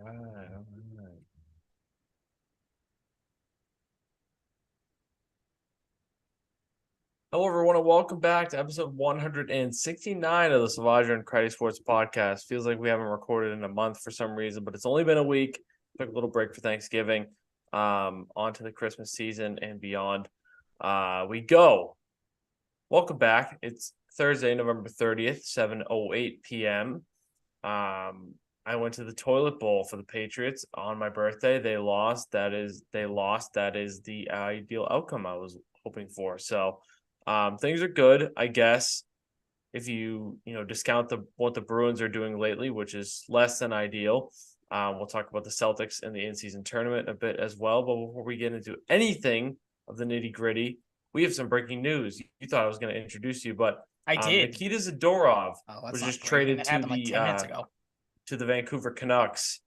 All right. Hello, everyone, and welcome back to episode 169 of the Salvaggio and Cratty Sports Podcast. Feels like we haven't recorded in a month for some reason, but it's only been a week. Took a little break for Thanksgiving. On to the Christmas season and beyond. We go. Welcome back. It's Thursday, November 30th, 7:08 p.m. I went to the toilet bowl for the Patriots on my birthday. They lost. That is the ideal outcome I was hoping for. So things are good, I guess, if you discount what the Bruins are doing lately, which is less than ideal. We'll talk about the Celtics and the in-season tournament a bit as well. But before we get into anything of the nitty-gritty, we have some breaking news. You thought I was going to introduce you, but I did. Nikita Zadorov was just breaking. traded That happened like 10 minutes ago. to the Vancouver Canucks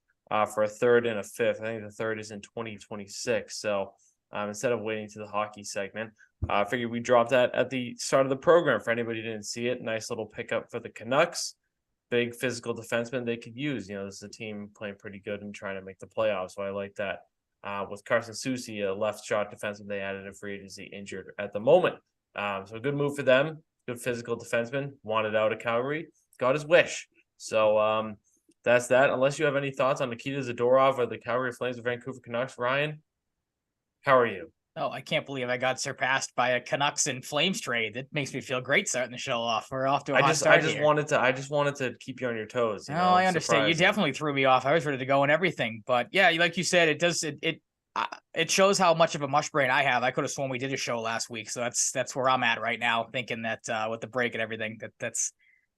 for a third and a fifth. I think the third is in 2026. So instead of waiting to the hockey segment, I figured we dropped that at the start of the program for anybody who didn't see it. Nice little pickup for the Canucks. Big physical defenseman they could use. This is a team playing pretty good and trying to make the playoffs. So I like that. With Carson Soucy, a left shot defenseman they added in free agency, injured at the moment. So a good move for them. Good physical defenseman. Wanted out of Calgary. Got his wish. So that's that. Unless you have any thoughts on Nikita Zadorov or the Calgary Flames or Vancouver Canucks, Ryan, how are you? Oh, I can't believe I got surpassed by a Canucks and Flames trade. That makes me feel great starting the show off. We're off to a hot start here. I just wanted to keep you on your toes. I understand. You definitely threw me off. I was ready to go and everything, but yeah, like you said, it shows how much of a mush brain I have. I could have sworn we did a show last week, so that's where I'm at right now, thinking that with the break and everything,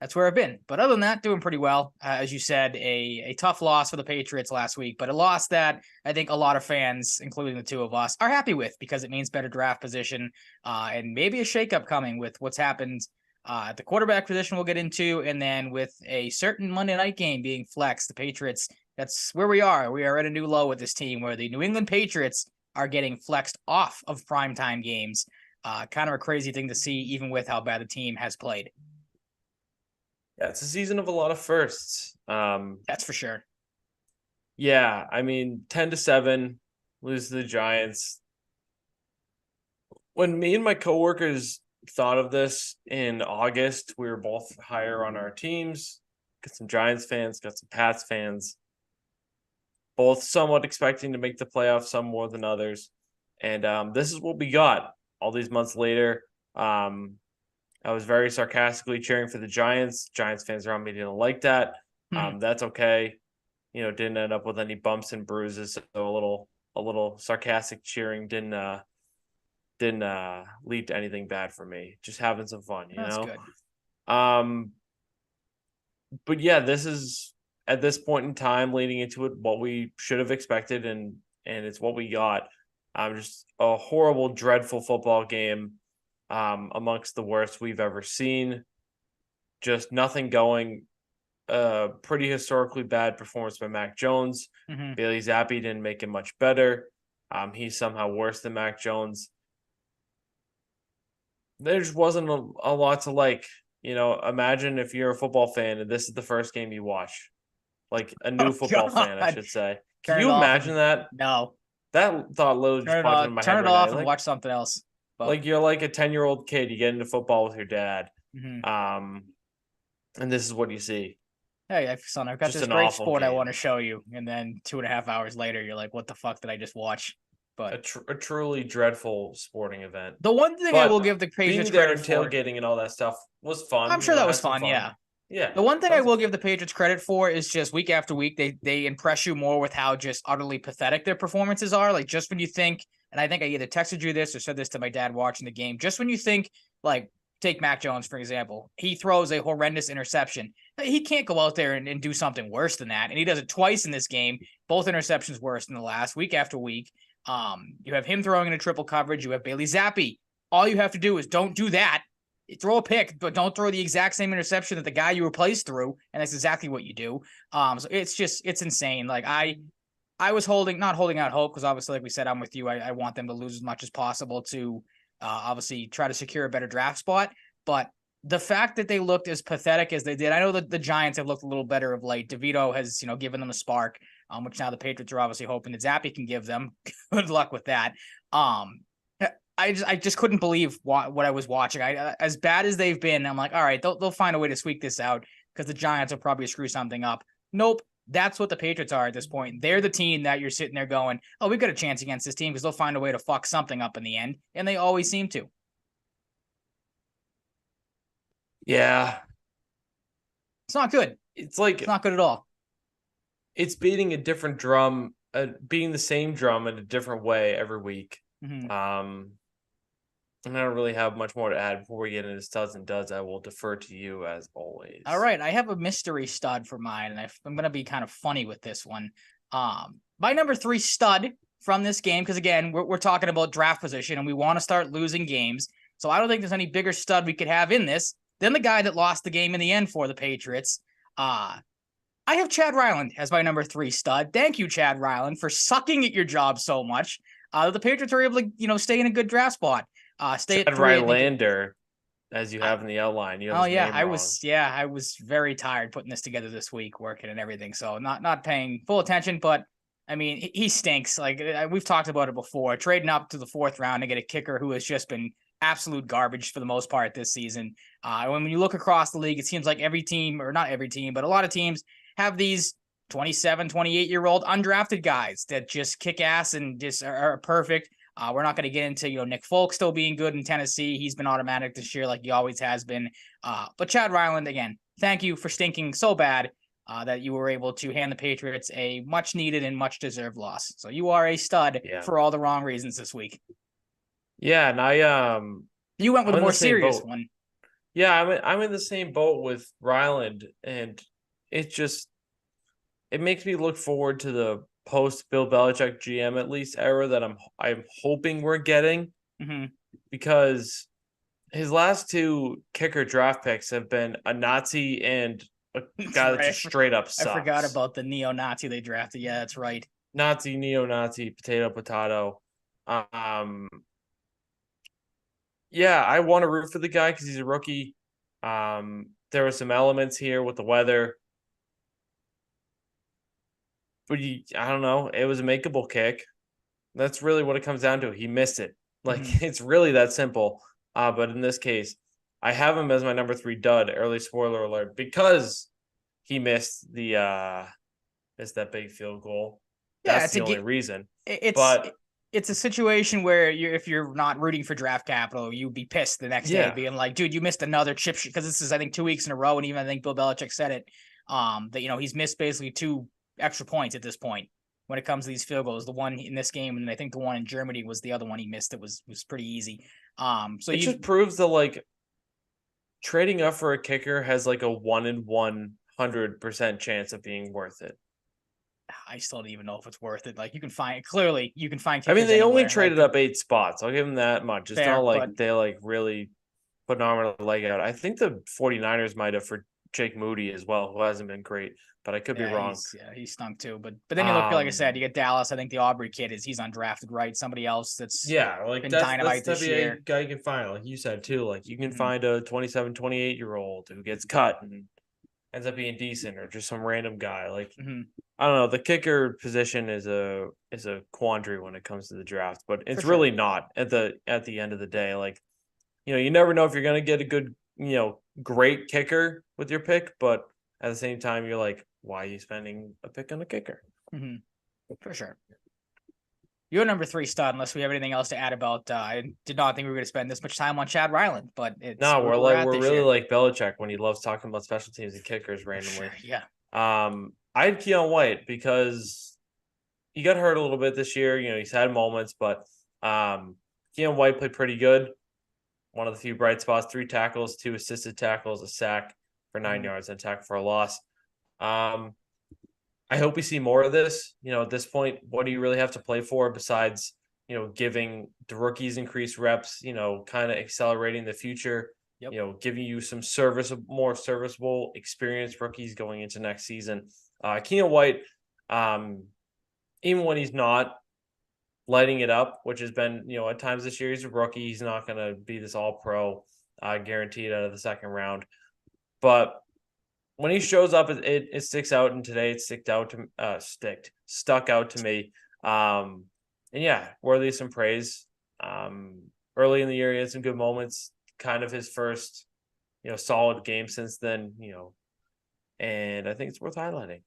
that's where I've been. But other than that, doing pretty well. As you said, a tough loss for the Patriots last week, but a loss that I think a lot of fans, including the two of us, are happy with because it means better draft position and maybe a shakeup coming with what's happened at the quarterback position we'll get into, and then with a certain Monday night game being flexed, the Patriots, that's where we are. We are at a new low with this team where the New England Patriots are getting flexed off of primetime games. Kind of a crazy thing to see, even with how bad the team has played. Yeah, it's a season of a lot of firsts. That's for sure. Yeah, I mean, 10-7, lose to the Giants. When me and my coworkers thought of this in August, we were both higher on our teams. Got some Giants fans, got some Pats fans, both somewhat expecting to make the playoffs, some more than others. And this is what we got all these months later. I was very sarcastically cheering for the Giants. Giants fans around me didn't like that. That's okay. Didn't end up with any bumps and bruises. So a little sarcastic cheering didn't lead to anything bad for me. Just having some fun, That's know. Good. But yeah, this is at this point in time leading into it what we should have expected, and it's what we got. Just a horrible, dreadful football game. Amongst the worst we've ever seen. Just nothing going. Pretty historically bad performance by Mac Jones. Mm-hmm. Bailey Zappi didn't make it much better. He's somehow worse than Mac Jones. There just wasn't a lot to like. Imagine if you're a football fan and this is the first game you watch. Like a new football fan, I should say. Can you imagine that? No. That thought literally just popped in my head. Turn it off and watch something else. But like you're like a 10-year-old kid, you get into football with your dad. Mm-hmm. And this is what you see. Hey, son, I've got this great sport I want to show you. And then 2.5 hours later, you're like, what the fuck did I just watch? But a truly dreadful sporting event. The one thing I will give the Patriots credit for, tailgating and all that stuff was fun. I'm sure that was fun, yeah. Yeah. The one thing I will give the Patriots credit for is just week after week, they impress you more with how just utterly pathetic their performances are. Like just when you think, and I think I either texted you this or said this to my dad watching the game, just when you think, like, take Mac Jones, for example, he throws a horrendous interception. He can't go out there and do something worse than that. And he does it twice in this game, both interceptions worse than the last, week after week. You have him throwing into triple coverage. You have Bailey Zappi. All you have to do is don't do that. Throw a pick, but don't throw the exact same interception that the guy you replaced threw, and that's exactly what you do. So it's insane. Like I was not holding out hope because obviously, like we said, I'm with you. I want them to lose as much as possible to obviously try to secure a better draft spot. But the fact that they looked as pathetic as they did, I know that the Giants have looked a little better of late. DeVito has given them a spark. which now the Patriots are obviously hoping that Zappy can give them. Good luck with that. I just couldn't believe what I was watching. As bad as they've been, I'm like, all right, they'll find a way to squeak this out because the Giants will probably screw something up. Nope. That's what the Patriots are at this point. They're the team that you're sitting there going, oh, we've got a chance against this team because they'll find a way to fuck something up in the end. And they always seem to. Yeah. It's not good. It's like, it's not good at all. It's beating a different drum, beating the same drum in a different way every week. Mm-hmm. And I don't really have much more to add before we get into studs and duds. I will defer to you as always. All right. I have a mystery stud for mine, and I'm going to be kind of funny with this one. My number 3 stud from this game, because again, we're talking about draft position and we want to start losing games. So I don't think there's any bigger stud we could have in this than the guy that lost the game in the end for the Patriots. I have Chad Ryland as my number 3 stud. Thank you, Chad Ryland, for sucking at your job so much that the Patriots were able to, stay in a good draft spot. Stay Chad at 3. Rylander, as you have in the outline. You have I was very tired putting this together this week, working and everything. So not paying full attention, but I mean, he stinks. Like we've talked about it before, trading up to the 4th round to get a kicker who has just been absolute garbage for the most part this season. When you look across the league, it seems like every team, or not every team, but a lot of teams have these 27, 28-year-old undrafted guys that just kick ass and just are perfect. We're not going to get into, Nick Folk still being good in Tennessee. He's been automatic this year like he always has been. But Chad Ryland, again, thank you for stinking so bad that you were able to hand the Patriots a much-needed and much-deserved loss. So you are a stud for all the wrong reasons this week. Yeah, and you went with a more serious one. Yeah, I'm in the same boat with Ryland, and it makes me look forward to the post Bill Belichick GM at least era that I'm hoping we're getting, because his last 2 kicker draft picks have been a Nazi and a guy that just straight up sucks. I forgot about the neo-Nazi they drafted. Yeah, that's right. Nazi, neo-Nazi, potato. Yeah, I want to root for the guy because he's a rookie. There were some elements here with the weather. But I don't know. It was a makeable kick. That's really what it comes down to. He missed it. It's really that simple. But in this case, I have him as my number 3 dud. Early spoiler alert, because he missed that big field goal. That's the only reason. It's a situation where if you're not rooting for draft capital, you'd be pissed the next day, being like, dude, you missed another chip shot. Because this is, I think, 2 weeks in a row, and even I think Bill Belichick said it. That he's missed basically 2 extra points at this point when it comes to these field goals. The one in this game, and I think the one in Germany was the other one he missed. That was pretty easy. So it just proves that trading up for a kicker has a 1 in 100% chance of being worth it. I still don't even know if it's worth it. You can find kickers. I mean, they only traded up 8 spots. I'll give them that much. It's not like they really put an arm and a leg out. I think the 49ers might have for Jake Moody as well, who hasn't been great, but I could be wrong. He stunk too. But then you look, like I said, you get Dallas. I think the Aubrey kid he's undrafted, right? Somebody else that's been dynamite this year. Guy you can find, like you said too. You can find a 27, 28-year-old who gets cut and ends up being decent, or just some random guy. I don't know. The kicker position is a quandary when it comes to the draft, but it's really not at the end of the day. You never know if you're gonna get a good, great kicker with your pick, but at the same time, you're like, why are you spending a pick on a kicker? For sure. You're number 3 stud, unless we have anything else to add about. I did not think we were going to spend this much time on Chad Ryland, but we're really like Belichick when he loves talking about special teams and kickers randomly. Yeah. I had Keon White because he got hurt a little bit this year. He's had moments, but Keon White played pretty good. One of the few bright spots: 3 tackles, 2 assisted tackles, a sack for 9 yards, and a tackle for a loss. I hope we see more of this. At this point, what do you really have to play for besides, giving the rookies increased reps, kind of accelerating the future, giving you some more serviceable, experienced rookies going into next season. Keon White, even when he's not lighting it up, which has been, at times this year, he's a rookie. He's not going to be this all-pro guaranteed out of the second round. But when he shows up, it sticks out, and today it sticked stuck out to me. And yeah, worthy of some praise. Early in the year, he had some good moments. Kind of his first, solid game since then. And I think it's worth highlighting.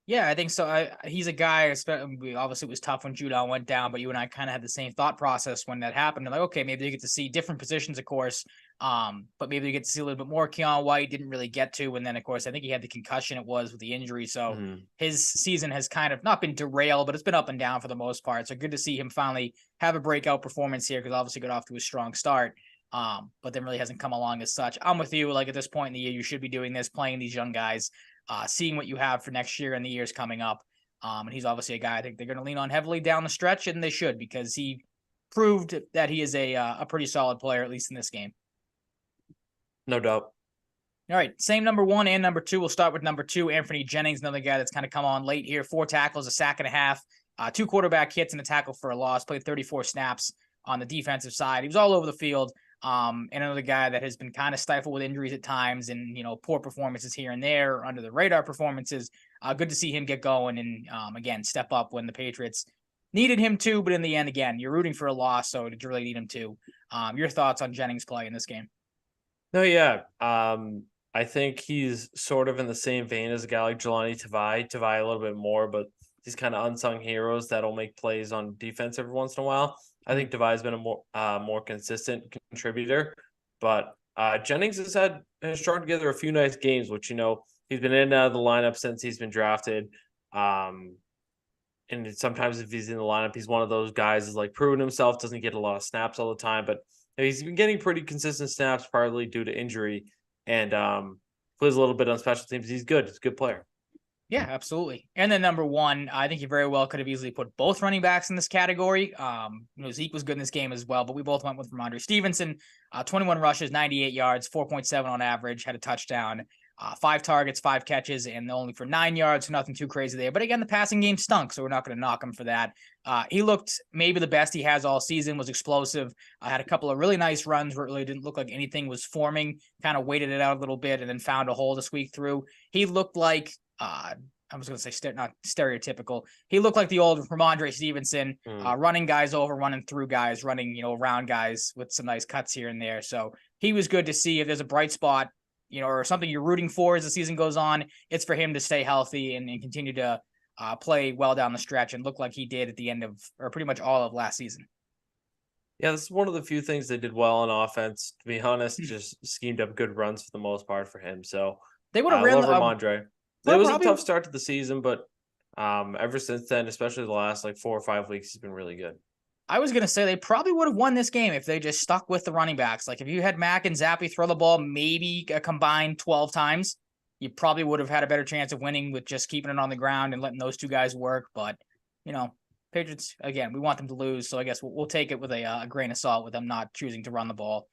Yeah, I think so. He's a guy. Obviously, it was tough when Judon went down, but you and I kind of had the same thought process when that happened. Like, okay, maybe you get to see different positions, of course, but maybe you get to see a little bit more. Keon White didn't really get to, and then of course, I think he had the concussion. It was with the injury, so his season has kind of not been derailed, but it's been up and down for the most part. So good to see him finally have a breakout performance here because obviously got off to a strong start. But then really hasn't come along as such. I'm with you. Like at this point in the year, you should be doing this, playing these young guys. Seeing what you have for next year and the years coming up. And he's obviously a guy I think they're going to lean on heavily down the stretch, and they should because he proved that he is a pretty solid player, at least in this game. No doubt. All right, same number 1 and number 2. We'll start with number 2, Anthony Jennings, another guy that's kind of come on late here. 4 tackles, a sack and a half, 2 quarterback hits, and a tackle for a loss. Played 34 snaps on the defensive side. He was all over the field. And another guy that has been kind of stifled with injuries at times and, poor performances here and there, under the radar performances. Good to see him get going and, again, step up when the Patriots needed him to. But in the end, again, you're rooting for a loss, so did you really need him to? Your thoughts on Jennings' play in this game? No, yeah. I think he's sort of in the same vein as a guy like Jelani Tavai. Tavai a little bit more, but these kind of unsung heroes that'll make plays on defense every once in a while. I think Tavai's been a more consistent contributor, but Jennings has strung together a few nice games, which he's been in and out of the lineup since he's been drafted. And sometimes if he's in the lineup, he's one of those guys who's like proven himself, doesn't get a lot of snaps all the time, but he's been getting pretty consistent snaps, partly due to injury, and plays a little bit on special teams. He's good. He's a good player. Yeah, absolutely. And then number 1, I think you very well could have easily put both running backs in this category. Zeke was good in this game as well, but we both went with Ramondre Stevenson. 21 rushes, 98 yards, 4.7 on average, had a touchdown, 5 targets, 5 catches, and only for 9 yards, so nothing too crazy there. But again, the passing game stunk, so we're not going to knock him for that. He looked maybe the best he has all season, was explosive. Had a couple of really nice runs where it really didn't look like anything was forming, kind of waited it out a little bit and then found a hole to squeak through. He looked like I was going to say not stereotypical. He looked like the old Ramondre Stevenson, running guys over, running through guys, running, around guys with some nice cuts here and there. So he was good to see. If there's a bright spot, or something you're rooting for as the season goes on, it's for him to stay healthy and continue to play well down the stretch and look like he did at the end of, or pretty much all of last season. Yeah, this is one of the few things they did well on offense. To be honest, just schemed up good runs for the most part for him. So they would have ran Ramondre. It was a tough start to the season, but ever since then, especially the last 4 or 5 weeks, he's been really good. I was going to say they probably would have won this game if they just stuck with the running backs. Like if you had Mack and Zappe throw the ball maybe a combined 12 times, you probably would have had a better chance of winning with just keeping it on the ground and letting those two guys work. But, Patriots, again, we want them to lose. So I guess we'll take it with a grain of salt with them not choosing to run the ball,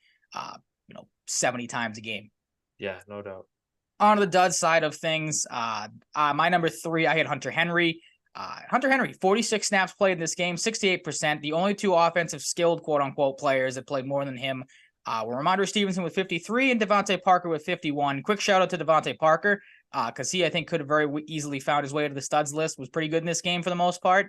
70 times a game. Yeah, no doubt. On the dud side of things, my number 3, I had Hunter Henry. Hunter Henry, 46 snaps played in this game, 68%. The only 2 offensive skilled quote-unquote players that played more than him were Ramondre Stevenson with 53 and Devontae Parker with 51. Quick shout-out to Devontae Parker because he, I think, could have very easily found his way to the studs list, was pretty good in this game for the most part.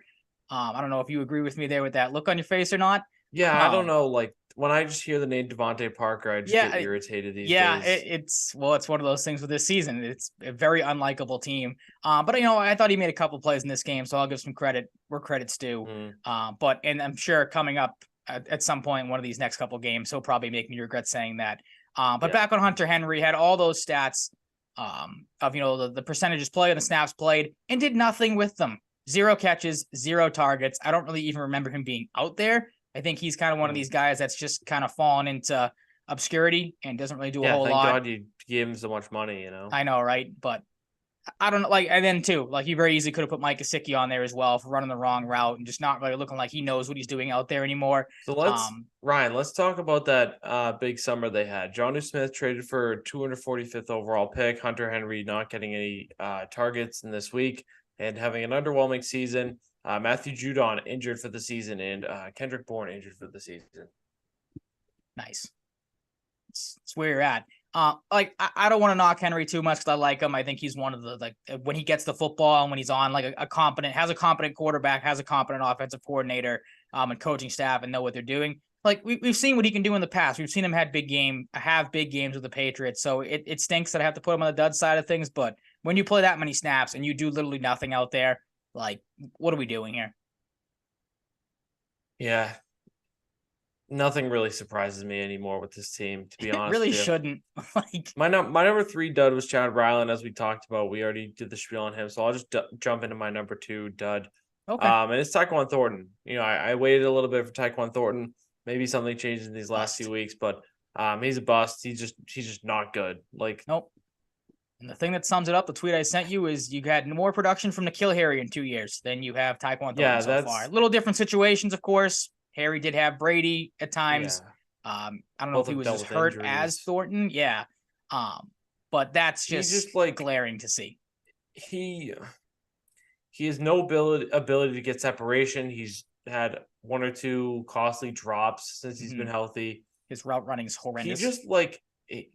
I don't know if you agree with me there with that look on your face or not. Yeah, I don't know. When I just hear the name Devontae Parker, I just get irritated these days. Yeah, it's one of those things with this season. It's a very unlikable team. But I thought he made a couple plays in this game, so I'll give some credit where credit's due. And I'm sure coming up at some point in one of these next couple games, he'll probably make me regret saying that. Back on Hunter Henry, had all those stats of the percentages played and the snaps played, and did nothing with them. 0 catches, 0 targets. I don't really even remember him being out there. I think he's kind of one of these guys that's just kind of fallen into obscurity and doesn't really do a whole lot. Yeah, thank God you gave him so much money, I know, right? But I don't know. And then too, he very easily could have put Mike Gesicki on there as well for running the wrong route and just not really looking like he knows what he's doing out there anymore. So let's talk about that big summer they had. Jonnu Smith traded for 245th overall pick. Hunter Henry not getting any targets in this week and having an underwhelming season. Matthew Judon injured for the season, and Kendrick Bourne injured for the season. Nice. That's where you're at. I don't want to knock Henry too much because I like him. I think he's one of the when he gets the football and when he's on like a competent quarterback, has a competent offensive coordinator, and coaching staff and know what they're doing. Like we've seen what he can do in the past. We've seen him have big games with the Patriots. So it stinks that I have to put him on the dud side of things. But when you play that many snaps and you do literally nothing out there, like what are we doing here? Yeah. Nothing really surprises me anymore with this team, to be It honest really with you. shouldn't. Like My number 3 dud was Chad Ryland, as we talked about. We already did the spiel on him, so I'll just jump into my number 2 dud. okay, And it's Tyquan Thornton. I waited a little bit for Tyquan Thornton. Maybe something changed in these last bust. few weeks, but he's a bust. He's just not good. Like, Nope. And the thing that sums it up, the tweet I sent you, is you had more production from N'Keal Harry in 2 years than you have Tyquan Thornton yeah, so far. Little different situations, of course. Harry did have Brady at times. yeah. I don't know Both if he have was dealt as with hurt as injuries. Thornton. Yeah. But that's He just just like glaring to see. he has no ability to get separation. He's had 1 or 2 costly drops since he's been healthy. His route running is He horrendous. just like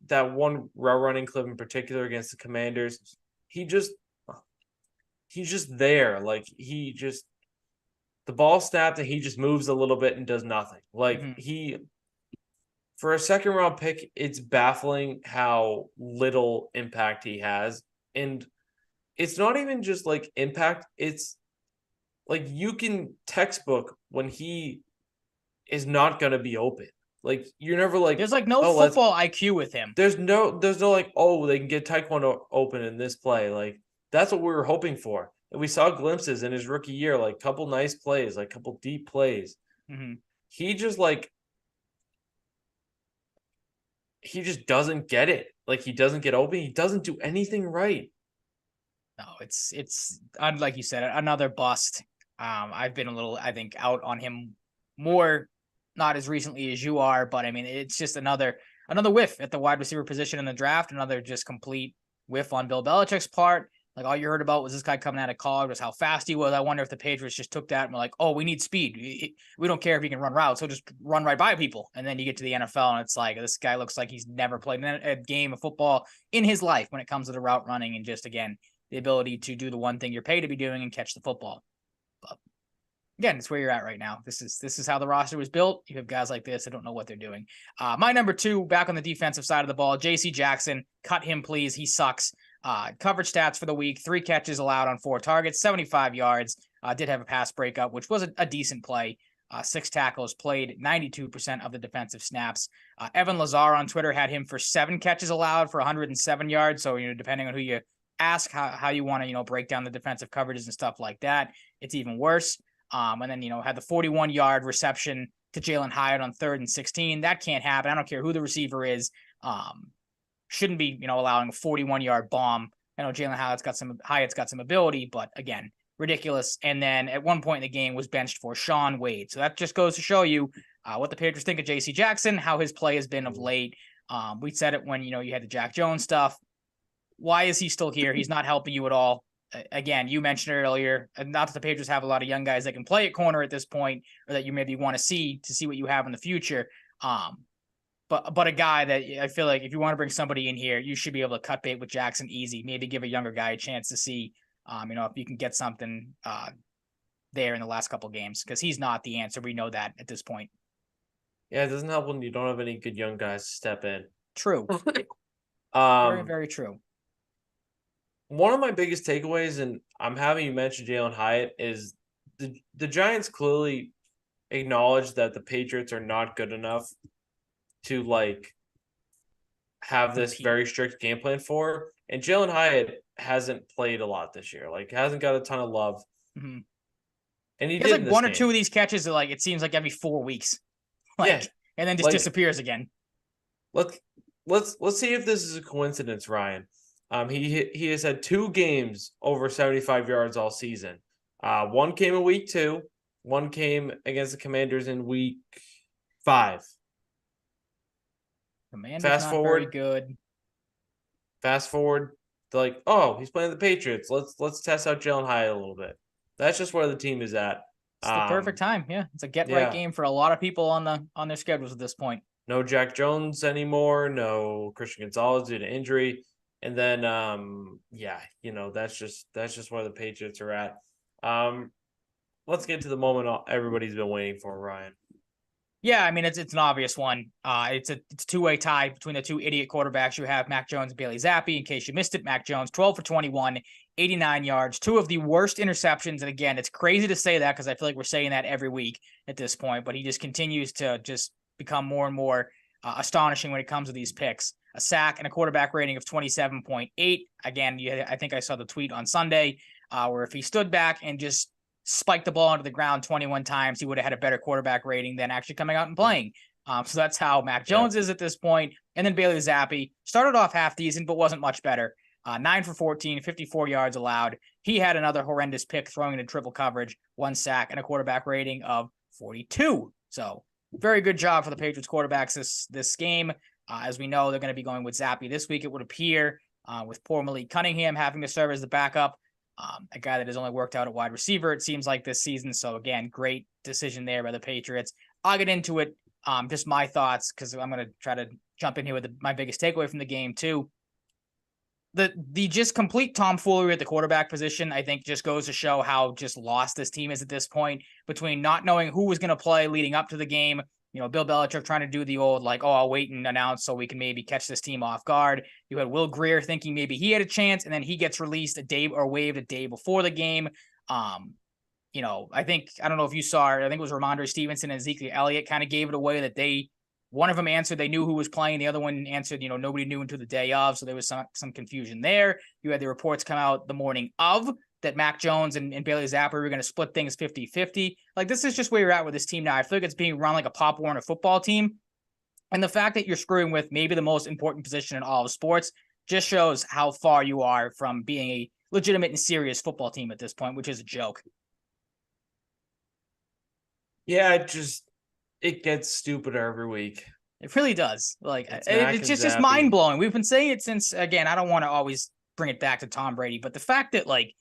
that one route running clip in particular against the Commanders. He's just there. Like the ball snapped and he just moves a little bit and does nothing. Like for a second round pick, it's baffling how little impact he has. And it's not even just like impact, it's like you can textbook when he is not going to be open. Like you're never like, There's like no oh, football IQ with him. there's no like, oh, they can get Taekwondo open in this play. Like that's what we were hoping for. And we saw glimpses in his rookie year, like couple nice plays, like couple deep plays. He just he just doesn't get it. Like he doesn't get open. He doesn't do anything right. No, it's like you said, another bust. I've been a little, I think, out on him more, not as recently as you are, but I mean, it's just another whiff at the wide receiver position in the draft, another just complete whiff on Bill Belichick's part. Like all you heard about was this guy coming out of college, was how fast he was. I wonder if the Patriots just took that and were like, oh, we need speed. We don't care if he can run routes. He'll just run right by people. And then you get to the NFL and it's like, this guy looks like he's never played a game of football in his life when it comes to the route running and just, again, the ability to do the one thing you're paid to be doing and catch the football. But again, it's where you're at right now. This is how the roster was built. You have guys like this that don't know what they're doing. My number 2, back on the defensive side of the ball, J.C. Jackson. Cut him, please. He sucks. Coverage stats for the week: 3 catches allowed on 4 targets, 75 yards. Did have a pass breakup, which was a decent play. 6 tackles, played 92% of the defensive snaps. Evan Lazar on Twitter had him for 7 catches allowed for 107 yards. So, depending on who you ask how you want to, break down the defensive coverages and stuff like that, it's even worse. And then, had the 41-yard reception to Jalen Hyatt on 3rd and 16. That can't happen. I don't care who the receiver is. Shouldn't be, allowing a 41-yard bomb. I know Jalen Hyatt's got some ability, but again, ridiculous. And then at one point in the game was benched for Sean Wade. So that just goes to show you what the Patriots think of J.C. Jackson, how his play has been of late. We said it when, you had the Jack Jones stuff. Why is he still here? He's not helping you at all. Again, you mentioned earlier, not that the Patriots have a lot of young guys that can play at corner at this point, or that you maybe want to see what you have in the future. But a guy that I feel like if you want to bring somebody in here, you should be able to cut bait with Jackson easy. Maybe give a younger guy a chance to see, if you can get something there in the last couple games, because he's not the answer. We know that at this point. Yeah, it doesn't help when you don't have any good young guys to step in. True. Very, very true. One of my biggest takeaways, and I'm having you mention Jalen Hyatt, is the Giants clearly acknowledge that the Patriots are not good enough to have this very strict game plan for. And Jalen Hyatt hasn't played a lot this year. Hasn't got a ton of love. Mm-hmm. And he has did one or two of these catches that it seems like every 4 weeks. And then just disappears again. Let's see if this is a coincidence, Ryan. He has had 2 games over 75 yards all season. One came in week 2. One came against the Commanders in week 5. Commanders not very good. Fast forward to oh, he's playing the Patriots. Let's test out Jalen Hyatt a little bit. That's just where the team is at. It's the perfect time. Yeah, it's a get right game for a lot of people on their schedules at this point. no Jack Jones anymore, no Christian Gonzalez due to injury. And then that's just where the Patriots are at. Let's get to the moment everybody's been waiting for, Ryan. Yeah, I mean it's an obvious one. It's a two-way tie between the two idiot quarterbacks you have, Mac Jones and Bailey Zappi. In case you missed it, Mac Jones 12 for 21, 89 yards, two of the worst interceptions. And again, it's crazy to say that because I feel like we're saying that every week at this point, but he just continues to just become more and more astonishing when it comes to these picks. A sack and a quarterback rating of 27.8. Again, I think I saw the tweet on Sunday where if he stood back and just spiked the ball onto the ground 21 times, he would have had a better quarterback rating than actually coming out and playing. So that's how Mac Jones is at this point. And then Bailey Zappi started off half decent, but wasn't much better. 9 for 14, 54 yards allowed. He had another horrendous pick throwing into triple coverage, one sack, and a quarterback rating of 42. So very good job for the Patriots quarterbacks this game. As we know, they're going to be going with Zappi this week, it would appear, with poor Malik Cunningham having to serve as the backup. A guy that has only worked out at wide receiver, it seems like, this season. So again, great decision there by the Patriots. I'll get into it. Just my thoughts, because I'm going to try to jump in here with my biggest takeaway from the game too. The just complete tomfoolery at the quarterback position, I think, just goes to show how just lost this team is at this point, between not knowing who was going to play leading up to the game. Bill Belichick trying to do the old, like, oh, I'll wait and announce so we can maybe catch this team off guard. You had Will Grier thinking maybe he had a chance, and then he gets released waived a day before the game. I don't know if you saw it. I think it was Ramondre Stevenson and Ezekiel Elliott kind of gave it away that one of them answered they knew who was playing. The other one answered, nobody knew until the day of. So there was some confusion there. You had the reports come out the morning of that Mac Jones and Bailey Zappi were going to split things 50-50. Like, this is just where you're at with this team now. I feel like it's being run like a Pop Warner football team. And the fact that you're screwing with maybe the most important position in all of sports just shows how far you are from being a legitimate and serious football team at this point, which is a joke. Yeah, it gets stupider every week. It really does. Like, it's just mind blowing. We've been saying it since, again, I don't want to always bring it back to Tom Brady, but the fact that, like,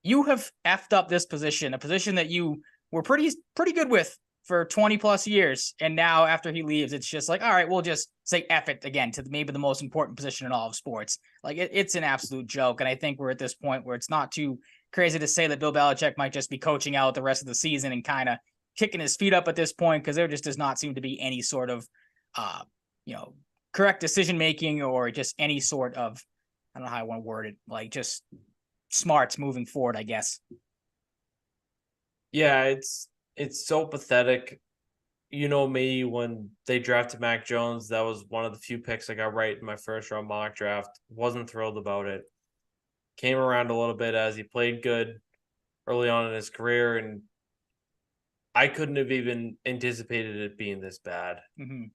you have effed up this position, a position that you were pretty good with for 20 plus years. And now after he leaves, it's just like, all right, we'll just say F it again to maybe the most important position in all of sports. Like, it's an absolute joke. And I think we're at this point where it's not too crazy to say that Bill Belichick might just be coaching out the rest of the season and kind of kicking his feet up at this point, because there just does not seem to be any sort of, correct decision-making or just any sort of, I don't know how I want to word it, like just smarts moving forward, I guess. Yeah, it's so pathetic. You know me, when they drafted Mac Jones, that was one of the few picks I got right in my first round mock draft. Wasn't thrilled about it. Came around a little bit as he played good early on in his career, and I couldn't have even anticipated it being this bad. Mm-hmm.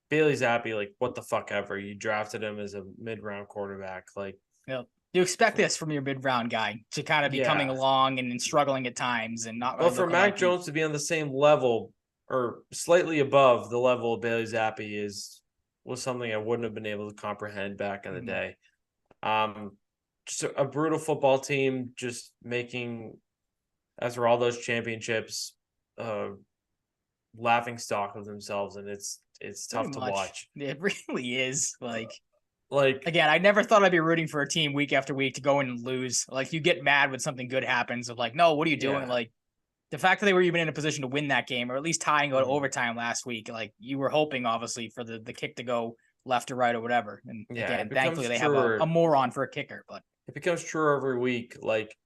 Bailey Zappi, like, what the fuck ever. You drafted him as a mid-round quarterback. Like, yep. You expect this from your mid-round guy to kind of be coming along and struggling at times and not. But for Mac Jones to be on the same level or slightly above the level of Bailey Zappi was something I wouldn't have been able to comprehend back in the day. Just a brutal football team, just making, as for all those championships, laughing stock of themselves, and it's tough to watch. It really is. Like again, I never thought I'd be rooting for a team week after week to go in and lose. Like, you get mad when something good happens of like, no, what are you doing? Yeah. Like, the fact that they were even in a position to win that game, or at least tying out overtime last week, like, you were hoping obviously for the kick to go left or right or whatever. And again, thankfully they have a moron for a kicker, but it becomes truer every week. Like,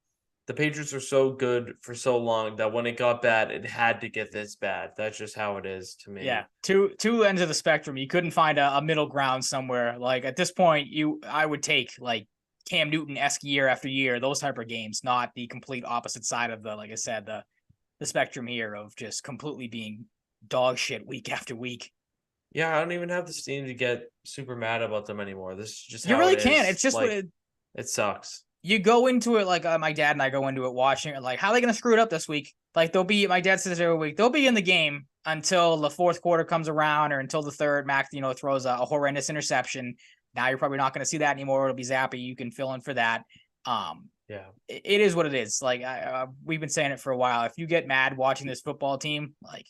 the Patriots are so good for so long that when it got bad, it had to get this bad. That's just how it is to me. Yeah, two ends of the spectrum. You couldn't find a middle ground somewhere. Like, at this point, I would take like Cam Newton-esque year after year, those type of games, not the complete opposite side of the, like I said, the spectrum here of just completely being dog shit week after week. Yeah, I don't even have the steam to get super mad about them anymore. This is just you really can't. It's just like, it sucks. You go into it like my dad and I go into it watching it like, how are they going to screw it up this week? Like, my dad says every week, they'll be in the game until the fourth quarter comes around or until the third. Mac, throws a horrendous interception. Now you're probably not going to see that anymore. It'll be Zappi. You can fill in for that. Yeah, it is what it is. Like, we've been saying it for a while. If you get mad watching this football team, like,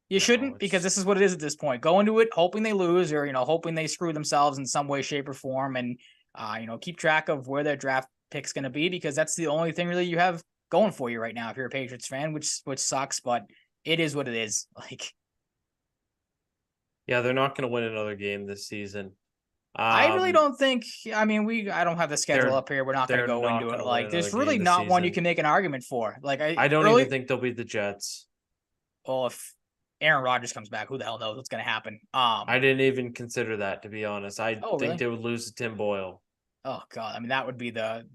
You No, shouldn't, because this is what it is at this point. Go into it hoping they lose, or hoping they screw themselves in some way, shape, or form, and keep track of where their draft pick's going to be, because that's the only thing really you have going for you right now if you're a Patriots fan, which sucks, but it is what it is. Like, yeah, they're not going to win another game this season. I really don't think. I mean, I don't have the schedule They're up here. We're not going to they're go not into going it. to win Like, another there's game really this not one you season. can make an argument for. Like, I don't even think they'll beat the Jets. Well, if Aaron Rodgers comes back, who the hell knows what's going to happen? I didn't even consider that, to be honest. I Oh, think really? they would lose to Tim Boyle. Oh God, I mean that would be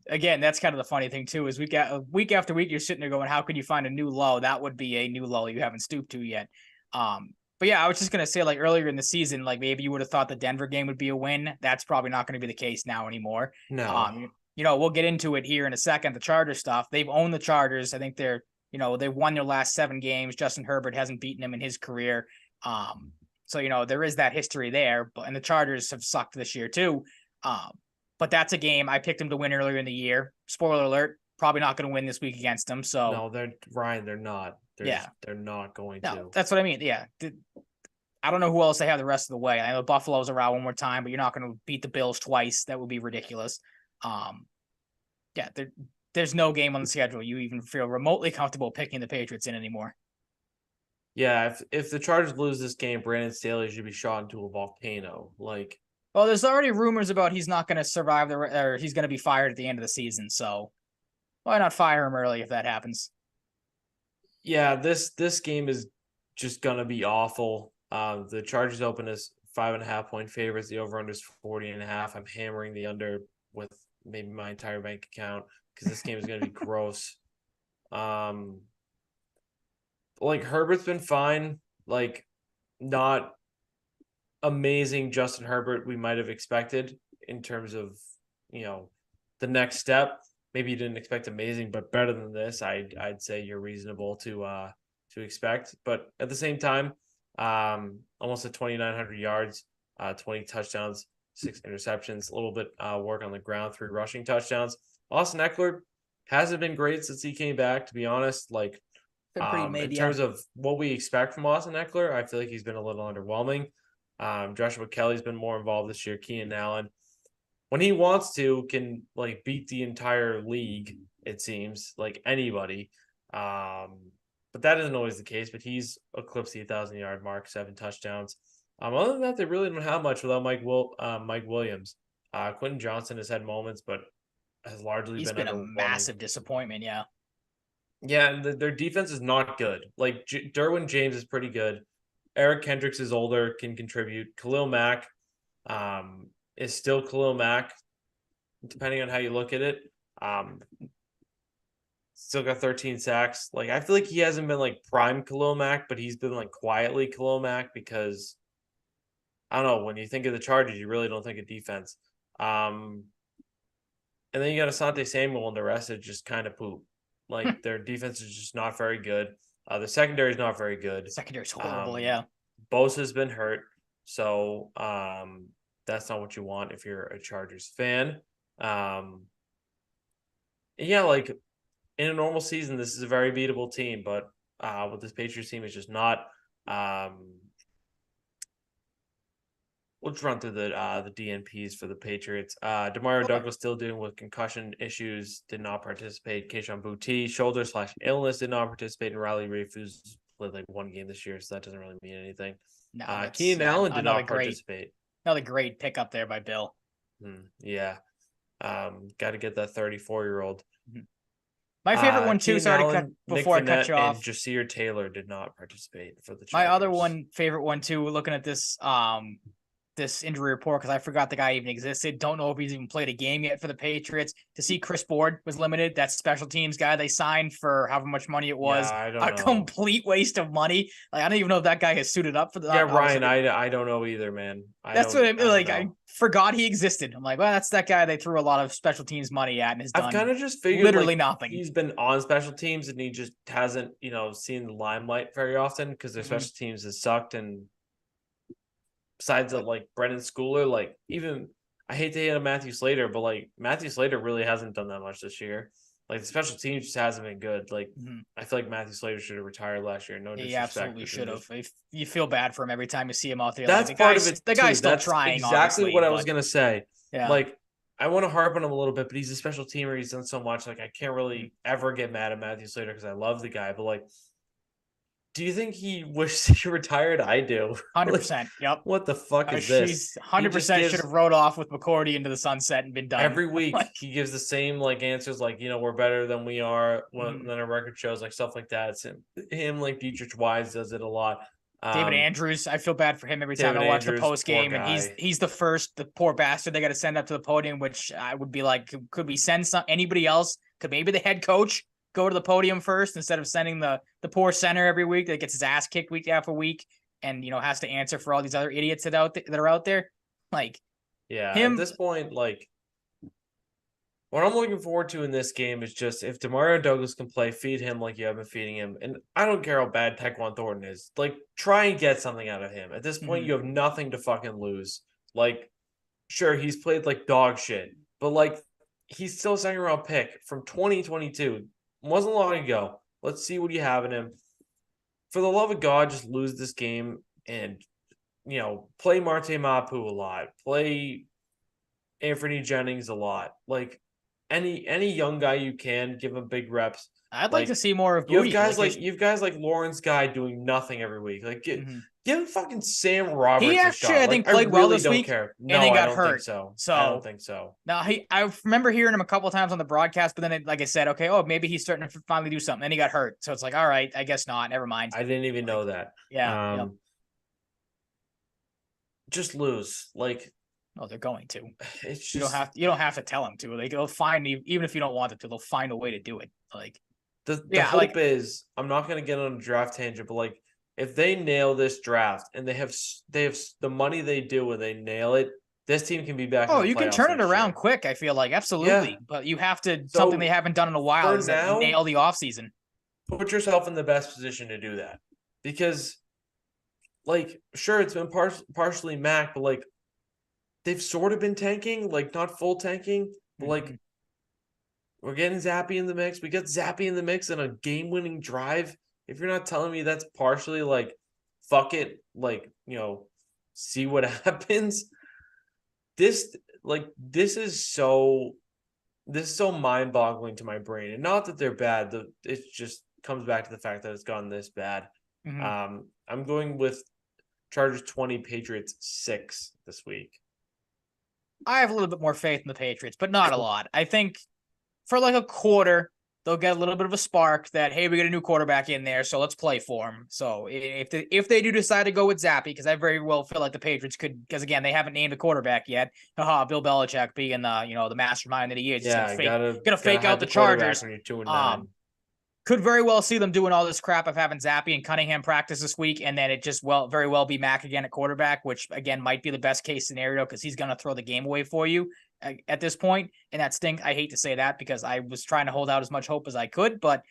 again. That's kind of the funny thing too. Is week after week, you're sitting there going, "How can you find a new low?" That would be a new low you haven't stooped to yet. But yeah, I was just gonna say, like, earlier in the season, like, maybe you would have thought the Denver game would be a win. That's probably not going to be the case now anymore. No. We'll get into it here in a second. The Chargers stuff. They've owned the Chargers. I think they've won their last 7 games. Justin Herbert hasn't beaten them in his career. So there is that history there. And the Chargers have sucked this year too. But that's a game I picked them to win earlier in the year. Spoiler alert, probably not going to win this week against them. So no, they're not. They're not going to. That's what I mean. Yeah. I don't know who else they have the rest of the way. I know Buffalo's around one more time, but you're not going to beat the Bills twice. That would be ridiculous. There's no game on the schedule you even feel remotely comfortable picking the Patriots in anymore. Yeah, if the Chargers lose this game, Brandon Staley should be shot into a volcano. Like, well, there's already rumors about he's not going to survive or he's going to be fired at the end of the season. So why not fire him early if that happens? yeah, this game is just gonna be awful. The Chargers open as 5.5-point favorites. The over under is 40.5. I'm hammering the under with maybe my entire bank account because this game is gonna be gross. Like, Herbert's been fine. Like, not amazing Justin Herbert we might have expected in terms of, the next step. Maybe you didn't expect amazing, but better than this, I'd say you're reasonable to expect. But at the same time, almost at 2,900 yards, 20 touchdowns, 6 interceptions, a little bit work on the ground, 3 rushing touchdowns. Austin Eckler hasn't been great since he came back, to be honest. Like, in terms of what we expect from Austin Eckler, I feel like he's been a little underwhelming. Joshua Kelly's been more involved this year. Keenan Allen, when he wants to, can like beat the entire league, it seems, like anybody. But that isn't always the case. But he's eclipsed the 1,000-yard mark, 7 touchdowns. Other than that, they really don't have much without Mike Williams. Quentin Johnson has had moments, but has largely he's been a massive disappointment. Yeah. Yeah, and their defense is not good. Like, Derwin James is pretty good. Eric Kendricks is older, can contribute. Khalil Mack is still Khalil Mack, depending on how you look at it. Still got 13 sacks. Like, I feel like he hasn't been like prime Khalil Mack, but he's been like quietly Khalil Mack because, I don't know, when you think of the Chargers, you really don't think of defense. And then you got Asante Samuel, and the rest is just kind of poop. Like, their defense is just not very good. The secondary is not very good. Secondary's horrible, yeah. Bosa's been hurt, so that's not what you want if you're a Chargers fan. Yeah, like, in a normal season, this is a very beatable team, but with this Patriots team, it's just not. We'll just run through the DNPs for the Patriots. Demario Douglas still dealing with concussion issues, did not participate. Kayshon Boutte, shoulder/illness, did not participate. And Riley Reif, who's played like 1 game this year, so that doesn't really mean anything. No, Keenan Allen did not participate. Another great pickup there by Bill. Yeah. Got to get that 34-year-old. My favorite one too. Before I cut you off. And Jasir Taylor did not participate for the Chargers. My other favorite one too. Looking at this this injury report, because I forgot the guy even existed. Don't know if he's even played a game yet for the Patriots. To see Chris Board was limited. That special teams guy they signed for however much money it was. Yeah, I don't know. Complete waste of money. Like, I don't even know if that guy has suited up for the. Yeah, Ryan, I don't know either, man. That's what I mean. Like, I forgot he existed. I'm like, well, that's that guy they threw a lot of special teams money at and has done. I've kind of just figured literally nothing. He's been on special teams and he just hasn't, seen the limelight very often because their special teams has sucked. And besides like Brendan Schooler, like, even I hate to hate on Matthew Slater, but like Matthew Slater really hasn't done that much this year. Like the special teams just hasn't been good. Like Mhm. I feel like Matthew Slater should have retired last year. No He disrespect, absolutely but should just, have. If you feel bad for him every time you see him out there, like that's part of it the too. guy's still That's trying, exactly obviously, what I was but gonna say. yeah. Like I want to harp on him a little bit, but he's a special teamer. He's done so much. Like I can't really ever get mad at Matthew Slater because I love the guy. But like, do you think he wishes he retired? I do. Like, 100%. Yep. what the fuck is this? She's He just 100% should gives have rode off with McCourty into the sunset and been done. every week. Like, He gives the same like answers, like we're better than we are Mhm. than our record shows, like stuff like that. It's him like Dietrich Wise does it a lot. David Andrews, I feel bad for him every time David I watch the Andrews, post poor game, and guy. he's the poor bastard they got to send up to the podium. Which I would be like, could we send anybody else? Could maybe the head coach go to the podium first instead of sending the poor center every week that gets his ass kicked week after week and has to answer for all these other idiots that are out there? Like Yeah, at him. this point, like what I'm looking forward to in this game is just if Demario Douglas can play, feed him like you have been feeding him. And I don't care how bad Taekwon Thornton is. Like, try and get something out of him. At this point, Mhm. you have nothing to fucking lose. Like, sure, he's played like dog shit, but like he's still a second round pick from 2022. Wasn't long ago. Let's see what you have in him. For the love of God, just lose this game and play Marte Mapu a lot. Play Anthony Jennings a lot. Like any young guy you can give him big reps. I'd like to Like see more of you have Booty. guys Like, you have guys like Lawrence Guy doing nothing every week. Like Mhm. give fucking Sam He Roberts a actually, shot. I Like think, I played well really this don't week care. and No, then I got don't think hurt. so. I don't So think so. now I remember hearing him a couple of times on the broadcast, but then like I said, okay, oh, maybe he's starting to finally do something. Then he got hurt, so it's like, all right, I guess not. Never mind. I didn't even Like, know that. yeah, yep. Just lose. Like Oh, they're going to. it's You don't just have to tell them to. Like they'll find, even if you don't want them to, they'll find a way to do it. Like the yeah, hope is I'm not going to get on a draft tangent, but like if they nail this draft and they have the money they do and they nail it, this team can be back in oh, the you can playoffs turn it next around year. quick. I feel like Yeah. absolutely, but you have to something they So haven't done in a while for is that now, nail the offseason. put yourself in the best position to do that because, like, sure, it's been partially Mac, but like they've sort of been tanking, like not full tanking, but like we're getting Zappy in the mix. We got Zappy in the mix in a game-winning drive. If you're not telling me that's partially like, fuck it, like see what happens. This this is so mind-boggling to my brain, and not that they're bad. It just comes back to the fact that it's gone this bad. Mm-hmm. I'm going with Chargers 20, Patriots 6 this week. I have a little bit more faith in the Patriots, but not a lot. I think for like a quarter, they'll get a little bit of a spark that, hey, we got a new quarterback in there, so let's play for him. So if they do decide to go with Zappy, because I very well feel like the Patriots could, because again, they haven't named a quarterback yet. Bill Belichick being the mastermind that he is, Yeah, gonna fake out the Chargers. When you're 2-9. Could very well see them doing all this crap of having Zappy and Cunningham practice this week, and then it just very well be Mac again at quarterback, which again might be the best case scenario because he's gonna throw the game away for you at this point. And that stink. I hate to say that because I was trying to hold out as much hope as I could, but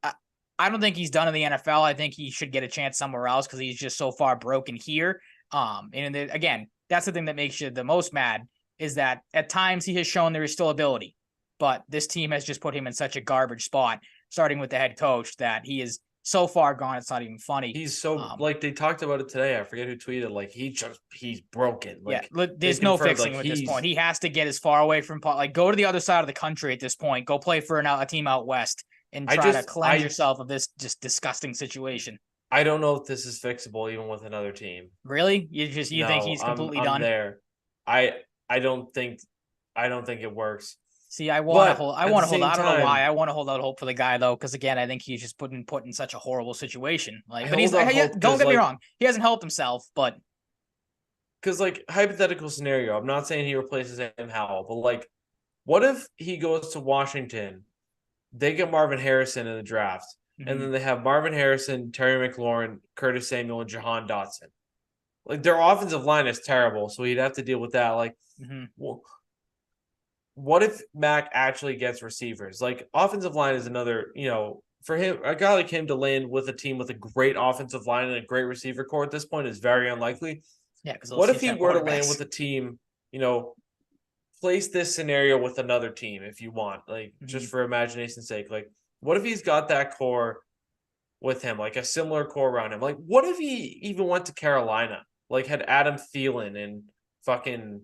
I don't think he's done in the NFL. I think he should get a chance somewhere else because he's just so far broken here. Again, that's the thing that makes you the most mad is that at times he has shown there is still ability, but this team has just put him in such a garbage spot, starting with the head coach, that he is so far gone. It's not even funny. He's so like they talked about it today. I forget who tweeted like he's broken. Like yeah, there's no fixing like, him at this point. He has to get as far away from like go to the other side of the country at this point. Go play for a team out west and try to cleanse yourself of this just disgusting situation. I don't know if this is fixable even with another team. Really? You think he's completely done? There. I don't think it works. See, I want to hold. I want to hold. I don't know why. I want to hold out hope for the guy though, because again, I think he's just put in such a horrible situation. Like, but don't get me wrong, he hasn't helped himself, but because like hypothetical scenario, I'm not saying he replaces Sam Howell, but like, what if he goes to Washington? They get Marvin Harrison in the draft, and then they have Marvin Harrison, Terry McLaurin, Curtis Samuel, and Jahan Dotson. Like their offensive line is terrible, so he'd have to deal with that. Like, well, what if Mac actually gets receivers? Like offensive line is another, for him, a guy like him to land with a team with a great offensive line and a great receiver core at this point is very unlikely. Yeah, because what if he were to land with a team, place this scenario with another team if you want, like just for imagination's sake. Like, what if he's got that core with him, like a similar core around him? Like, what if he even went to Carolina, like had Adam Thielen and fucking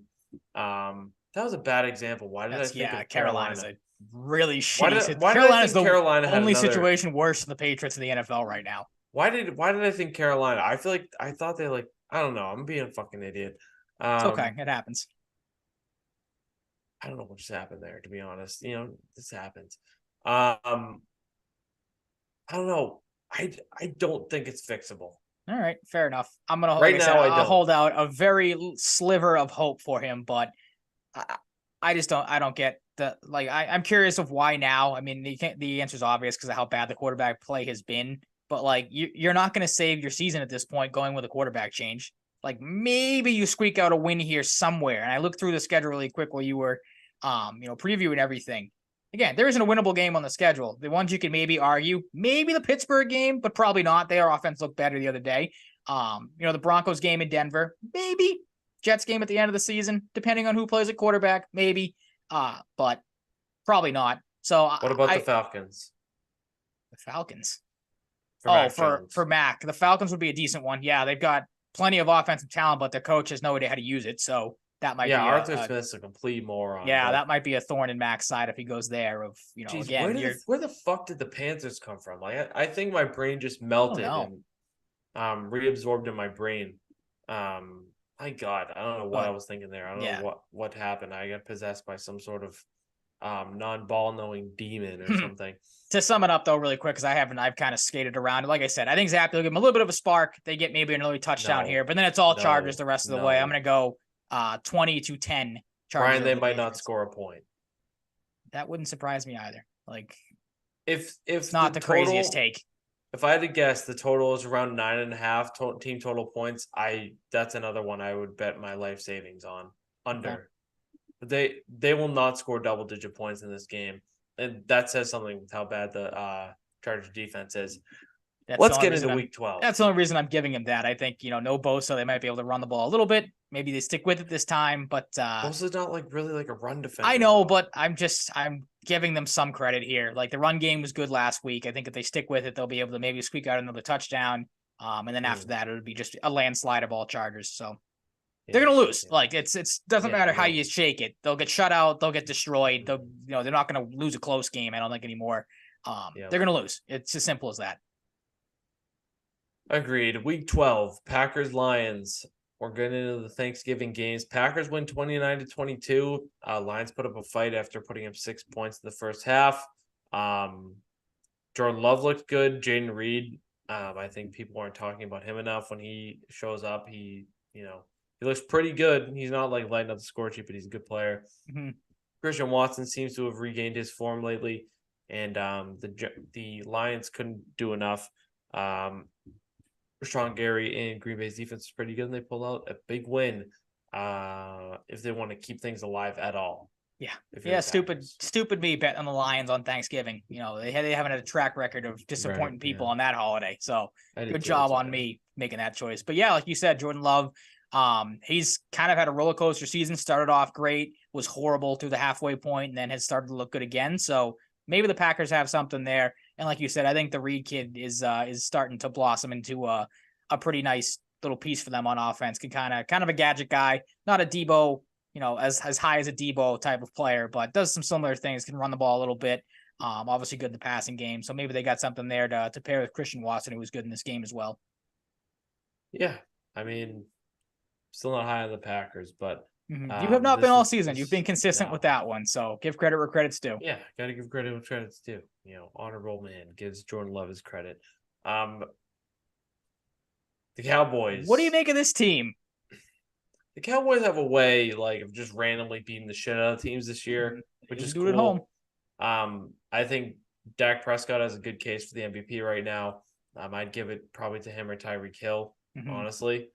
that was a bad example. Why did I think of Carolina's Carolina? a really shitty. Why did I Carolina's think the Carolina had only another? situation worse than the Patriots in the NFL right now. Why did I think Carolina? I feel like I thought they like I don't know. I'm being a fucking idiot. It's okay. It happens. I don't know what just happened there, to be honest. This happens. I don't know. I don't think it's fixable. All right, fair enough. I'm gonna Right now, I I'll don't. hold out a very sliver of hope for him, but I just don't. I don't get the like. I'm curious of why now. I mean, the answer is obvious because of how bad the quarterback play has been. But like, you're not going to save your season at this point going with a quarterback change. Like maybe you squeak out a win here somewhere. And I looked through the schedule really quick while you were, previewing everything. Again, there isn't a winnable game on the schedule. The ones you can maybe argue, maybe the Pittsburgh game, but probably not. Their offense looked better the other day. The Broncos game in Denver, maybe. Jets game at the end of the season, depending on who plays at quarterback, maybe. But probably not. So what about the Falcons? The Falcons. For Mac. The Falcons would be a decent one. Yeah, they've got plenty of offensive talent, but their coach has no idea how to use it. So that might be Arthur Smith's a complete moron. Yeah, that might be a thorn in Mac's side if he goes there. Geez, again, where the fuck did the Panthers come from? Like, I think my brain just melted and reabsorbed in my brain. My God, I don't know what I was thinking there. I don't know what happened. I got possessed by some sort of non-ball knowing demon or something. To sum it up though, really quick, because I've kind of skated around. Like I said, I think Zap will give him a little bit of a spark. They get maybe an early touchdown here, but then it's all Chargers the rest of the way. I'm gonna go 20-10 Chargers. Brian, they might not score a point. That wouldn't surprise me either. Like if it's not the craziest take. If I had to guess, the total is around 9.5 team total points. That's another one I would bet my life savings on under. Okay. But they will not score double-digit points in this game, and that says something with how bad the Chargers defense is. Let's get into week 12. That's the only reason I'm giving him that. I think, no Bosa, they might be able to run the ball a little bit. Maybe they stick with it this time, but Bosa's not really like a run defender. I know, but I'm giving them some credit here. Like the run game was good last week. I think if they stick with it, they'll be able to maybe squeak out another touchdown. And then after that, it'll be just a landslide of all Chargers. So they're gonna lose. Yeah. Like it doesn't matter how you shake it. They'll get shut out. They'll get destroyed. They're not gonna lose a close game. I don't think anymore. They're gonna lose. It's as simple as that. Agreed. Week 12, Packers Lions. We're getting into the Thanksgiving games. Packers win 29-22. Lions put up a fight after putting up 6 points in the first half. Jordan Love looked good. Jaden Reed, I think people aren't talking about him enough. When he shows up, he looks pretty good. He's not like lighting up the score sheet, but he's a good player. Mm-hmm. Christian Watson seems to have regained his form lately, and the Lions couldn't do enough. Rashawn Gary and Green Bay's defense is pretty good, and they pulled out a big win if they want to keep things alive at all. Yeah. Stupid me betting on the Lions on Thanksgiving. They haven't had a track record of disappointing people on that holiday. So good job on me making that choice. But yeah, like you said, Jordan Love, he's kind of had a roller coaster season. Started off great, was horrible through the halfway point, and then has started to look good again. So maybe the Packers have something there. And like you said, I think the Reed kid is starting to blossom into a pretty nice little piece for them on offense. Kind of a gadget guy, not a Debo, as high as a Debo type of player, but does some similar things. Can run the ball a little bit. Obviously good in the passing game. So maybe they got something there to pair with Christian Watson, who was good in this game as well. Yeah, I mean, still not high on the Packers, but. You have not been all season. You've been consistent with that one. So give credit where credit's due. Yeah, got to give credit where credit's due. Honorable man gives Jordan Love his credit. The Cowboys. What do you make of this team? The Cowboys have a way of just randomly beating the shit out of teams this year, which is cool. At home. I think Dak Prescott has a good case for the MVP right now. I'd give it probably to him or Tyreek Hill, honestly.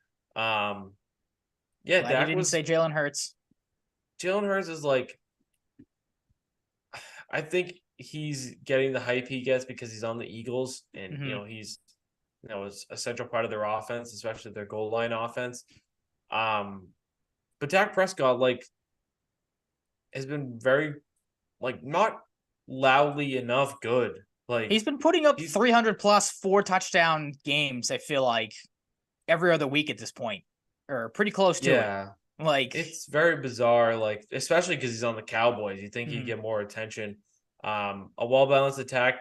Yeah, Dak didn't say Jalen Hurts. Jalen Hurts is I think he's getting the hype he gets because he's on the Eagles, and he's a central part of their offense, especially their goal line offense. But Dak Prescott, has been very, like, not loudly enough good. Like, He's been putting up 300 plus 4 touchdown games, I feel like, every other week at this point, or pretty close to it. Like, it's very bizarre, like, especially because he's on the Cowboys. You think he'd get more attention. A well-balanced attack.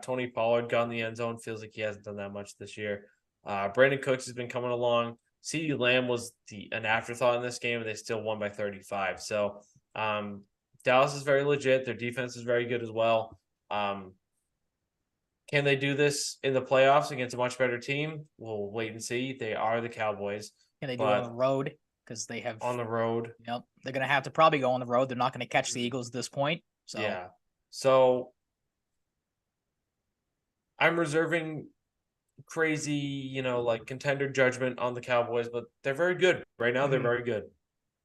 Tony Pollard got in the end zone. Feels like he hasn't done that much this year. Brandon Cooks has been coming along. CeeDee Lamb was an afterthought in this game, and they still won by 35. So Dallas is very legit. Their defense is very good as well. Can they do this in the playoffs against a much better team? We'll wait and see. They are the Cowboys. Can they do it on the road? Because they have on the road. Yep, they're gonna have to probably go on the road. They're not gonna catch the Eagles at this point. So yeah, so I'm reserving crazy, like contender judgment on the Cowboys, but they're very good right now. They're very good.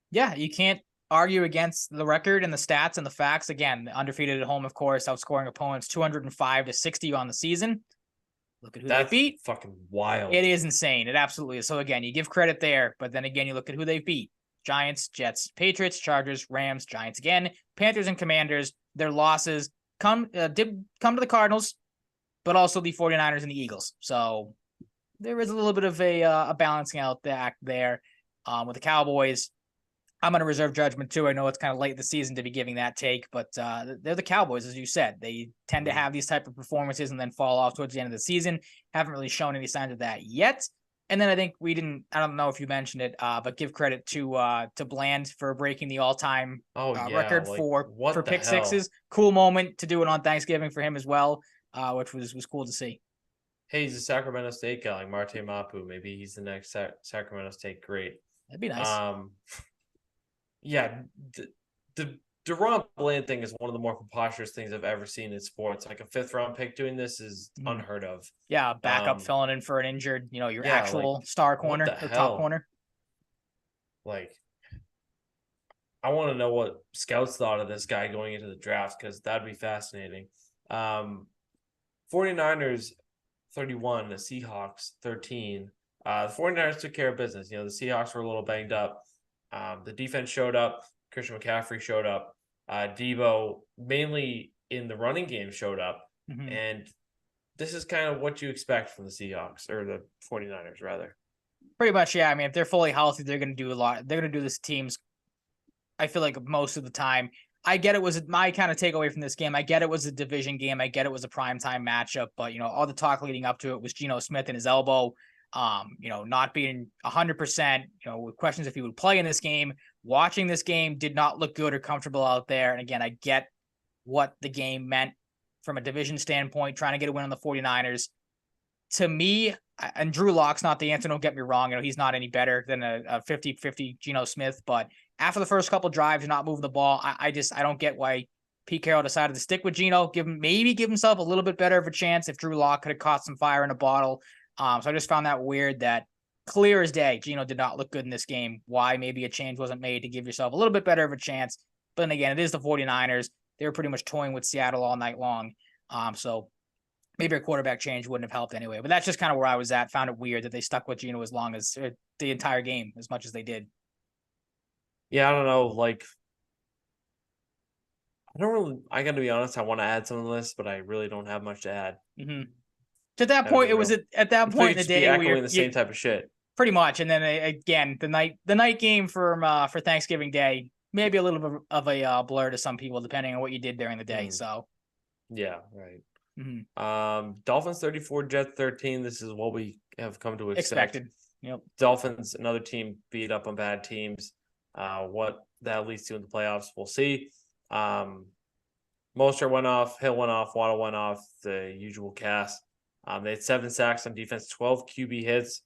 Yeah, you can't argue against the record and the stats and the facts. Again, undefeated at home, of course, outscoring opponents 205-60 on the season. Look at who they beat. Fucking wild. It is insane. It absolutely is. So again, you give credit there, but then again, you look at who they beat. Giants, Jets, Patriots, Chargers, Rams, Giants again, Panthers and Commanders. Their losses did come to the Cardinals, but also the 49ers and the Eagles. So there is a little bit of a balancing out the act there with the Cowboys. I'm going to reserve judgment too. I know it's kind of late in the season to be giving that take, but they're the Cowboys, as you said. They tend to have these type of performances and then fall off towards the end of the season. Haven't really shown any signs of that yet. And then I think I don't know if you mentioned it, but give credit to Bland for breaking the all-time record for pick sixes. Cool moment to do it on Thanksgiving for him as well, which was cool to see. Hey, he's a Sacramento State guy, like Marte Mapu. Maybe he's the next Sacramento State great. That'd be nice. Yeah, the DeRon Bland thing is one of the more preposterous things I've ever seen in sports. Like a 5th-round pick doing this is unheard of. Yeah, backup filling in for an injured, your actual star corner or top corner. Like, I want to know what scouts thought of this guy going into the draft because that'd be fascinating. 49ers 31, the Seahawks 13. The 49ers took care of business. The Seahawks were a little banged up. The defense showed up. Christian McCaffrey showed up. Debo, mainly in the running game, showed up. And this is kind of what you expect from the Seahawks, or the 49ers, rather. Pretty much, yeah. I mean, if they're fully healthy, they're going to do a lot. They're going to do this teams, I feel like, most of the time. I get it was my kind of takeaway from this game. I get it was a division game. I get it was a primetime matchup. But, all the talk leading up to it was Geno Smith and his elbow. Not being 100%, with questions if he would play in this game. Watching this game did not look good or comfortable out there. And again, I get what the game meant from a division standpoint, trying to get a win on the 49ers. To me, and Drew Lock's not the answer, don't get me wrong. He's not any better than a 50-50 Geno Smith. But after the first couple drives, not moving the ball, I don't get why Pete Carroll decided to stick with Geno, give himself a little bit better of a chance if Drew Lock could have caught some fire in a bottle. So I just found that weird that clear as day, Geno did not look good in this game. Why maybe a change wasn't made to give yourself a little bit better of a chance. But then again, it is the 49ers. They were pretty much toying with Seattle all night long. So maybe a quarterback change wouldn't have helped anyway. But that's just kind of where I was at. Found it weird that they stuck with Geno as long as the entire game, as much as they did. Yeah, I don't know. Like, I got to be honest, I want to add some of this, but I really don't have much to add. To that point, it was at that point in the day we were the same type of shit. Pretty much, and then again, the night game for Thanksgiving Day, maybe a little bit of a blur to some people, depending on what you did during the day. So, yeah, right. Dolphins 34, Jets 13. This is what we have come to expect. Yep. Dolphins, another team beat up on bad teams. What that leads to in the playoffs, we'll see. Mostert went off, Hill went off, Waddle went off, the usual cast. They had 7 sacks on defense, 12 QB hits.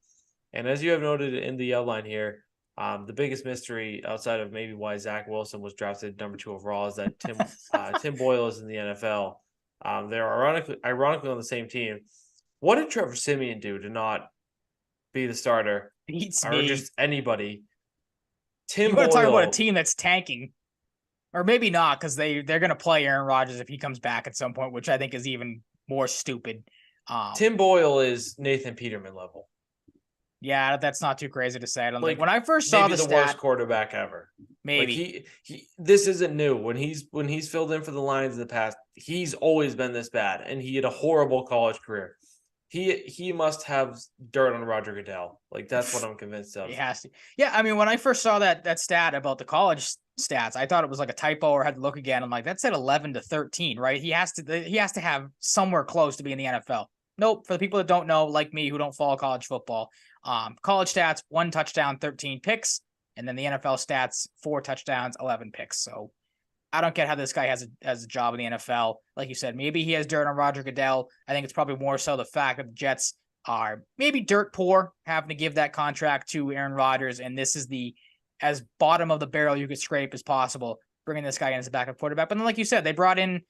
And as you have noted in the outline here, the biggest mystery outside of maybe why Zach Wilson was drafted number 2 overall is that Tim Boyle is in the NFL. They're ironically on the same team. What did Trevor Siemian do to not be the starter? Or just anybody? You want to talk about a team that's tanking. Or maybe not, because they're going to play Aaron Rodgers if he comes back at some point, which I think is even more stupid. Tim Boyle is Nathan Peterman level. Yeah, that's not too crazy to say. I don't think. When I first saw the worst quarterback ever. Like Maybe. this isn't new. When he's filled in for the Lions in the past, he's always been this bad, and he had a horrible college career. He must have dirt on Roger Goodell. Like that's what I'm convinced He of. has to. Yeah, I mean, when I first saw that stat about the college stats, I thought it was like a typo or had to look again. I'm like, that said 11 to 13, right? He has to have somewhere close to be in the NFL. Nope. For the people that don't know, like me, who don't follow college football, college stats: 1 touchdown, 13 picks, and then the NFL stats: 4 touchdowns, 11 picks. So I don't get how this guy has a job in the NFL. Like you said, maybe he has dirt on Roger Goodell. I think it's probably more so the fact that the Jets are maybe dirt poor, having to give that contract to Aaron Rodgers, and this is the as bottom of the barrel you could scrape as possible, bringing this guy in as a backup quarterback. But then, like you said, they brought in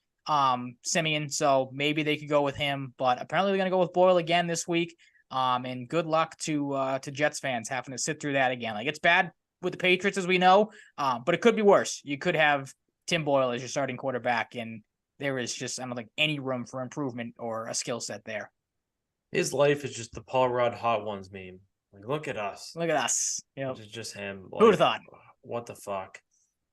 Simeon, so maybe they could go with him. But apparently, they're going to go with Boyle again this week. And good luck to Jets fans having to sit through that again. Like it's bad with the Patriots, as we know, but it could be worse. You could have Tim Boyle as your starting quarterback, and there is just, I don't think, any room for improvement or a skill set there. His life is just the Paul Rudd Hot Ones meme. Like, look at us. Look at us. Yep. It's just him. Like, who'd have thought? What the fuck?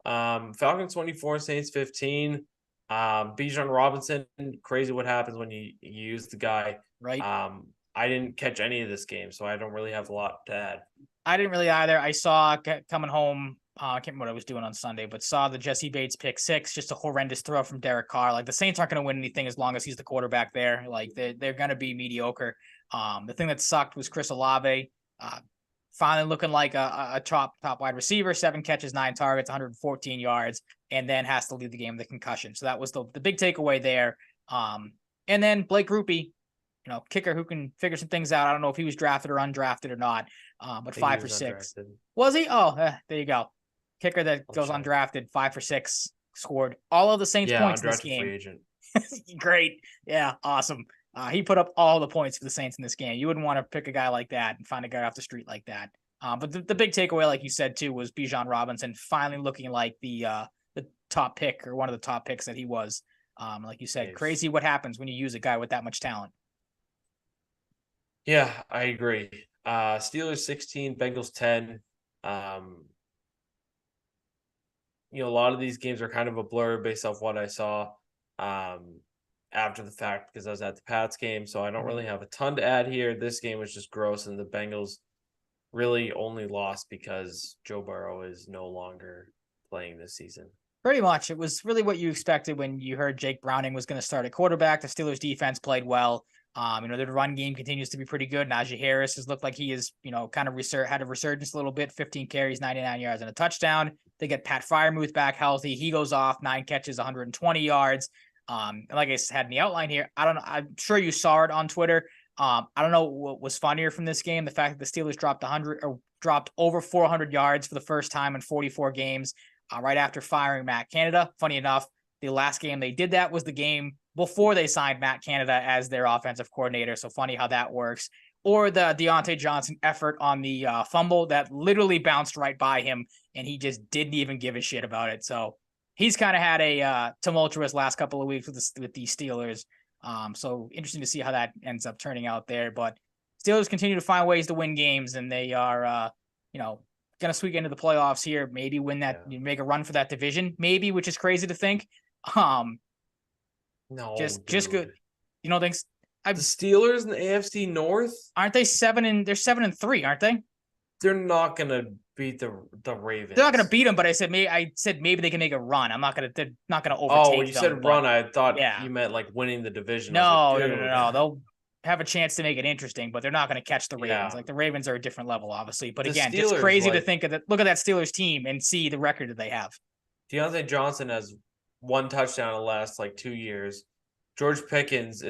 Falcons 24, Saints 15. Bijan Robinson, crazy what happens when you use the guy. Right. I didn't catch any of this game, so I don't really have a lot to add. I didn't really either. I saw coming home, I can't remember what I was doing on Sunday, but saw the Jesse Bates pick 6, just a horrendous throw from Derek Carr. Like the Saints aren't going to win anything as long as he's the quarterback there. Like they're going to be mediocre. The thing that sucked was Chris Olave, finally looking like a top wide receiver, 7 catches, 9 targets, 114 yards, and then has to lead the game with a concussion. So that was the big takeaway there. And then Blake Grupe, kicker who can figure some things out. I don't know if he was drafted or undrafted or not, but 5 for 6. Undrafted. Was he? Oh, there you go. Kicker that goes undrafted, 5 for 6, scored all of the Saints points in this game. Free agent. Great. Yeah, awesome. He put up all the points for the Saints in this game. You wouldn't want to pick a guy like that and find a guy off the street like that. But the big takeaway, like you said, too, was Bijan Robinson finally looking like the top pick or one of the top picks that he was. Like you said, crazy what happens when you use a guy with that much talent. Yeah, I agree. Steelers 16, Bengals 10. A lot of these games are kind of a blur based off what I saw after the fact because I was at the Pats game, so I don't really have a ton to add here. This game was just gross, and the Bengals really only lost because Joe Burrow is no longer playing this season. Pretty much. It was really what you expected when you heard Jake Browning was going to start at quarterback. The Steelers defense played well. Their run game continues to be pretty good. Najee Harris has looked like he is, kind of had a resurgence a little bit, 15 carries, 99 yards and a touchdown. They get Pat Freiermuth back healthy. He goes off 9 catches, 120 yards. And like I had in the outline here, I don't know. I'm sure you saw it on Twitter. I don't know what was funnier from this game. The fact that the Steelers dropped over 400 yards for the first time in 44 games, right after firing Matt Canada. Funny enough, the last game they did that was the game before they signed Matt Canada as their offensive coordinator. So funny how that works. Or the Deontay Johnson effort on the fumble that literally bounced right by him, and he just didn't even give a shit about it. So he's kind of had a tumultuous last couple of weeks with the Steelers. So interesting to see how that ends up turning out there. But Steelers continue to find ways to win games, and they are, going to squeak into the playoffs here. Maybe win that, make a run for that division, maybe, which is crazy to think. No, just good. You know, thanks. The Steelers in the AFC North, aren't they 7-3, aren't they? They're not gonna beat the Ravens. They're not gonna beat them, but I said maybe they can make a run. They're not gonna overtake them. Oh, you said run. I thought you meant like winning the division. No. They'll have a chance to make it interesting, but they're not gonna catch the Ravens. Yeah. Like the Ravens are a different level, obviously. But again, Steelers, just crazy to think of that. Look at that Steelers team and see the record that they have. Deontay Johnson has 1 touchdown in the last 2 years. George Pickens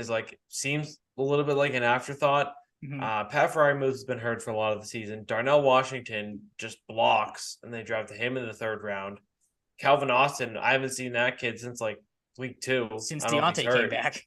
seems a little bit like an afterthought. Mm-hmm. Pat Freiermuth has been hurt for a lot of the season. Darnell Washington just blocks, and they drafted him in the 3rd round. Calvin Austin, I haven't seen that kid since week 2. Since Deontay came back.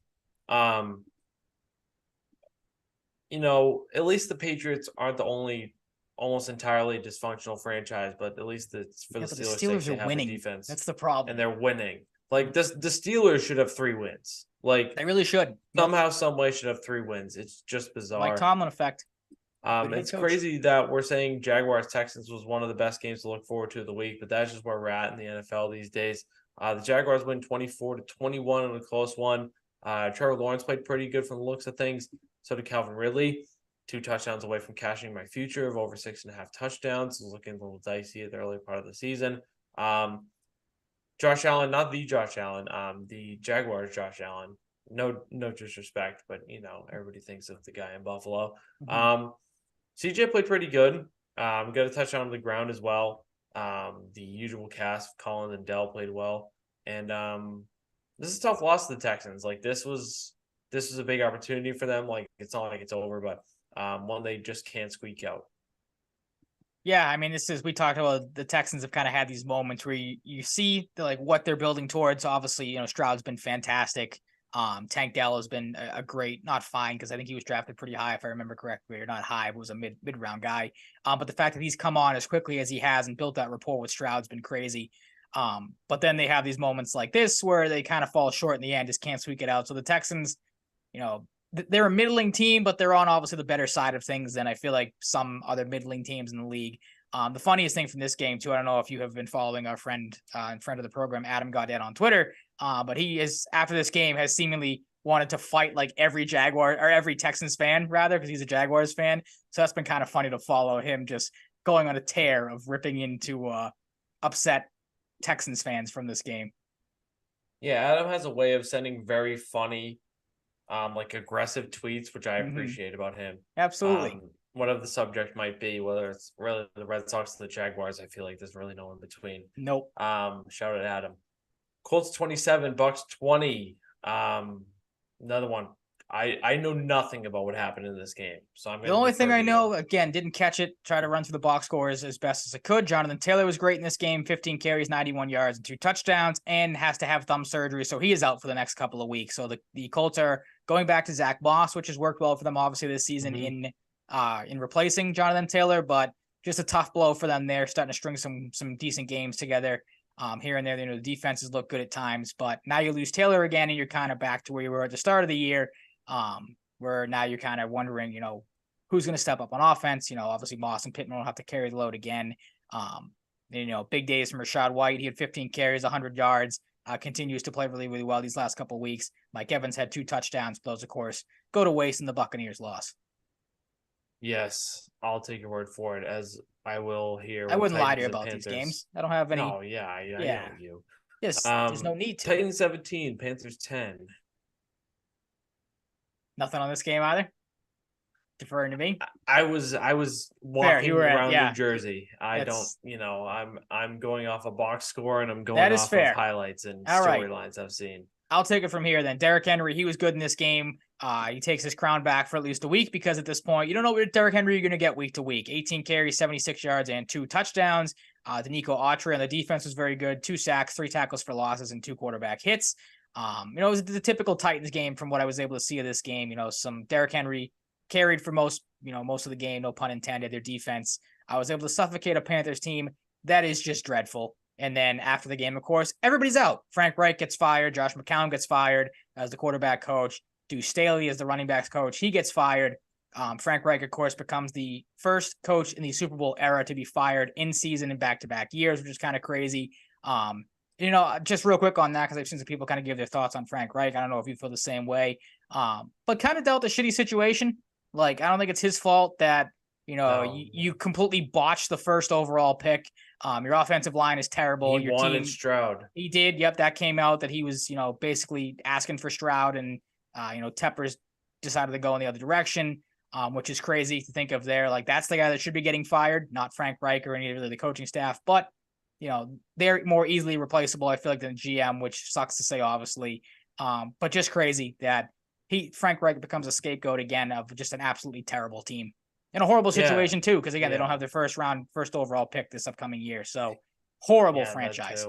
At least the Patriots aren't the only almost entirely dysfunctional franchise, but at least it's for the Steelers. The Steelers are winning. Defense. That's the problem. And they're winning. The Steelers should have 3 wins. They really should. Somehow, some way should have 3 wins. It's just bizarre. Tomlin effect. Good head It's coach. crazy that we're saying Jaguars Texans was one of the best games to look forward to of the week, but that's just where we're at in the NFL these days. The Jaguars win 24-21 in a close one. Trevor Lawrence played pretty good from the looks of things. So did Calvin Ridley. 2 touchdowns away from cashing my future of over 6.5 touchdowns. It was looking a little dicey at the early part of the season. Josh Allen, not the Josh Allen, the Jaguars Josh Allen. No disrespect, but everybody thinks of the guy in Buffalo. CJ played pretty good. Got a touchdown on the ground as well. The usual cast, Collins and Dell played well. And this is a tough loss to the Texans. Like this was a big opportunity for them. Like it's not like it's over, but one they just can't squeak out. Yeah, I mean, we talked about the Texans have kind of had these moments where you see what they're building towards. Obviously, Stroud's been fantastic. Tank Dell has been a great, not fine, because I think he was drafted pretty high, if I remember correctly, or not high, but was a mid round guy. But the fact that he's come on as quickly as he has and built that rapport with Stroud's been crazy. But then they have these moments like this where they kind of fall short in the end, just can't squeak it out. So the Texans, they're a middling team, but they're on obviously the better side of things than I feel like some other middling teams in the league. The funniest thing from this game too, I don't know if you have been following our friend and friend of the program, Adam Gaudet, on Twitter, but he is, after this game, has seemingly wanted to fight like every Jaguar or every Texans fan rather, because he's a Jaguars fan. So that's been kind of funny to follow him just going on a tear of ripping into upset Texans fans from this game. Yeah, Adam has a way of sending very funny, like aggressive tweets, which I appreciate about him. Absolutely. Whatever the subject might be, whether it's really the Red Sox or the Jaguars, I feel like there's really no in between. Nope. Shout out to Adam. Colts 27, Bucks 20. Another one. I know nothing about what happened in this game, so I'm the only thing I know, again, didn't catch it. Try to run through the box scores as best as I could. Jonathan Taylor was great in this game, 15 carries, 91 yards, and 2 touchdowns, and has to have thumb surgery, so he is out for the next couple of weeks. So the Colts are going back to Zach Moss, which has worked well for them, obviously, this season in replacing Jonathan Taylor, but just a tough blow for them there, starting to string some decent games together here and there. The defenses look good at times, but now you lose Taylor again, and you're kind of back to where you were at the start of the year. Where now you're kind of wondering, who's going to step up on offense. Obviously Moss and Pittman will have to carry the load again. Big days from Rachaad White. He had 15 carries, 100 yards, continues to play really, really well these last couple of weeks. Mike Evans had 2 touchdowns. Those, of course, go to waste in the Buccaneers loss. Yes, I'll take your word for it, as I will here. I wouldn't lie to you about these games. I don't have any. No, yeah, I know you. Yes, there's no need to. Titans 17, Panthers 10. Nothing on this game either. Deferring to me. I was walking around New Jersey. I'm going off a box score, and I'm going off of highlights and storylines I've seen. I'll take it from here then. Derrick Henry, he was good in this game. He takes his crown back for at least a week, because at this point, you don't know what Derrick Henry you're going to get week to week. 18 carries, 76 yards, and 2 touchdowns. Danico Autry on the defense was very good. 2 sacks, 3 tackles for losses, and 2 quarterback hits. It was the typical Titans game from what I was able to see of this game. Some Derrick Henry carried for most of the game, no pun intended. Their defense, I was able to suffocate a Panthers team that is just dreadful. And then after the game, of course, everybody's out. Frank Reich gets fired. Josh McCown gets fired as the quarterback coach. Deuce Staley is the running backs coach. He gets fired. Frank Reich, of course, becomes the first coach in the Super Bowl era to be fired in season in back-to-back years, which is kind of crazy. Just real quick on that, because I've seen some people kind of give their thoughts on Frank Reich. I don't know if you feel the same way, but kind of dealt a shitty situation. Like, I don't think it's his fault that, you completely botched the first overall pick. Your offensive line is terrible. He wanted Stroud. He did. Yep. That came out that he was, basically asking for Stroud, and, Tepper's decided to go in the other direction, which is crazy to think of there. Like, that's the guy that should be getting fired, not Frank Reich or any of the coaching staff, but they're more easily replaceable, I feel like, than GM, which sucks to say, obviously. But just crazy that Frank Reich becomes a scapegoat again of just an absolutely terrible team. In a horrible situation too, because again, they don't have their first overall pick this upcoming year. So horrible franchise.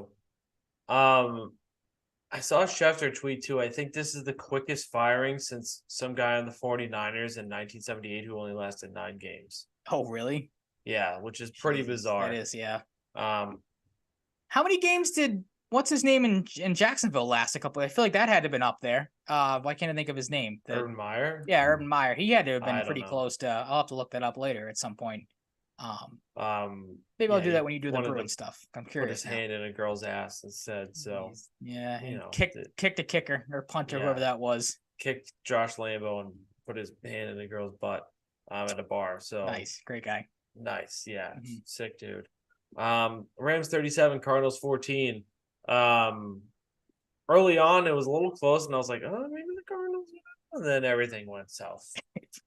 I saw Schefter tweet too. I think this is the quickest firing since some guy on the 49ers in 1978 who only lasted 9 games. Oh, really? Yeah, which is pretty bizarre. It is, yeah. How many games did what's his name in Jacksonville last a couple? I feel like that had to have been up there. Why can't I think of his name? Urban Meyer? Yeah, Urban Meyer. He had to have been I don't pretty know. close to. I'll have to look that up later at some point. Maybe I'll Yeah, do that he when you do the wanted Bruin to stuff. I'm put his curious now. hand in a girl's ass instead. So Yeah, you and know, kicked a kicker or punter, whoever yeah, that was. kicked Josh Lambo and put his hand in a girl's butt at a bar. So Nice, great guy. nice, yeah, Mhm. sick dude. Rams 37, Cardinals 14. Early on, it was a little close, and I was like, oh, maybe the Cardinals. And then everything went south.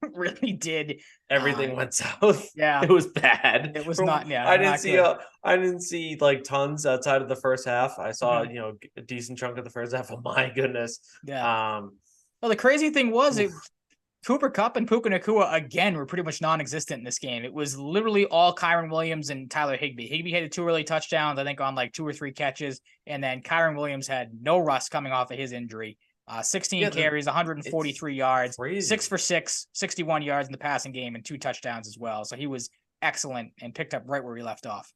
Really did. Everything went south. Yeah, It was bad. it was From not. Yeah, I didn't not see good. I didn't see like tons outside of the first half. I saw Mhm. a decent chunk of the first half. Oh my goodness. Yeah. Um, Well, the crazy thing was oof. Cooper Kupp and Puka Nacua again were pretty much non-existent in this game. It was literally all Kyron Williams and Tyler Higbee. Higbee had 2 early touchdowns, I think, on like 2 or 3 catches, and then Kyron Williams had no rust coming off of his injury. 16 Yeah, carries, it's 143 yards, crazy. 6 for 6, 61 yards in the passing game, and 2 touchdowns as well. So he was excellent and picked up right where he left off.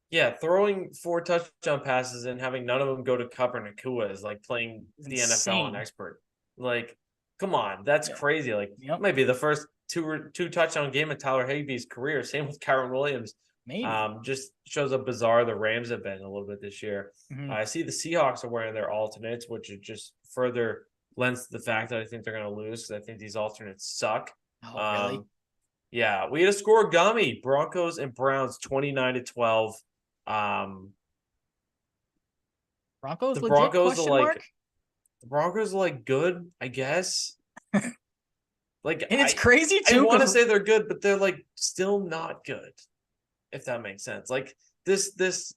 Yeah, throwing 4 touchdown passes and having none of them go to Kupp or Nakua is like playing It's the NFL on insane. expert. Like, come on, that's Yeah. crazy. Like, Yep. might be the first two touchdown game of Tyler Higbee's career. Same with Kyron Williams. Maybe. Just shows how bizarre the Rams have been a little bit this year. Mhm. I see the Seahawks are wearing their alternates, which is just further lends to the fact that I think they're going to lose because I think these alternates suck. Oh, really? Yeah, we had a score gummy. Broncos and Browns 29-12. Um, Broncos the legit Broncos are question mark? like good, I guess. Like And it's crazy I too want to because say they're good, but they're like still not good, if that makes sense. Like this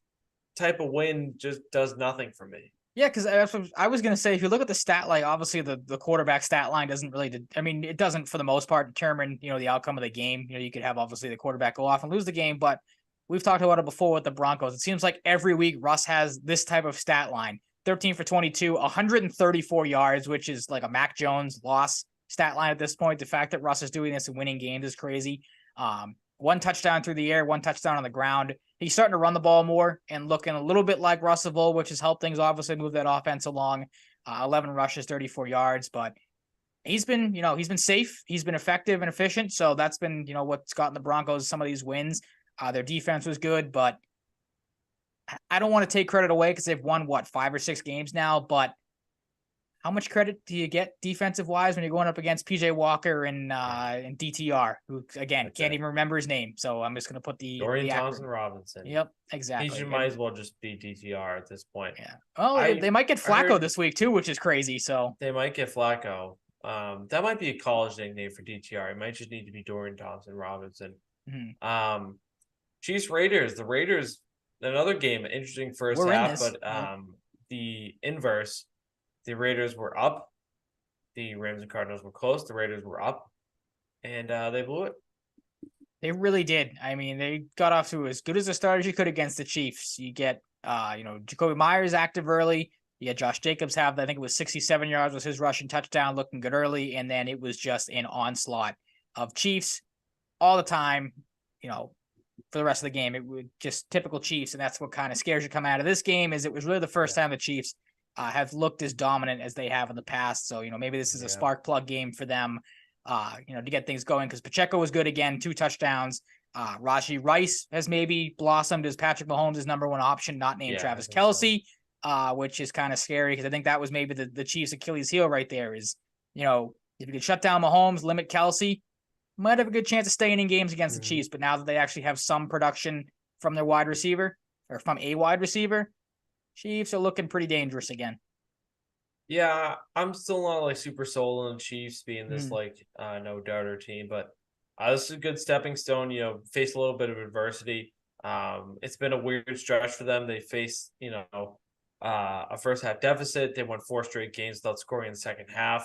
type of win just does nothing for me. yeah, because I was gonna say if you look at the stat line, obviously the quarterback stat line doesn't really. I mean, it doesn't for the most part determine the outcome of the game. You could have obviously the quarterback go off and lose the game, but we've talked about it before with the Broncos. It seems like every week Russ has this type of stat line: 13 for 22, 134 yards, which is like a Mac Jones loss stat line at this point. The fact that Russ is doing this and winning games is crazy. 1 touchdown through the air, 1 touchdown on the ground. He's starting to run the ball more and looking a little bit like Russellville, which has helped things obviously move that offense along. 11 rushes, 34 yards, but he's been safe. He's been effective and efficient. So that's been, what's gotten the Broncos some of these wins. Their defense was good, but I don't want to take credit away because they've won 5 or 6 games now, but how much credit do you get defensive wise when you're going up against PJ Walker and DTR, who again can't even remember his name? So I'm just going to put the Dorian acronym. Thompson Robinson. Yep, He exactly. might as well just be DTR at this point. Yeah. Oh, they might get Flacco this week too, which is crazy. So they might get Flacco. That might be a college nickname for DTR. It might just need to be Dorian Thompson Robinson. Mhm. Chiefs Raiders. The Raiders, another game, interesting first We're in half, this. but the inverse. The Raiders were up. The Rams and Cardinals were close. The Raiders were up, and they blew it. They really did. I mean, they got off to as good as a start as you could against the Chiefs. You get, Jacoby Myers active early. You had Josh Jacobs have, I think it was 67 yards was his rushing touchdown, looking good early, and then it was just an onslaught of Chiefs all the time. For the rest of the game, it was just typical Chiefs, and that's what kind of scares you coming out of this game. Is it was really the first time the Chiefs have looked as dominant as they have in the past. So, maybe this is a spark plug game for them, to get things going because Pacheco was good again, 2 touchdowns. Rashee Rice has maybe blossomed as Patrick Mahomes' number 1 option, not named Travis Kelce, which is kind of scary because I think that was maybe the Chiefs' Achilles heel right there is, if you could shut down Mahomes, limit Kelce, might have a good chance of staying in games against the Chiefs. But now that they actually have some production from their wide receiver or from a wide receiver, Chiefs are looking pretty dangerous again. Yeah, I'm still not like super sold on Chiefs being this no doubter team, but this is a good stepping stone. Face a little bit of adversity. It's been a weird stretch for them. They faced a first half deficit. They won 4 straight games without scoring in the second half.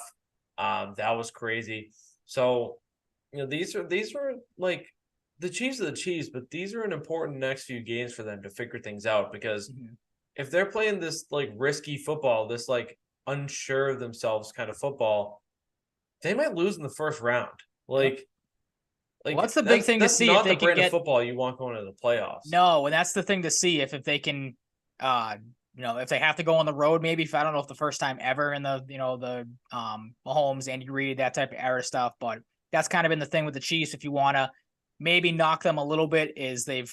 That was crazy. So these are like the Chiefs are the Chiefs, but these are an important next few games for them to figure things out because if they're playing this like risky football, this like unsure of themselves kind of football, they might lose in the first round. Like what's the big thing to see not if they the brand can of football you want going to the playoffs. No, and that's the thing to see if they can if they have to go on the road, maybe if I don't know if the first time ever in the Mahomes, Andy Reid, that type of era stuff, but that's kind of been the thing with the Chiefs. If you want to maybe knock them a little bit, is I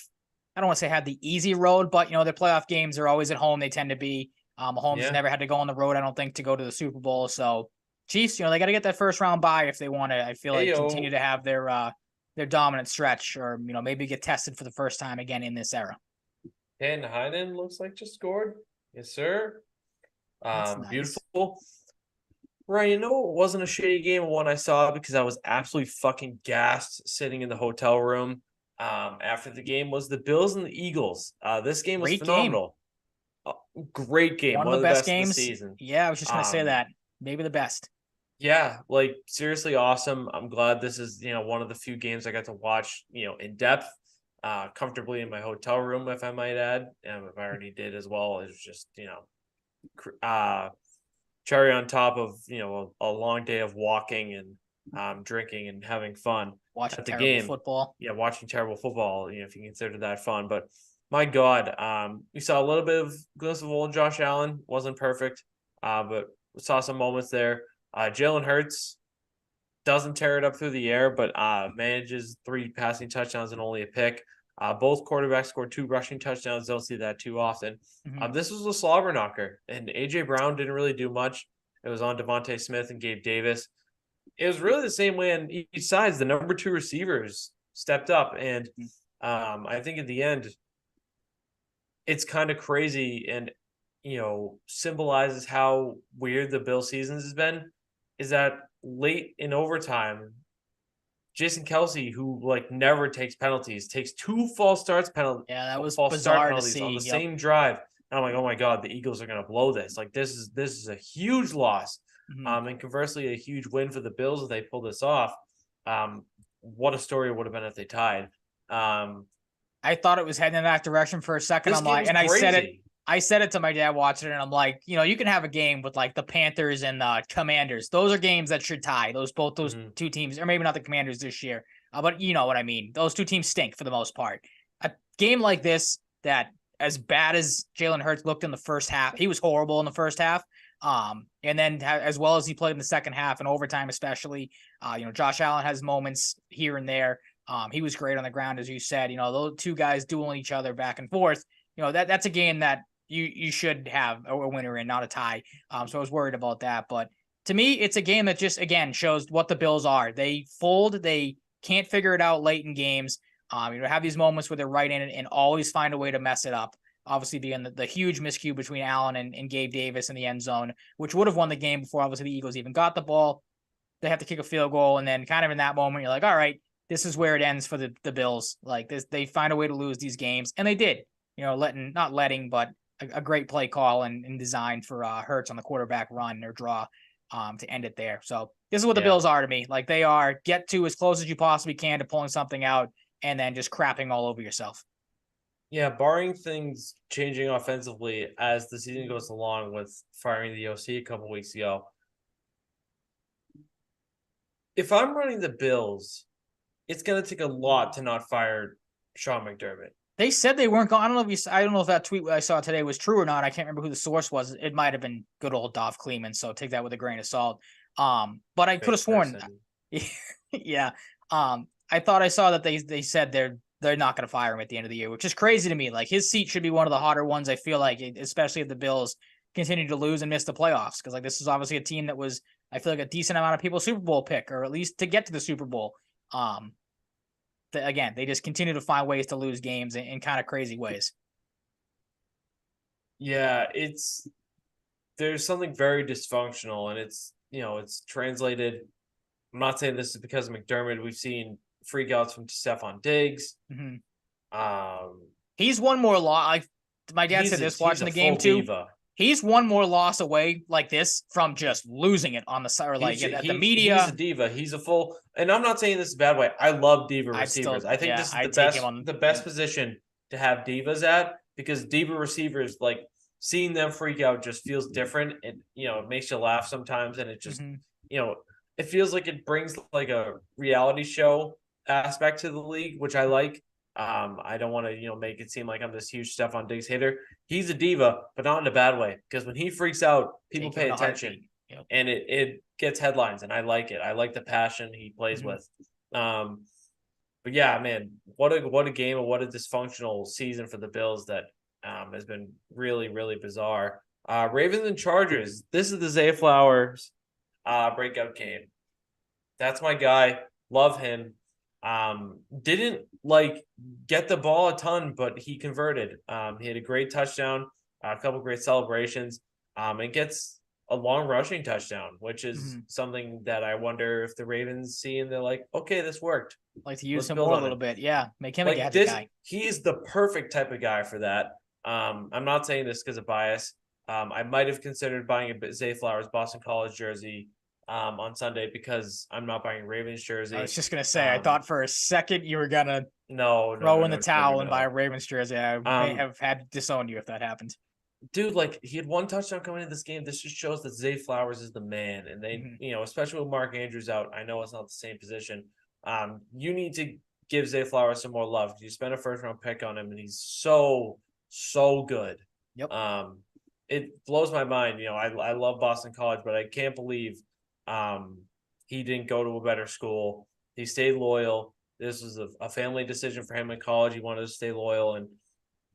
don't want to say had the easy road, but their playoff games are always at home. They tend to be. Mahomes has never had to go on the road, I don't think, to go to the Super Bowl. So Chiefs, they got to get that first round bye if they want to. I feel like continue to have their dominant stretch, or maybe get tested for the first time again in this era. And Heinen looks like just scored. Yes, sir. That's nice. Beautiful. Ryan, it wasn't a shitty game when I saw it because I was absolutely fucking gassed sitting in the hotel room after the game was the Bills and the Eagles. This game was phenomenal. Great game. One of the best games of the season. Yeah, I was just going to say that. Maybe the best. Yeah, like seriously awesome. I'm glad this is, one of the few games I got to watch, in depth, comfortably in my hotel room, if I might add. If I already did as well, it was just, cherry on top of, a long day of walking and drinking and having fun. Watching at the terrible game. Football. Yeah, watching terrible football, if you consider that fun. But my God, we saw a little bit of glimpse of old Josh Allen. Wasn't perfect, but we saw some moments there. Jalen Hurts doesn't tear it up through the air, but manages 3 passing touchdowns and only a pick. Both quarterbacks scored 2 rushing touchdowns. Don't see that too often. Mm-hmm. This was a slobber knocker, and A.J. Brown didn't really do much. It was on Devontae Smith and Gabe Davis. It was really the same way on each side. The number 2 receivers stepped up, and I think at the end, it's kind of crazy and, symbolizes how weird the Bill seasons has been, is that late in overtime, Jason Kelce, who never takes penalties, takes 2 false starts penalties. Yeah, that was bizarre to see on the same drive. And I'm like, oh my God, the Eagles are going to blow this. This is a huge loss. Mm-hmm. And conversely, a huge win for the Bills if they pull this off. What a story it would have been if they tied. I thought it was heading in that direction for a second. I'm like, and crazy. I said it to my dad watching it, and I'm like, you can have a game with the Panthers and the Commanders. Those are games that should tie. Those 2 teams, or maybe not the Commanders this year, but you know what I mean. Those 2 teams stink for the most part. A game like this, that as bad as Jalen Hurts looked in the first half, he was horrible in the first half. And then as well as he played in the second half and overtime, especially, Josh Allen has moments here and there. He was great on the ground, as you said. Those 2 guys dueling each other back and forth. That's a game that you should have a winner in, not a tie. So I was worried about that. But to me, it's a game that just, again, shows what the Bills are. They fold. They can't figure it out late in games. Have these moments where they're right in it and always find a way to mess it up. Obviously being the huge miscue between Allen and Gabe Davis in the end zone, which would have won the game before obviously the Eagles even got the ball. They have to kick a field goal. And then kind of in that moment, you're like, all right, this is where it ends for the Bills. They find a way to lose these games. And they did, but a great play call and design for Hurts on the quarterback run or draw to end it there. So this is what the Bills are to me. They are get to as close as you possibly can to pulling something out and then just crapping all over yourself. Yeah, barring things changing offensively as the season goes along with firing the OC a couple weeks ago. If I'm running the Bills, it's going to take a lot to not fire Sean McDermott. They said they weren't going. I don't know if that tweet I saw today was true or not. I can't remember who the source was. It might have been good old Dov Kleeman, so take that with a grain of salt. But I could have sworn. Yeah. I thought I saw that they said they're not going to fire him at the end of the year, which is crazy to me. His seat should be one of the hotter ones. I feel like, especially if the Bills continue to lose and miss the playoffs, because this is obviously a team that was, I feel like, a decent amount of people Super Bowl pick, or at least to get to the Super Bowl. Again, they just continue to find ways to lose games in kind of crazy ways. Yeah, there's something very dysfunctional, and it's translated. I'm not saying this is because of McDermott. We've seen freakouts from Stephon Diggs. Mm-hmm. He's one more loss. My dad said this watching the game too. Diva. He's one more loss away like this from just losing it on the side, or at the media. He's a diva. He's a full, and I'm not saying this is a bad way. I love diva receivers. I think this is the best position to have divas at, because diva receivers, seeing them freak out just feels different. And, it makes you laugh sometimes. And it just, it feels like it brings a reality show aspect to the league, which I like. I don't want to, make it seem like I'm this huge Stephon Diggs hater. He's a diva, but not in a bad way. Because when he freaks out, people Take him pay in a attention, heartbeat. Yep. and it gets headlines, and I like it. I like the passion he plays Mhm. with. But yeah, man, what a game and what a dysfunctional season for the Bills that has been really, really bizarre. Ravens and Chargers. This is the Zay Flowers breakout game. That's my guy. Love him. Didn't get the ball a ton, but he converted. He had a great touchdown, a couple great celebrations, and gets a long rushing touchdown, which is Mhm. something that I wonder if the Ravens see and they're like, okay, this worked. Like to use Let's him build more a on little it. bit. Yeah, make him a Like gadget this, guy. he's the perfect type of guy for that. I'm not saying this because of bias. I might have considered buying a Zay Flowers Boston College jersey on Sunday because I'm not buying a Ravens I was jersey. just gonna say, I thought for a second you were gonna No, no, throw no, in the no, never, towel and buy a no. Ravens jersey. I may have had to disown you if that happened. Dude, he had one touchdown coming into this game. This just shows that Zay Flowers is the man, and they, Mhm. especially with Mark Andrews out, I know it's not the same position. You need to give Zay Flowers some more love. You spent a first round pick on him, and he's so, so good. Yep. It blows my mind. I love Boston College, but I can't believe he didn't go to a better school. He stayed loyal. This was a family decision for him in college. He wanted to stay loyal, and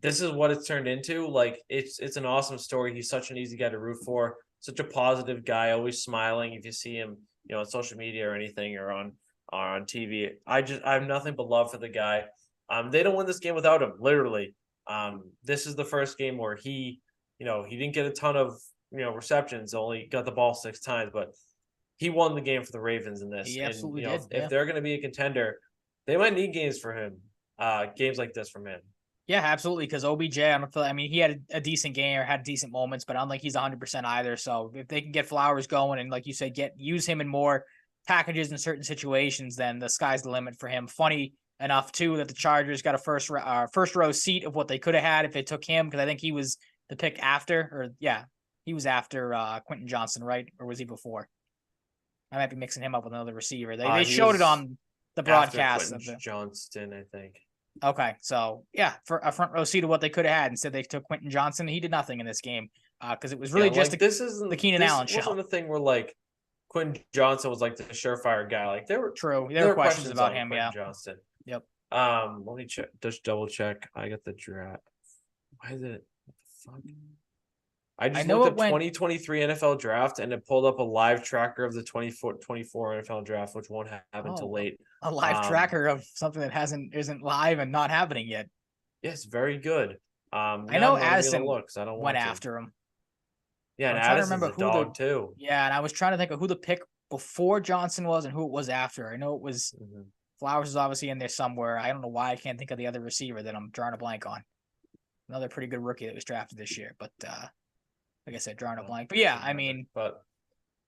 this is what it's turned into. It's an awesome story. He's such an easy guy to root for. Such a positive guy, always smiling. If you see him, on social media or anything or on TV, I have nothing but love for the guy. They don't win this game without him. Literally, this is the first game where he didn't get a ton of receptions. Only got the ball 6 times, but he won the game for the Ravens in this. He And absolutely if, did. if Yeah. they're going to be a contender, they might need games for him. Games like this from him. Yeah, absolutely. Because OBJ, I don't feel. I mean, he had a decent game or had decent moments, but I don't think he's 100% either. So if they can get Flowers going and, like you said, use him in more packages in certain situations, then the sky's the limit for him. Funny enough too that the Chargers got a first row seat of what they could have had if they took him, because I think he was the pick after, or yeah, he was after Quentin Johnson, right? Or was he before? I might be mixing him up with another receiver. They He showed it was on the after broadcast Quentin of the. Johnston, I think. Okay, so yeah, for a front row seat of what they could have had. Instead, they took Quentin Johnson. He did nothing in this game because it was Yeah, really just the Keenan this Allen wasn't show. a thing where Quentin Johnson was the surefire guy. There were True, there there were were questions questions about on him. Quentin Yeah. Johnston. Yep. Let me check, just double check. I got the draft. Why is it? What the fuck? I just know looked it up went 2023 NFL draft and it pulled up a live tracker of the 24 NFL draft, which won't happen until late. a live tracker of something that isn't live and not happening yet. Yes, very good. I Now know I'm not even gonna Addison look because I don't went want to. after him. Yeah, But and I'm trying to Addison's remember a who the dog too. yeah, and I was trying to think of who the pick before Johnson was and who it was after. I know it was Flowers is obviously in there somewhere. I don't know why I can't think of the other receiver that I'm drawing a blank on. Another pretty good rookie that was drafted this year, but like I said, drawing a blank. But yeah, I mean,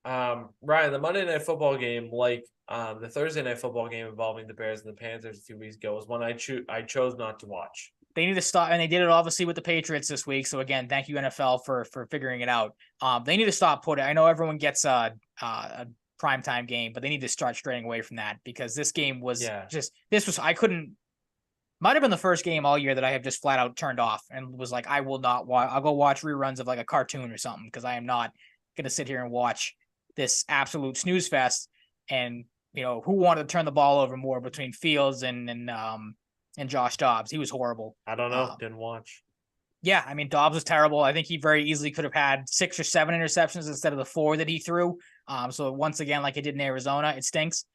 Ryan, the Monday Night Football game, the Thursday Night Football game involving the Bears and the Panthers a few weeks ago, was one I chose not to watch. they need to stop, and they did it obviously with the Patriots this week. So again, thank you NFL for figuring it out. They need to stop putting. I know everyone gets a primetime game, but they need to start straying away from that because this game was I couldn't. Might have been the first game all year that I have just flat out turned off and was like, I will not watch. I'll go watch reruns of a cartoon or something because I am not going to sit here and watch this absolute snooze fest. And who wanted to turn the ball over more between Fields and Josh Dobbs? He was horrible. I don't know. Didn't watch. Yeah, I mean Dobbs was terrible. I think he very easily could have had 6 or 7 interceptions instead of the 4 that he threw. So once again, like it did in Arizona, it stinks.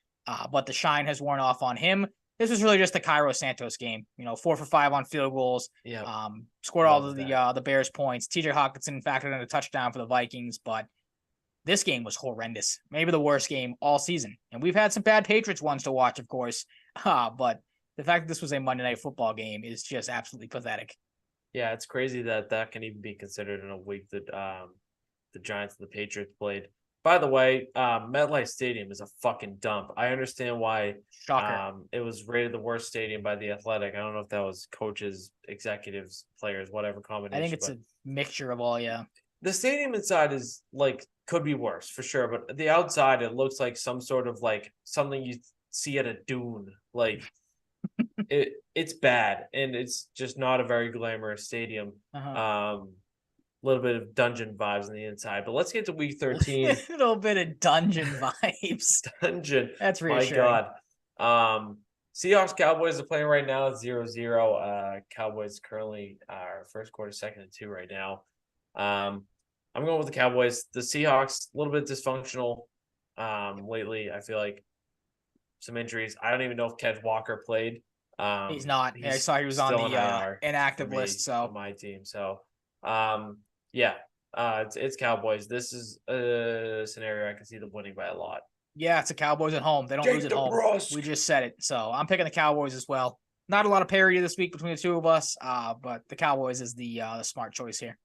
But the shine has worn off on him. This was really just the Cairo Santos game. 4 for 5 on field goals. Yeah. Scored all of the Bears points. TJ Hawkinson factored in a touchdown for the Vikings, but this game was horrendous. Maybe the worst game all season. And we've had some bad Patriots ones to watch, of course. But the fact that this was a Monday Night Football game is just absolutely pathetic. Yeah, it's crazy that can even be considered in a week that the Giants and the Patriots played. By the way, MetLife Stadium is a fucking dump. I understand why it was rated the worst stadium by The Athletic. I don't know if that was coaches, executives, players, whatever combination. I think it's a mixture of all, yeah. The stadium inside is could be worse for sure, but the outside it looks like some sort of something you see at a dune. it's bad, and it's just not a very glamorous stadium. Uh-huh. Little bit of dungeon vibes on the inside. But let's get to week 13. A little bit of dungeon vibes. Dungeon. That's My reassuring. God. Seahawks Cowboys are playing right now at 0-0. Cowboys currently are first quarter, 2nd-2 right now. I'm going with the Cowboys. The Seahawks, a little bit dysfunctional lately. I feel like some injuries. I don't even know if Ken Walker played. He's not. Yeah, I He's saw he was on still the on IR for inactive list. me, So on my team. So, yeah, it's Cowboys. This is a scenario I can see them winning by a lot. yeah, it's the Cowboys at home. They don't lose Jake at home. DeBrusque. We just said it. So I'm picking the Cowboys as well. Not a lot of parity this week between the two of us, but the Cowboys is the smart choice here.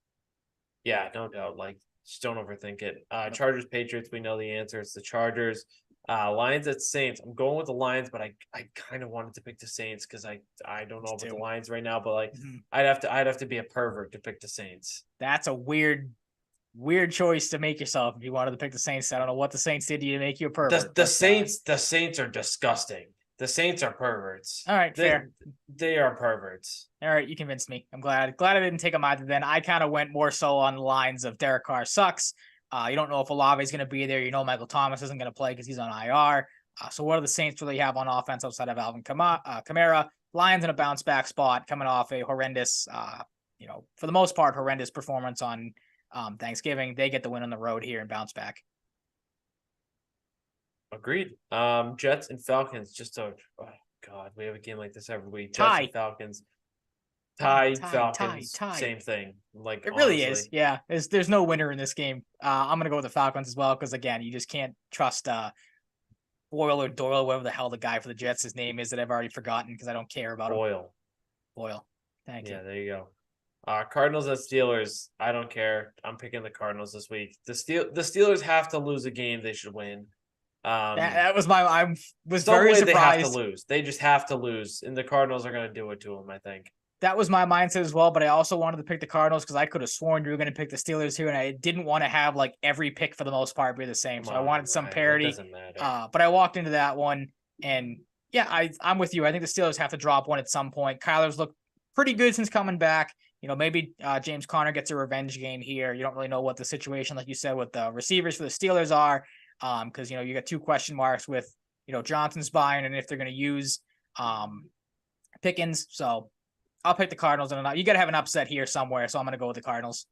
Yeah, no doubt. Like, just don't overthink it. Chargers, Patriots, we know the answer. It's the Chargers. Lions at Saints. I'm going with the Lions, but I kind of wanted to pick the Saints because I don't know about the Lions right now, but like I'd have to be a pervert to pick the Saints. That's a weird choice to make yourself if you wanted to pick the Saints. I don't know what the Saints did to you to make you a pervert. The Saints are disgusting. The Saints are perverts. All right, fair. They are perverts. All right, you convinced me. I'm glad I didn't take them either. Then I kind of went more so on the lines of Derek Carr sucks. You don't know if Olave is going to be there. You know Michael Thomas isn't going to play because he's on IR. So what do the Saints really have on offense outside of Alvin Kamara? Lions in a bounce back spot, coming off a horrendous, for the most part, horrendous performance on Thanksgiving. They get the win on the road here and bounce back. Agreed. Jets and Falcons. Oh God, we have a game like this every week. Tie. Jets and Falcons. Tie. Falcons. Tie. Same thing. Like, it really is. Yeah. There's no winner in this game. I'm gonna go with the Falcons as well because again, you just can't trust Boyle or Doyle, whatever the hell the guy for the Jets' his name is that I've already forgotten because I don't care about him. Boyle. Thank you. Yeah, there you go. Cardinals at Steelers. I don't care. I'm picking the Cardinals this week. The Steelers have to lose a game they should win. That was I was very surprised. They have to lose. They just have to lose, and the Cardinals are going to do it to them, I think. That was my mindset as well, but I also wanted to pick the Cardinals because I could have sworn you were going to pick the Steelers here, and I didn't want to have like every pick for the most part be the same. So I wanted some parity. Doesn't matter. But I walked into that one, and yeah, I'm with you. I think the Steelers have to drop one at some point. Kyler's looked pretty good since coming back. Maybe James Conner gets a revenge game here. You don't really know what the situation, like you said, with the receivers for the Steelers are. Because you got two question marks with Johnson's buying and if they're going to use Pickens. So I'll pick the Cardinals, and you got to have an upset here somewhere. So I'm going to go with the Cardinals.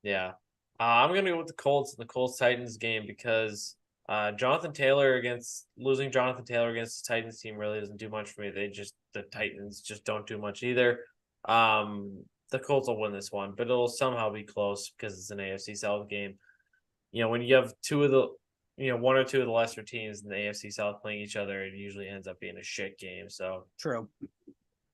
Yeah, I'm going to go with the Colts in the Colts-Titans game because Jonathan Taylor against the Titans team really doesn't do much for me. The Titans just don't do much either. The Colts will win this one, but it'll somehow be close because it's an AFC South game. When you have one or two of the lesser teams in the AFC South playing each other, it usually ends up being a shit game. So true.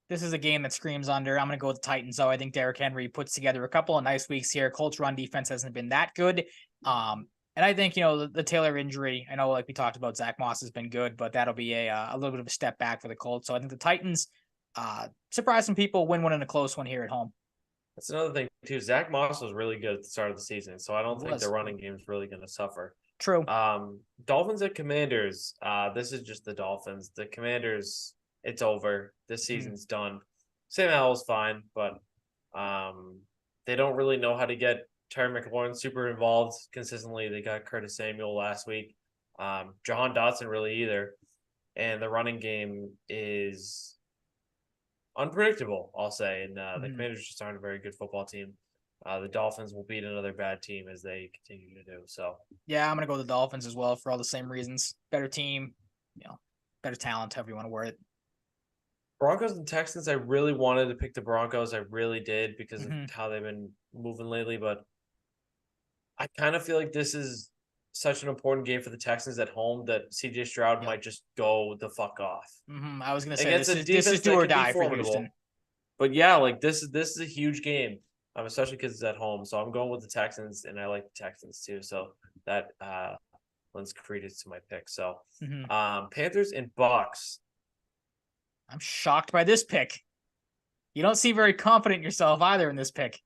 This is a game that screams under. I'm going to go with the Titans, though. I think Derrick Henry puts together a couple of nice weeks here. Colts run defense hasn't been that good. And I think, the Taylor injury, I know like we talked about, Zach Moss has been good, but that'll be a little bit of a step back for the Colts. So I think the Titans surprise some people, win one in a close one here at home. That's another thing, too. Zach Moss was really good at the start of the season, so I don't think the running game is really going to suffer. True. Dolphins at Commanders. This is just the Dolphins. The Commanders, it's over. This season's done. Sam Howell's fine, but they don't really know how to get Terry McLaurin super involved consistently. They got Curtis Samuel last week. Jahan Dotson really either. And the running game is unpredictable, I'll say. And the Commanders just aren't a very good football team. The Dolphins will beat another bad team as they continue to do. So yeah, I'm gonna go with the Dolphins as well for all the same reasons. Better team, better talent, however you want to word it. Broncos and Texans. I really wanted to pick the Broncos. I really did because of how they've been moving lately. But I kind of feel like this is such an important game for the Texans at home that CJ Stroud might just go the fuck off. I was gonna say this is do or die for Houston. But yeah, like this is a huge game. Especially because it's at home. So I'm going with the Texans, and I like the Texans too. So that lends credence to my pick. So Panthers and Bucks. I'm shocked by this pick. You don't seem very confident in yourself either in this pick.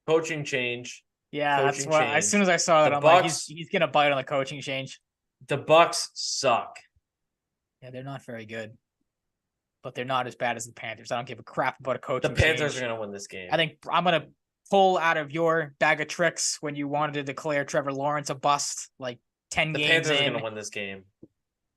Coaching change. Yeah, that's why. As soon as I saw that, I'm like, he's gonna bite on the coaching change. The Bucks suck. Yeah, they're not very good. but they're not as bad as the Panthers. I don't give a crap about a The coaching Panthers change. are going to win this game. I think I'm going to pull out of your bag of tricks when you wanted to declare Trevor Lawrence a bust, like 10 the games Panthers are in. going to win this game.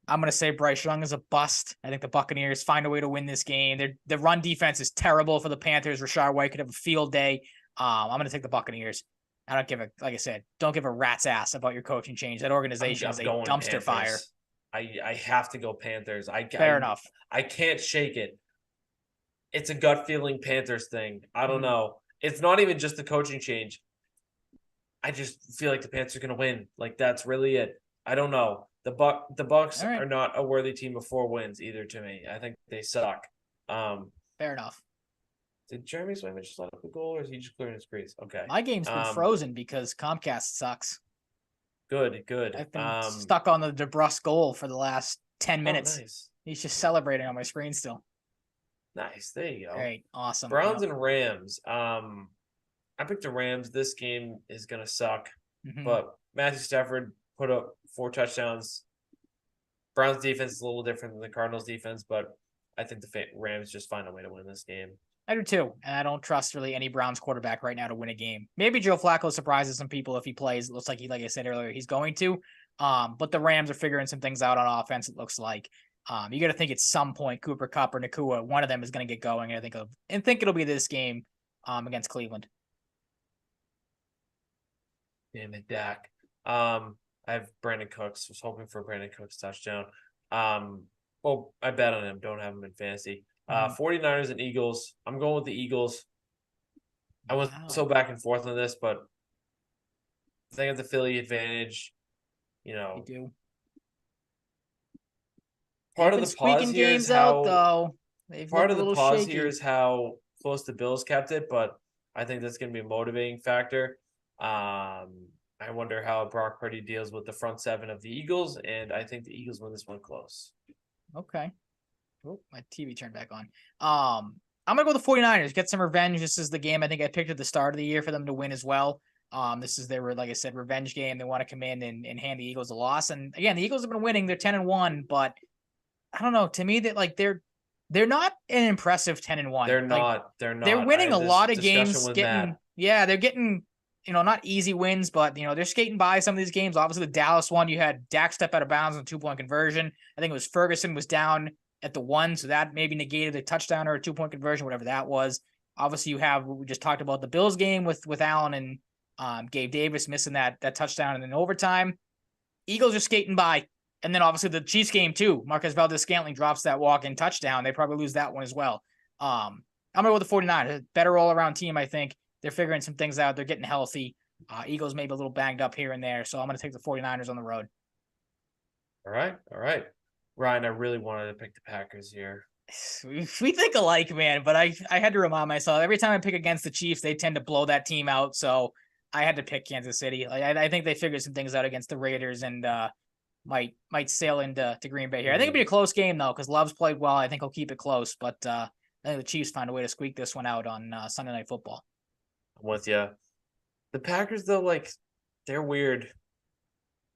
I'm going to say Bryce Young is a bust. I think the Buccaneers find a way to win this game. The run defense is terrible for the Panthers. Rashard White could have a field day. I'm going to take the Buccaneers. I don't give a, like I said, don't give a rat's ass about your coaching change. That organization is a dumpster Panthers. fire. I have to go Panthers. Fair enough. I can't shake it. It's a gut feeling Panthers thing. I don't know. It's not even just the coaching change. I just feel like the Panthers are going to win. Like, that's really it. I don't know. The Bucks are not a worthy team of 4 wins either to me. I think they suck. Fair enough. Did Jeremy Swayman just let up a goal, or is he just clearing his crease? Okay. My game's been frozen because Comcast sucks. Good. I've been stuck on the DeBrusque goal for the last 10 minutes. Nice. He's just celebrating on my screen still. Nice. There you go. Great. Awesome. Browns and Rams. I picked the Rams. This game is going to suck. But Matthew Stafford put up 4 touchdowns. Browns defense is a little different than the Cardinals defense, but I think the Rams just find a way to win this game. I do too, and I don't trust really any Browns quarterback right now to win a game. Maybe Joe Flacco surprises some people if he plays. It looks like like I said earlier, he's going to. But the Rams are figuring some things out on offense. It looks like you got to think at some point Cooper Kupp or Nakua, one of them is going to get going. And I think it'll be this game against Cleveland. Damn it, Dak. I have Brandon Cooks. Was hoping for a Brandon Cooks touchdown. Well, I bet on him. Don't have him in fantasy. 49ers and Eagles. I'm going with the Eagles. I was so back and forth on this, but I have the Philly advantage. You know, they do. Part of the pause here is how here is how close the Bills kept it, but I think that's going to be a motivating factor. I wonder how Brock Purdy deals with the front 7 of the Eagles, and I think the Eagles win this one close. Okay. Oh, my TV turned back on. I'm going to go with the 49ers, get some revenge. This is the game I think I picked at the start of the year for them to win as well. This is their, like I said, revenge game. They want to come in and hand the Eagles a loss. And again, the Eagles have been winning. They're 10-1, but I don't know. To me, that like they're not an impressive 10-1. They're not. They're winning a lot of games. They're getting not easy wins, but they're skating by some of these games. Obviously, the Dallas one, you had Dak step out of bounds on a 2-point conversion. I think it was Ferguson was down at the 1, so that maybe negated a touchdown or a 2-point conversion, whatever that was. Obviously, you have what we just talked about, the Bills game with Allen and Gabe Davis missing that touchdown in overtime. Eagles are skating by. And then obviously the Chiefs game too. Marquez Valdes-Scantling drops that walk-in touchdown. They probably lose that one as well. I'm going to go with the 49ers. Better all-around team, I think. They're figuring some things out. They're getting healthy. Eagles maybe a little banged up here and there. So I'm going to take the 49ers on the road. All right. Ryan, I really wanted to pick the Packers here. We think alike, man. But I had to remind myself, every time I pick against the Chiefs, they tend to blow that team out. So I had to pick Kansas City. I think they figured some things out against the Raiders and might sail into Green Bay here. I think it'll be a close game though, because Love's played well. I think he'll keep it close, but I think the Chiefs find a way to squeak this one out on Sunday Night Football. I'm with you. The Packers though, they're weird.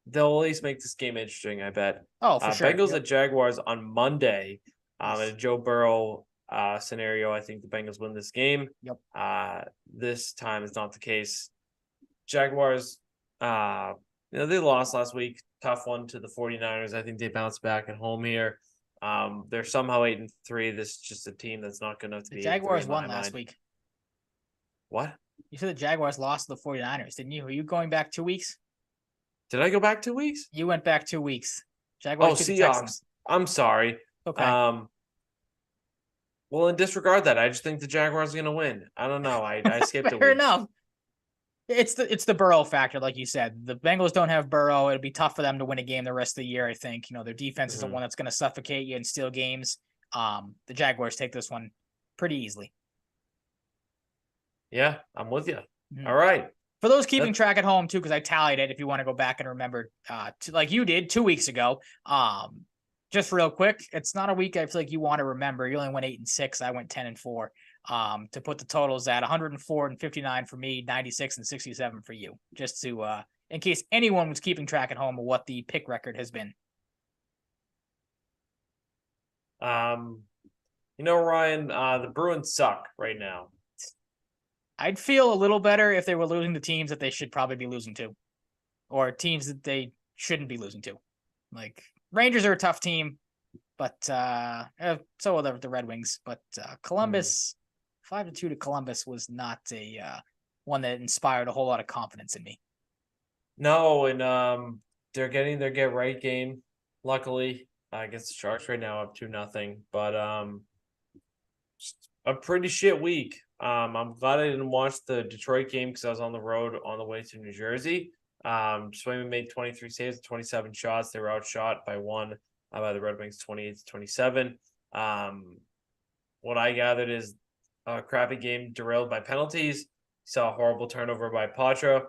They'll at least make this game interesting, I bet. Oh, for sure. Bengals at Jaguars on Monday. In a Joe Burrow scenario, I think the Bengals win this game. Yep. This time is not the case. Jaguars, they lost last week. Tough one to the 49ers. I think they bounced back at home here. They're somehow 8-3. This is just a team that's not good enough to be. The Jaguars won last week. What? You said the Jaguars lost to the 49ers, didn't you? Are you going back 2 weeks? Did I go back 2 weeks? You went back 2 weeks. Jaguars. Seahawks. I'm sorry. Okay. Well, in disregard that, I just think the Jaguars are going to win. I don't know. I skipped a week. Fair enough. It's the Burrow factor, like you said. The Bengals don't have Burrow. It'll be tough for them to win a game the rest of the year, I think. Their defense isn't one that's going to suffocate you and steal games. The Jaguars take this one pretty easily. Yeah, I'm with you. All right. For those keeping track at home, too, because I tallied it, if you want to go back and remember, like you did 2 weeks ago, just real quick, it's not a week I feel like you want to remember. You only went 8-6. I went 10-4. To put the totals at 104 and 59 for me, 96 and 67 for you, just to in case anyone was keeping track at home of what the pick record has been. You know, Ryan, the Bruins suck right now. I'd feel a little better if they were losing to teams that they should probably be losing to, or teams that they shouldn't be losing to. Like Rangers are a tough team, but so are the Red Wings. But Columbus, 5-2 to Columbus was not a one that inspired a whole lot of confidence in me. No, and they're getting their get right game. Luckily, against the Sharks right now up 2-0. But just a pretty shit week. I'm glad I didn't watch the Detroit game because I was on the road on the way to New Jersey. Swayman made 23 saves, 27 shots. They were outshot by one by the Red Wings, 28-27. What I gathered is a crappy game derailed by penalties. Saw a horrible turnover by Patra.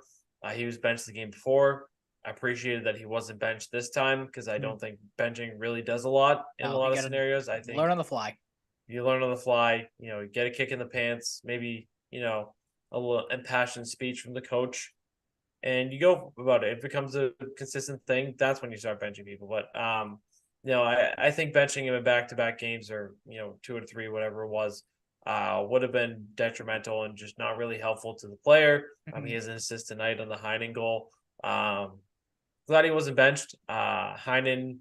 He was benched the game before. I appreciated that he wasn't benched this time because I don't think benching really does a lot in a lot of scenarios. I think learn on the fly. You learn on the fly. You know, get a kick in the pants. Maybe a little impassioned speech from the coach, and you go about it. It becomes a consistent thing. That's when you start benching people. But I think benching him in back-to-back games or 2 or 3, whatever it was, would have been detrimental and just not really helpful to the player. He has an assist tonight on the Heinen goal. Glad he wasn't benched. Heinen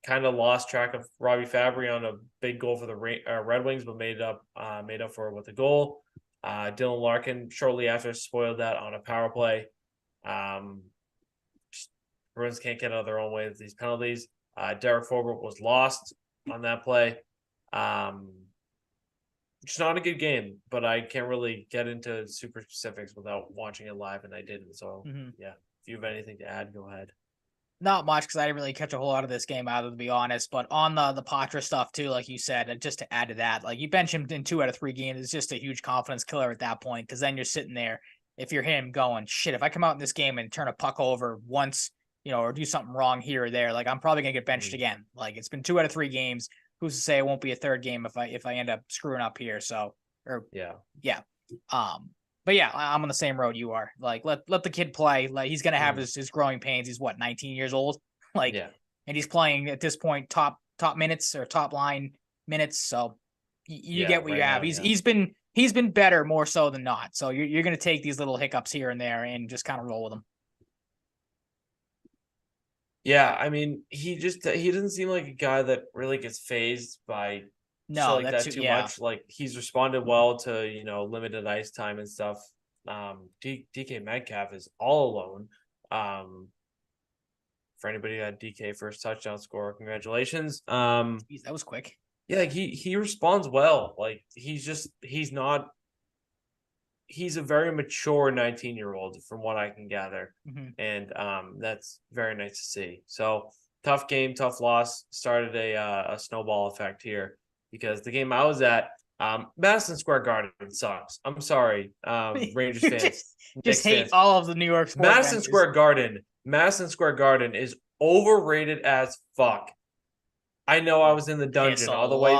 kind of lost track of Robbie Fabry on a big goal for the Red Wings, but made up for it with a goal. Dylan Larkin shortly after spoiled that on a power play. Bruins can't get out of their own way with these penalties. Derek Forbort was lost on that play. It's not a good game, but I can't really get into super specifics without watching it live, and I didn't. So, yeah, if you have anything to add, go ahead. Not much because I didn't really catch a whole lot of this game either, to be honest. But on the Patra stuff too, like you said, and just to add to that, like you bench him in 2 out of 3 games, it's just a huge confidence killer at that point. Because then you're sitting there, if you're him, going, shit, if I come out in this game and turn a puck over once, or do something wrong here or there, like I'm probably gonna get benched again. Like it's been 2 out of 3 games. Who's to say it won't be a third game if I end up screwing up here? So, yeah. But yeah, I'm on the same road you are. Like, let the kid play. Like, he's gonna have his growing pains. He's 19 years old. Like, and he's playing at this point top minutes or top line minutes. So you get what you have. He's been better more so than not. So you're gonna take these little hiccups here and there and just kind of roll with them. Yeah, I mean, he doesn't seem like a guy that really gets phased by too much. Like he's responded well to limited ice time and stuff. DK Metcalf is all alone. For anybody that DK first touchdown score, congratulations. Jeez, that was quick. Yeah, he responds well. Like he's a very mature 19-year-old from what I can gather. And that's very nice to see. So tough game, tough loss, started a snowball effect here. Because the game I was at, Madison Square Garden sucks. I'm sorry, Rangers fans. just hate fans. All of the New York sports. Madison Square Garden is overrated as fuck. I know I was in the dungeon all the way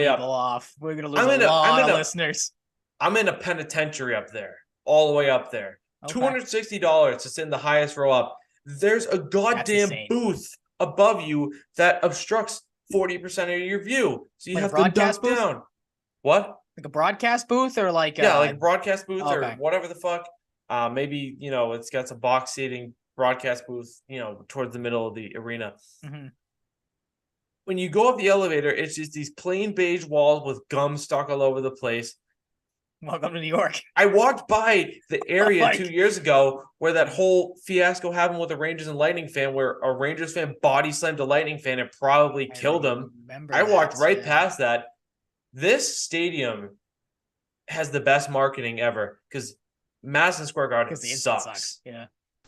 up. Off. We're gonna lose a lot of listeners. I'm in a penitentiary up there, all the way up there. Okay. $260 to sit in the highest row up. There's a goddamn booth above you that obstructs 40% of your view, so you have to duck down. What? Like a broadcast booth or like like a broadcast booth or whatever the fuck. Maybe it's got some box seating, broadcast booth, towards the middle of the arena. When you go up the elevator, it's just these plain beige walls with gum stuck all over the place. Welcome to New York. I walked by the area 2 years ago where that whole fiasco happened with a Rangers and Lightning fan, where a Rangers fan body slammed a Lightning fan and probably killed him. I walked right past that. This stadium has the best marketing ever because Madison Square Garden sucks. Yeah.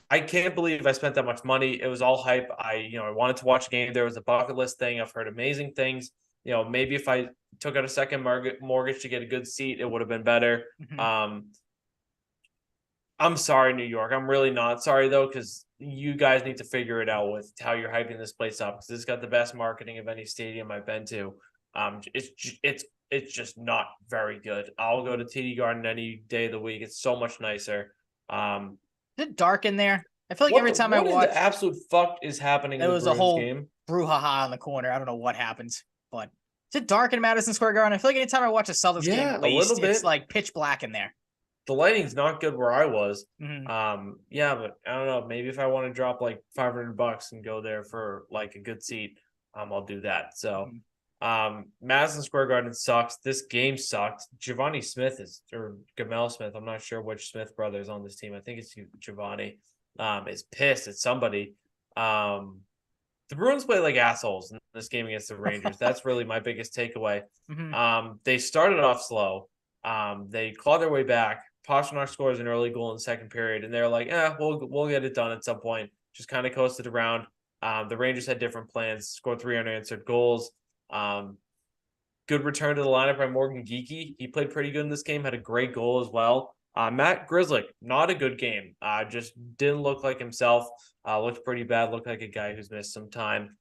I can't believe I spent that much money. It was all hype. I wanted to watch a game. There was a bucket list thing. I've heard amazing things. Maybe if I took out a second mortgage to get a good seat, it would have been better. I'm sorry, New York. I'm really not sorry, though, because you guys need to figure it out with how you're hyping this place up, because it's got the best marketing of any stadium I've been to. It's just not very good. I'll go to TD Garden any day of the week. It's so much nicer. Is it dark in there? I feel like every time I watch, the absolute fuck is happening. There was a whole brouhaha in the corner. I don't know what happens, but Is it dark in Madison Square Garden? I feel like anytime I watch a Celtics game, Yeah, at a little least, it's bit. like pitch black in there. The lighting's not good where I was. Mhm. Yeah, but I don't know. Maybe if I want to drop like $500 and go there for like a good seat, I'll do that. So, Mhm. Madison Square Garden sucks. This game sucked. Giovanni Smith or Gamel Smith. I'm not sure which Smith brother is on this team. I think it's Giovanni. Is pissed at somebody. The Bruins play like assholes in this game against the Rangers. That's really my biggest takeaway. Mhm. They started off slow. They clawed their way back. Pastrnak scores an early goal in the second period, and they're like, we'll get it done at some point. Just kind of coasted around. The Rangers had different plans, scored 3 unanswered goals. Good return to the lineup by Morgan Geekie. He played pretty good in this game, had a great goal as well. Matt Grzelcyk, not a good game. Just didn't look like himself. Looked pretty bad. Looked like a guy who's missed some time.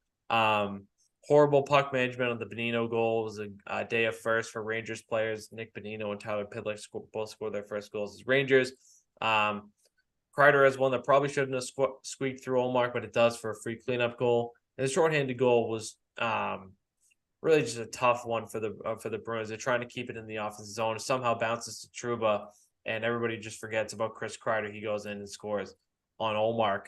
Horrible puck management on the Bonino goal. It was a day of first for Rangers players. Nick Bonino and Tyler Pitlick both scored their first goals as Rangers. Kreider has one that probably shouldn't have squeaked through Olmark, but it does for a free cleanup goal. And the shorthanded goal was really just a tough one for the Bruins. They're trying to keep it in the offensive zone. It somehow bounces to Trouba, and everybody just forgets about Chris Kreider. He goes in and scores on Olmark.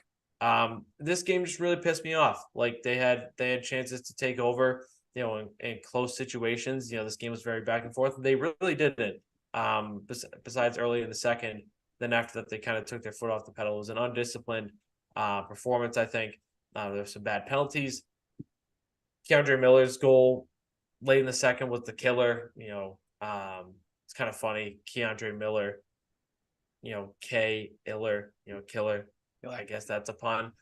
This game just really pissed me off. Like they had chances to take over, in close situations. This game was very back and forth. And they really didn't. Besides early in the second, then after that they kind of took their foot off the pedal. It was an undisciplined performance. I think there's some bad penalties. Keandre Miller's goal late in the second was the killer. It's kind of funny. Keandre Miller, K Iller, killer. I guess that's a pun.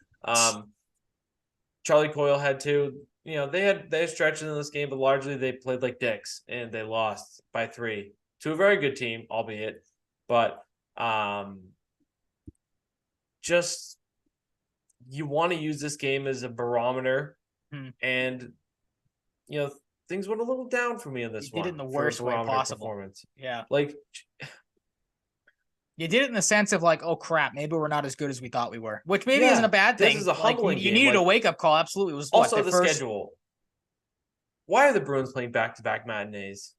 Charlie Coyle had two. They had stretches in this game, but largely they played like dicks and they lost by 3 to a very good team, albeit. But just you want to use this game as a barometer, and things went a little down for me in this You one. did it in the for a worst way barometer possible. performance. Yeah. Like You did it in the sense of like, oh crap, maybe we're not as good as we thought we were, which maybe isn't a bad thing. This is a like, humbling you game. needed Like, a wake up call. Absolutely, it was also the first schedule. Why are the Bruins playing back-to-back matinees?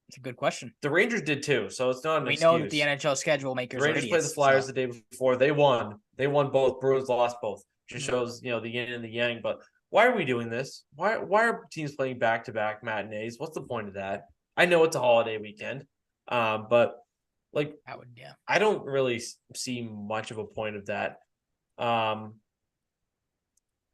It's a good question. The Rangers did too, so it's not an excuse. We know that the NHL schedule makers. The Rangers played the Flyers the day before. They won. They won both. Bruins lost both. Just shows the yin and the yang. But why are we doing this? Why are teams playing back-to-back matinees? What's the point of that? I know it's a holiday weekend, but like I don't really see much of a point of that. Do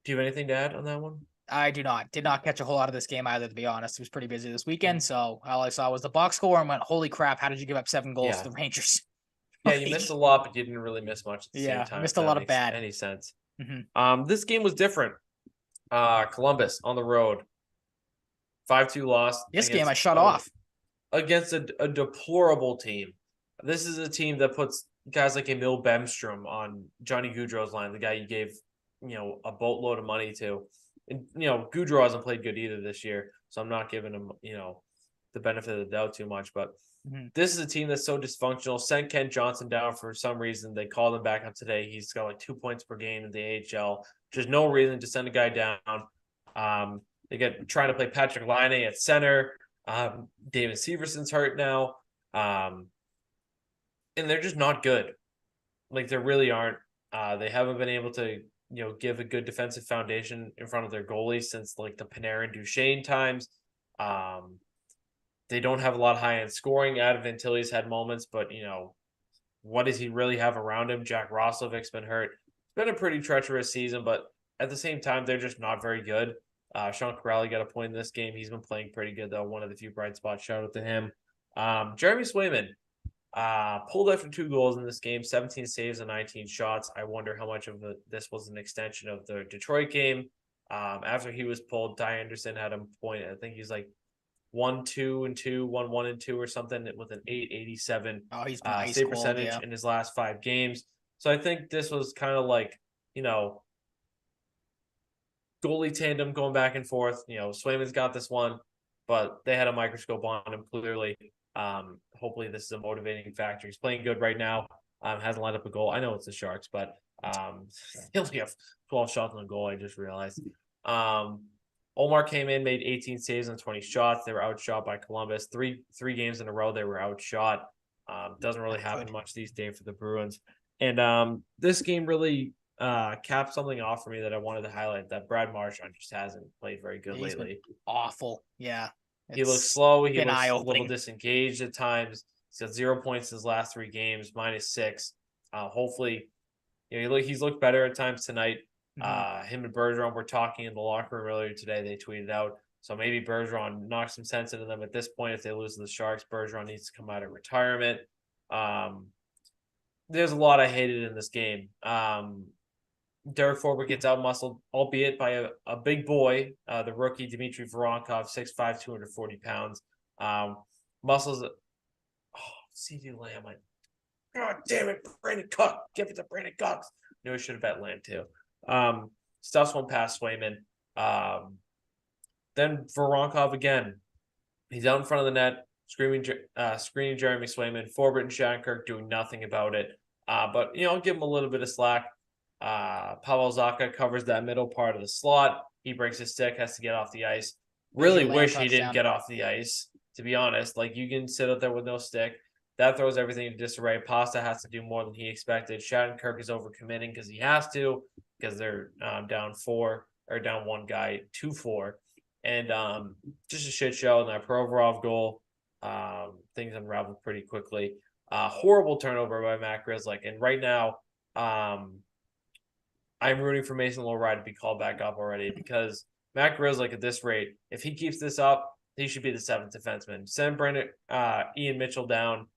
you have anything to add on that one? I do not. Did not catch a whole lot of this game either, to be honest. It was pretty busy this weekend, so all I saw was the box score and went, holy crap, how did you give up 7 goals to the Rangers? Yeah, you missed a lot, but you didn't really miss much at the same time. Missed a lot of bad. Any sense. This game was different. Columbus on the road. 5-2 loss. This game I shut off. Against a deplorable team. This is a team that puts guys like Emil Bemstrom on Johnny Gaudreau's line, the guy you gave, a boatload of money to. And, Gaudreau hasn't played good either this year, so I'm not giving him, the benefit of the doubt too much. But this is a team that's so dysfunctional. Sent Kent Johnson down for some reason. They called him back up today. He's got like 2 points per game in the AHL. There's no reason to send a guy down. They get trying to play Patrick Laine at center. David Severson's hurt now. And they're just not good. Like, they really aren't. They haven't been able to give a good defensive foundation in front of their goalies since like the Panarin Duchesne times. They don't have a lot of high-end scoring. Adam Vantilli's had moments, but what does he really have around him? Jack Roslovic's been hurt. It's been a pretty treacherous season, but at the same time, they're just not very good. Sean Corrali got a point in this game. He's been playing pretty good, though. One of the few bright spots. Shout out to him. Jeremy Swayman pulled after 2 goals in this game, 17 saves and 19 shots. I wonder how much of this was an extension of the Detroit game. After he was pulled, Ty Anderson had him point. I think he's like 1-2-2, 1-1-2 or something with an .887 save percentage in his last 5 games. So I think this was kind of like, goalie tandem going back and forth. Swayman's got this one, but they had a microscope on him clearly. Hopefully this is a motivating factor. He's playing good right now. Hasn't lined up a goal. I know it's the Sharks, but they only have 12 shots on goal. I just realized. Omar came in, made 18 saves on 20 shots. They were outshot by Columbus. Three games in a row they were outshot. Doesn't really happen much these days for the Bruins. And this game really capped something off for me that I wanted to highlight, that Brad Marchand just hasn't played very good lately. Awful. Yeah. He looks slow. He looks a eye-opening. little disengaged at times. He's got 0 points in his last 3 games, -6. Hopefully, he's looked better at times tonight. Him and Bergeron were talking in the locker room earlier today. They tweeted out. So maybe Bergeron knocks some sense into them at this point. If they lose to the Sharks, Bergeron needs to come out of retirement. There's a lot I hated in this game. Derek Forbort gets out-muscled, albeit by a big boy, the rookie Dmitry Voronkov, 6'5", 240 pounds. Muscles. CD Lamb. God damn it, Brandon Cook. Give it to Brandon Cook. Knew I should have bet Lamb too. Stuffs one past Swayman. Then Voronkov again. He's out in front of the net, screening Jeremy Swayman. Forbort and Shattenkirk doing nothing about it. But I'll give him a little bit of slack. Pavel Zacha covers that middle part of the slot. He breaks his stick, has to get off the ice. Really wish he didn't get off the ice, to be honest. Like, you can sit out there with no stick. That throws everything into disarray. Pasta has to do more than he expected. Shattenkirk is overcommitting because he has to, because they're down 1 guy, 2-4. And just a shit show. And that Provorov goal, things unraveled pretty quickly. Horrible turnover by Matt Grzelcyk. And right now, I'm rooting for Mason Lohrei to be called back up already, because Matt Grzelcyk at this rate, if he keeps this up, he should be the 7th defenseman. Send Ian Mitchell down.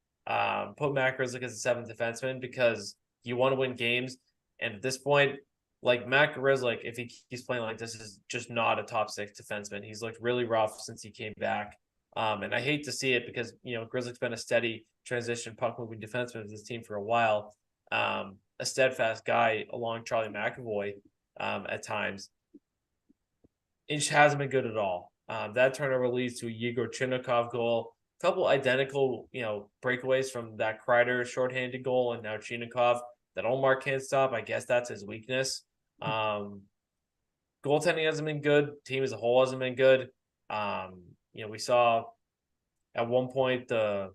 Put Matt Grzelcyk as the 7th defenseman, because you want to win games. And at this point, like, Matt Grzelcyk, if he keeps playing like this, is just not a top 6 defenseman. He's looked really rough since he came back. And I hate to see it, because, Grzelcyk's been a steady transition puck moving defenseman of this team for a while. A steadfast guy along Charlie McAvoy at times. It just hasn't been good at all. That turnover leads to a Yegor Chinnikov goal. A couple identical, breakaways from that Kreider shorthanded goal, and now Chinnikov that Omar can't stop. I guess that's his weakness. Goaltending hasn't been good. Team as a whole hasn't been good. We saw at one point the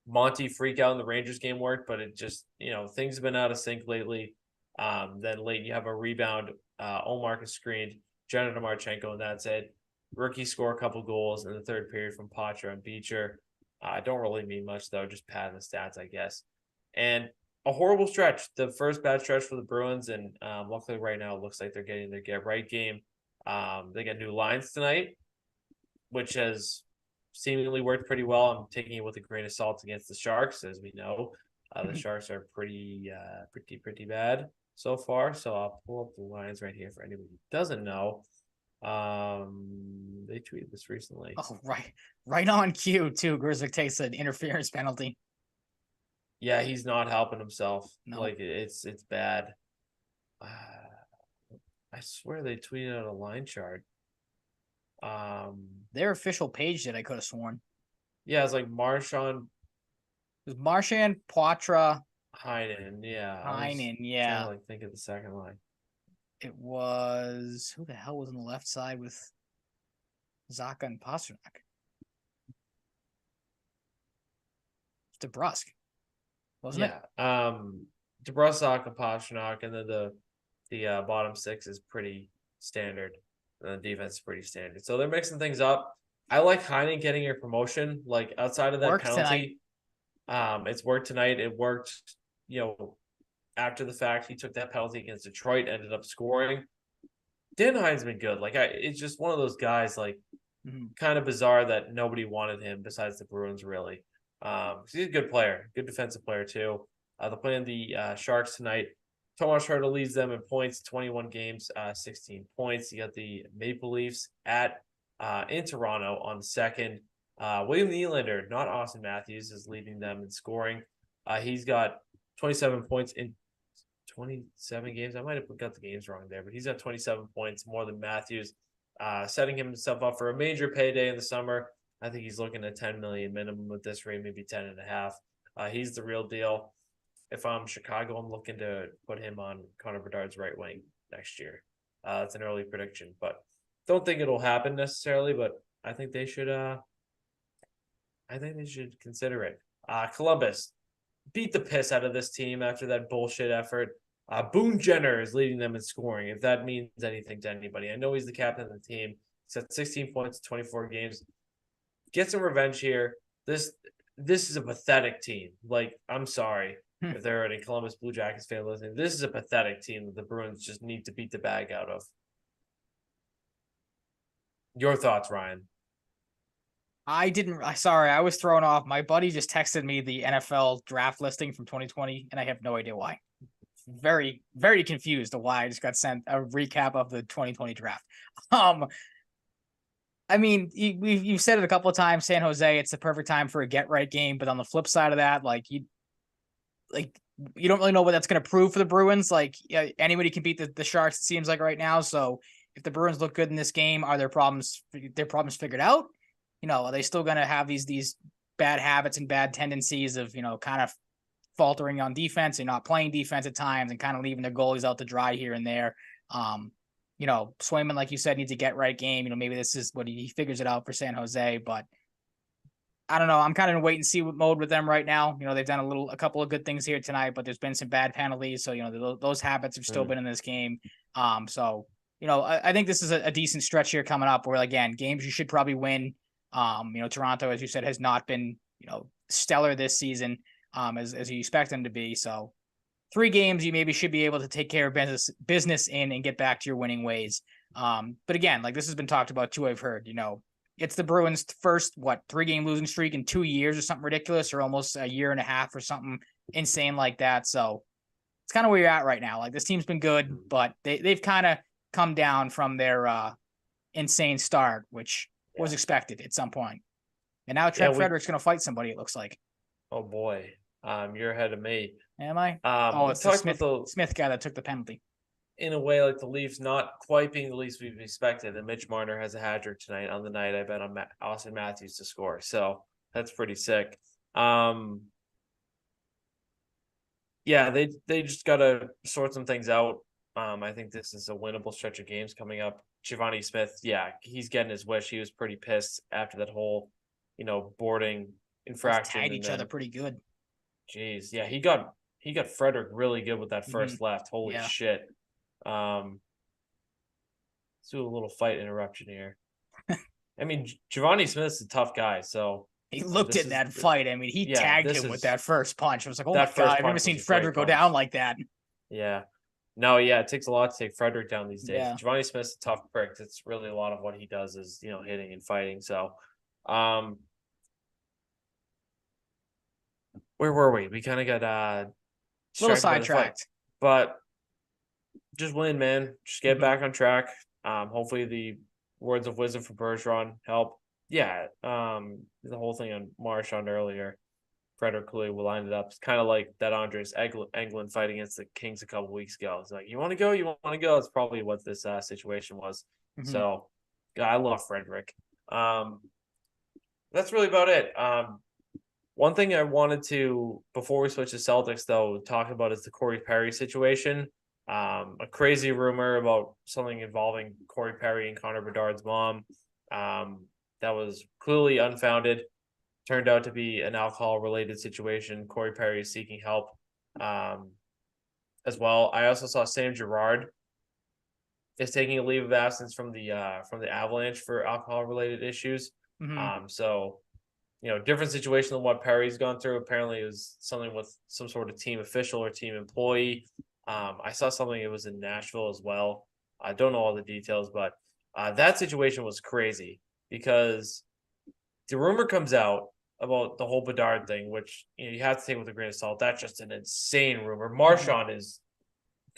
Monty freak out in the Rangers game worked, but it just, things have been out of sync lately. Then late you have a rebound. Omar is screened. Jonathan Marchenko, and that's it. Rookie score a couple goals in the third period from Poitras and Beecher. I don't really mean much, though, just padding the stats, I guess. And a horrible stretch. The first bad stretch for the Bruins, and luckily right now it looks like they're getting their get-right game. They got new lines tonight, which has seemingly worked pretty well. I'm taking it with a grain of salt against the Sharks, as we know. The Sharks are pretty bad so far. So I'll pull up the lines right here for anybody who doesn't know. They tweeted this recently. Oh, right on cue too. Grzelcyk takes an interference penalty. Yeah, he's not helping himself. No. Like, it's bad. I swear they tweeted out a line chart. Their official page did. I could have sworn. Yeah, it's like Marchand. It was Marchand, Poitras, Heinen. Yeah. Heinen. Yeah. Trying to think of the second line. It was, who the hell was on the left side with Zacha and Pastrnak? DeBrusk, wasn't it? Yeah. DeBrusk, Zacha, Pastrnak, and then the bottom 6 is pretty standard. And the defense is pretty standard. So they're mixing things up. I like Heinen getting a promotion. Like, outside of that penalty, it's worked tonight. It worked, after the fact. He took that penalty against Detroit, ended up scoring. Dan Hines been good. Like, it's just one of those guys, like, kind of bizarre that nobody wanted him besides the Bruins, really. He's a good player, good defensive player too. They're playing the Sharks tonight. Tomas Hertl leads them in points, 21 games, 16 points. You got the Maple Leafs in Toronto on the second. William Nylander, not Austin Matthews, is leading them in scoring. He's got 27 points in 27 games. I might have got the games wrong there, but he's got 27 points, more than Matthews, setting himself up for a major payday in the summer. I think he's looking at 10 million minimum at this rate, maybe 10.5. He's the real deal. If I'm Chicago, I'm looking to put him on Connor Bedard's right wing next year. It's an early prediction, but Don't think it'll happen necessarily, but I think they should consider it. Columbus beat the piss out of this team after that bullshit effort. Boone Jenner is leading them in scoring, if that means anything to anybody. I know he's the captain of the team. He's got 16 points, 24 games. Get some revenge here. This is a pathetic team. Like, I'm sorry if there are any Columbus Blue Jackets fans listening. This is a pathetic team that the Bruins just need to beat the bag out of. Your thoughts, Ryan? Sorry, I was thrown off. My buddy just texted me the NFL draft listing from 2020, and I have no idea why. Very, very confused of why I just got sent a recap of the 2020 draft. I mean, you've said it a couple of times, San Jose, it's the perfect time for a get right game. But on the flip side of that, you don't really know what that's going to prove for the Bruins. Anybody can beat the Sharks, it seems like right now. So if the Bruins look good in this game, are their problems figured out? Are they still going to have these bad habits and bad tendencies of, kind of faltering on defense and not playing defense at times and kind of leaving their goalies out to dry here and there? Swayman, like you said, needs a get right game. Maybe this is what he figures it out for San Jose, but I don't know. I'm kind of in wait and see mode with them right now. They've done a couple of good things here tonight, but there's been some bad penalties. So, those habits have still been in this game. I think this is a decent stretch here coming up where, again, games you should probably win. Toronto, as you said, has not been, stellar this season, as you expect them to be. So 3 games you maybe should be able to take care of business in and get back to your winning ways. But again, this has been talked about too, I've heard, it's the Bruins' first, 3-game losing streak in 2 years or something ridiculous, or almost a year and a half or something insane like that. So it's kind of where you're at right now. This team's been good, but they've kind of come down from their insane start, which was expected at some point. And now Trent Frederick's going to fight somebody, it looks like. Oh, boy. You're ahead of me. Am I? It's the Smith guy that took the penalty. In a way, the Leafs not quite being the Leafs we've expected. And Mitch Marner has a hat trick tonight. On the night, I bet on Austin Matthews to score. So that's pretty sick. Yeah, they just got to sort some things out. I think this is a winnable stretch of games coming up. Giovanni Smith, yeah, he's getting his wish. He was pretty pissed after that whole, boarding infraction. Tagged each other pretty good. Jeez, yeah, he got Frederick really good with that first left. Holy shit. Let's do a little fight interruption here. I mean, Giovanni Smith's a tough guy, so he looked at that fight. I mean, he tagged him with that first punch. I was like, oh my God, I've never seen Frederick go down like that. Yeah. No, yeah, it takes a lot to take Frederick down these days. Yeah. Giovanni Smith's a tough prick. It's really a lot of what he does is, hitting and fighting. So, where were we? We kind of got a little sidetracked. But just win, man. Just get back on track. Hopefully the words of wisdom from Bergeron help. Yeah, the whole thing on Marchand earlier. Frederick Cooley will line it up. It's kind of like that Andres Englund fight against the Kings a couple weeks ago. It's like, you want to go? You want to go? It's probably what this situation was. So, yeah, I love Frederick. That's really about it. One thing I wanted to, before we switch to Celtics, though, talk about is the Corey Perry situation. A crazy rumor about something involving Corey Perry and Connor Bedard's mom. That was clearly unfounded. Turned out to be an alcohol-related situation. Corey Perry is seeking help as well. I also saw Sam Girard is taking a leave of absence from the Avalanche for alcohol-related issues. So, different situation than what Perry's gone through. Apparently, it was something with some sort of team official or team employee. I saw something, it was in Nashville as well. I don't know all the details, but that situation was crazy because the rumor comes out about the whole Bedard thing, which you have to take with a grain of salt. That's just an insane rumor. Marchand is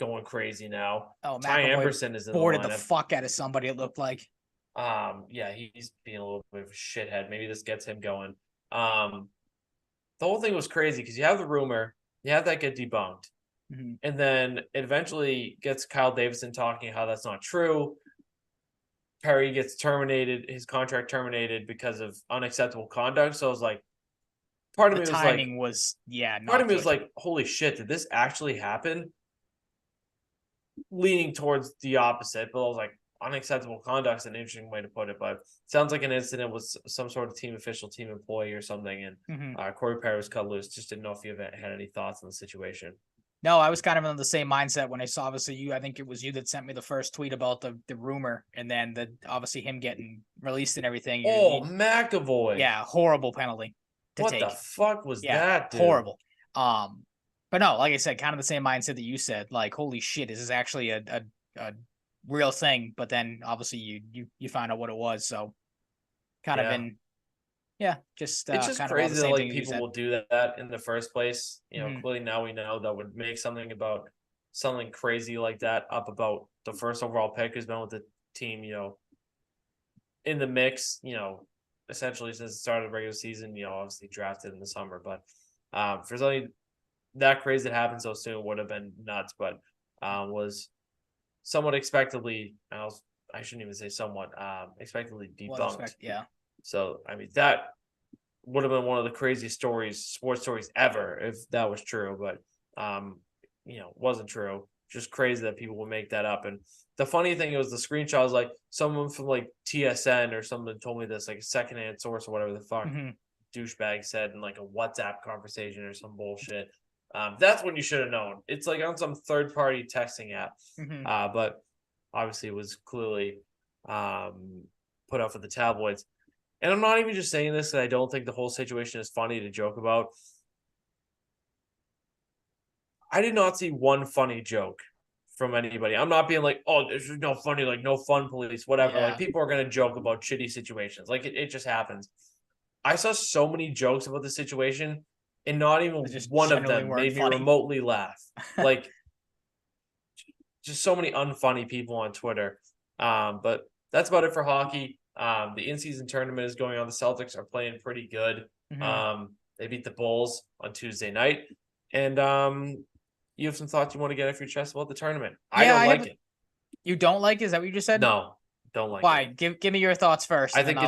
going crazy now. Oh, Ty Emberson is in the boarded lineup. the fuck out of somebody, it looked like. Yeah, he's being a little bit of a shithead. Maybe this gets him going. The whole thing was crazy because you have the rumor, you have that get debunked, and then it eventually gets Kyle Davidson talking how that's not true. Perry gets terminated, his contract terminated because of unacceptable conduct. So I was like, part of me was like, holy shit, did this actually happen? Leaning towards the opposite, but I was like, unacceptable conduct is an interesting way to put it, but it sounds like an incident with some sort of team official, team employee or something. And Corey Perry was cut loose. Just didn't know if you had any thoughts on the situation. No, I was kind of in the same mindset when I saw, obviously, you. I think it was you that sent me the first tweet about the rumor, and then obviously him getting released and everything. McAvoy. Yeah, horrible penalty to what take. The fuck was that, dude? Horrible. But no, like I said, kind of the same mindset that you said. Like, holy shit, is this actually a real thing? But then obviously you find out what it was. So kind of been. Yeah, it's just kind crazy of that like people will do that in the first place. Clearly now we know that would make something crazy like that up about the first overall pick who's been with the team, in the mix, essentially since the start of the regular season, obviously drafted in the summer. But for something that crazy that happened so soon would have been nuts, but was somewhat expectedly, I shouldn't even say somewhat, expectedly debunked. Yeah. So, I mean, that would have been one of the craziest sports stories ever if that was true. But, wasn't true. Just crazy that people would make that up. And the funny thing was the screenshot was like someone from like TSN or something told me this, like a secondhand source or whatever the fuck douchebag said in like a WhatsApp conversation or some bullshit. That's when you should have known. It's like on some third-party texting app. But obviously it was clearly put out for the tabloids. And I'm not even just saying this because I don't think the whole situation is funny to joke about. I did not see one funny joke from anybody. I'm not being like, oh, there's no funny, like no fun police, whatever. Like people are going to joke about shitty situations. Like it just happens. I saw so many jokes about the situation and not even one of them made me remotely laugh. Like just so many unfunny people on Twitter. But that's about it for hockey. The in-season tournament is going on. The Celtics are playing pretty good. They beat the Bulls on Tuesday night. And you have some thoughts you want to get off your chest about the tournament. I don't like it. You don't like it? Is that what you just said? No, don't like Why? it. Why? Give me your thoughts first. I think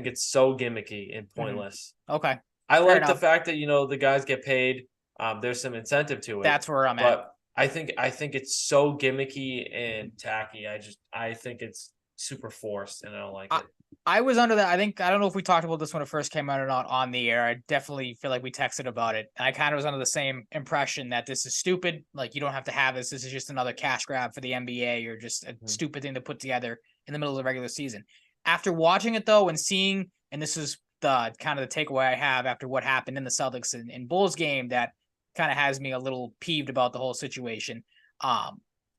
it's so gimmicky and pointless. Okay. I like the fact that the guys get paid. There's some incentive to it. That's where I'm at. But I think it's so gimmicky and tacky. I think it's super forced, and I don't like it. I was under that. I don't know if we talked about this when it first came out or not on the air. I definitely feel like we texted about it. I kind of was under the same impression that this is stupid. Like, you don't have to have this. This is just another cash grab for the NBA or just a stupid thing to put together in the middle of the regular season. After watching it, though, and seeing, and this is the kind of the takeaway I have after what happened in the Celtics and Bulls game that kind of has me a little peeved about the whole situation.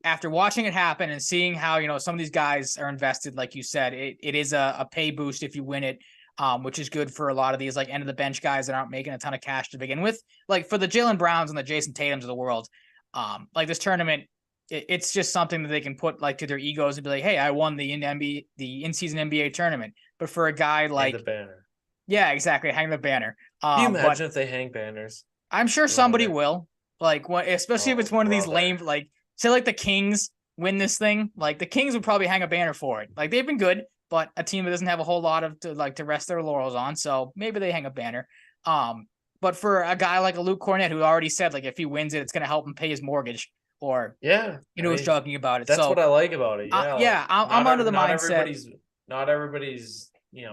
After watching it happen and seeing how, some of these guys are invested, like you said, it is a pay boost if you win it, which is good for a lot of these like end of the bench guys that aren't making a ton of cash to begin with. Like for the Jaylen Browns and the Jason Tatums of the world, like this tournament, it's just something that they can put like to their egos and be like, hey, I won the in-season NBA tournament. But for a guy like the banner. Yeah, exactly. Hang the banner. Can you imagine if they hang banners? I'm sure somebody will. Like, especially if it's one of these lame, like, say, like the Kings win this thing. Like, the Kings would probably hang a banner for it. Like, they've been good, but a team that doesn't have a whole lot to rest their laurels on. So maybe they hang a banner. But for a guy like a Luke Cornett, who already said, like, if he wins it, it's going to help him pay his mortgage. Or, who's talking about it. That's what I like about it. Yeah. I'm under the mindset. Not everybody's,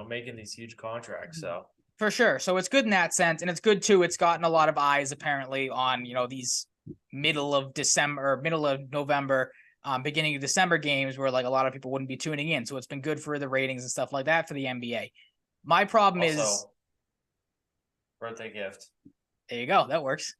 making these huge contracts. So. For sure. So it's good in that sense. And it's good, too. It's gotten a lot of eyes, apparently, on, these middle of November, beginning of December games where, like, a lot of people wouldn't be tuning in. So it's been good for the ratings and stuff like that for the NBA. My problem is... birthday gift. There you go. That works.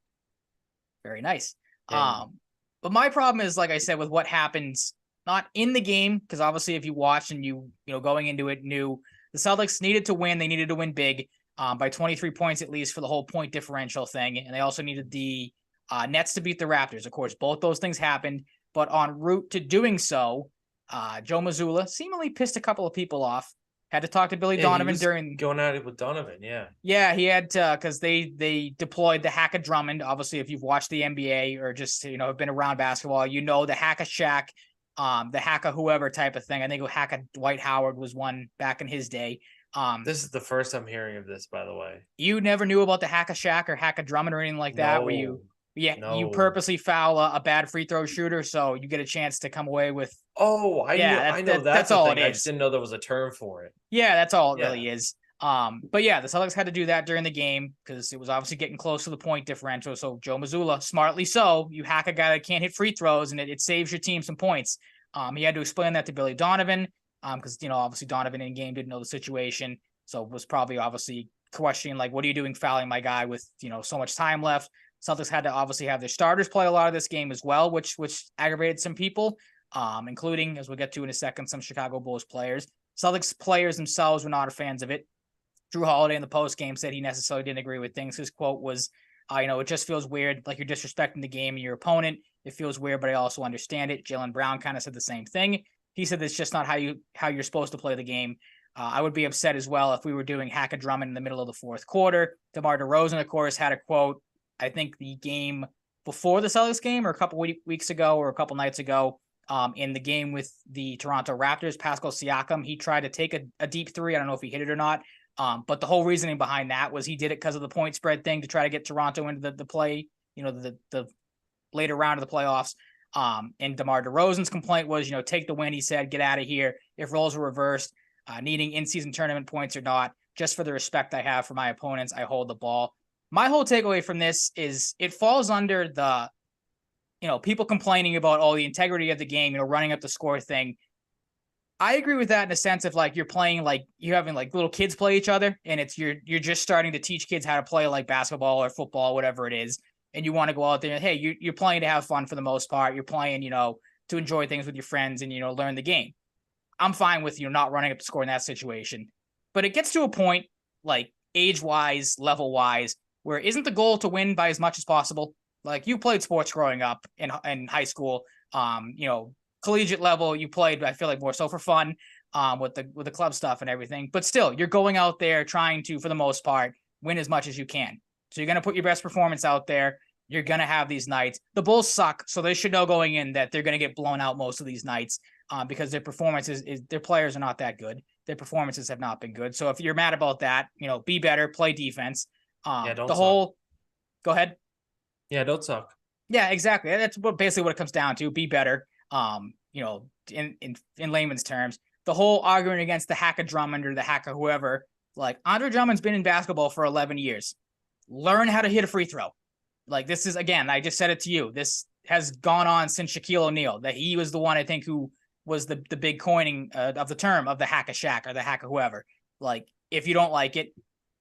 Very nice. But my problem is, like I said, with what happens, not in the game, because obviously if you watch and you going into it knew the Celtics needed to win. They needed to win big. By 23 points at least for the whole point differential thing. And they also needed the Nets to beat the Raptors. Of course, both those things happened. But en route to doing so, Joe Mazzulla seemingly pissed a couple of people off. Had to talk to Billy Donovan during... Going at it with Donovan, yeah. Yeah, he had to, because they deployed the Hack of Drummond. Obviously, if you've watched the NBA or just, have been around basketball, the Hack of Shaq, the Hack of whoever type of thing. I think Hack of Dwight Howard was one back in his day. This is the first I'm hearing of this, by the way. You never knew about the Hack of Shaq or Hack of Drummond or anything like that? No. Yeah, you No. purposely foul a bad free throw shooter, so you get a chance to come away with. Oh, Yeah, I know that's that's a all thing. it I just is. didn't know there was a term for it. Yeah, that's all it Yeah. really is. But yeah, the Celtics had to do that during the game because it was obviously getting close to the point differential. So Joe Mazzulla, smartly so, you hack a guy that can't hit free throws, and it saves your team some points. He had to explain that to Billy Donovan, because obviously Donovan in game didn't know the situation, so was probably obviously questioning like, what are you doing fouling my guy with so much time left. Celtics had to obviously have their starters play a lot of this game as well, which aggravated some people, including, as we'll get to in a second, some Chicago Bulls players. Celtics players themselves were not fans of it. Drew Holiday in the post game said he necessarily didn't agree with things. His quote was, it just feels weird, like you're disrespecting the game and your opponent. It feels weird, but I also understand it. Jaylen Brown kind of said the same thing. He said it's just not how you're supposed to play the game. I would be upset as well if we were doing hack a Drummond in the middle of the fourth quarter. DeMar DeRozan, of course, had a quote, I think the game before the Celtics game or a couple weeks ago or a couple nights ago, in the game with the Toronto Raptors, Pascal Siakam, he tried to take a deep three. I don't know if he hit it or not. But the whole reasoning behind that was he did it because of the point spread thing to try to get Toronto into the play, the later round of the playoffs. And DeMar DeRozan's complaint was, take the win. He said, get out of here. If roles were reversed, needing in-season tournament points or not, just for the respect I have for my opponents, I hold the ball. My whole takeaway from this is it falls under the, people complaining about the integrity of the game, running up the score thing. I agree with that in a sense of like you're playing like you're having like little kids play each other, and it's you're just starting to teach kids how to play like basketball or football, whatever it is, and you want to go out there and hey, you're playing to have fun for the most part. You're playing, to enjoy things with your friends and learn the game. I'm fine with not running up the score in that situation, but it gets to a point like age wise, level wise, where isn't the goal to win by as much as possible? Like you played sports growing up in high school, collegiate level, you played, I feel like more so for fun, with the club stuff and everything. But still, you're going out there trying to, for the most part, win as much as you can. So you're going to put your best performance out there. You're going to have these nights. The Bulls suck, so they should know going in that they're going to get blown out most of these nights, because their performances, their players are not that good. Their performances have not been good. So if you're mad about that, be better, play defense. Yeah, don't The suck. whole, go ahead. Yeah, don't suck. Yeah, exactly. That's basically what it comes down to. Be better. In layman's terms, the whole arguing against the hack of Drummond or the hack of whoever, like Andre Drummond's been in basketball for 11 years. Learn how to hit a free throw. Like this is, again, I just said it to you. This has gone on since Shaquille O'Neal, that he was the one, I think, who was the big coining of the term of the hack of Shaq or the hack of whoever. Like, if you don't like it,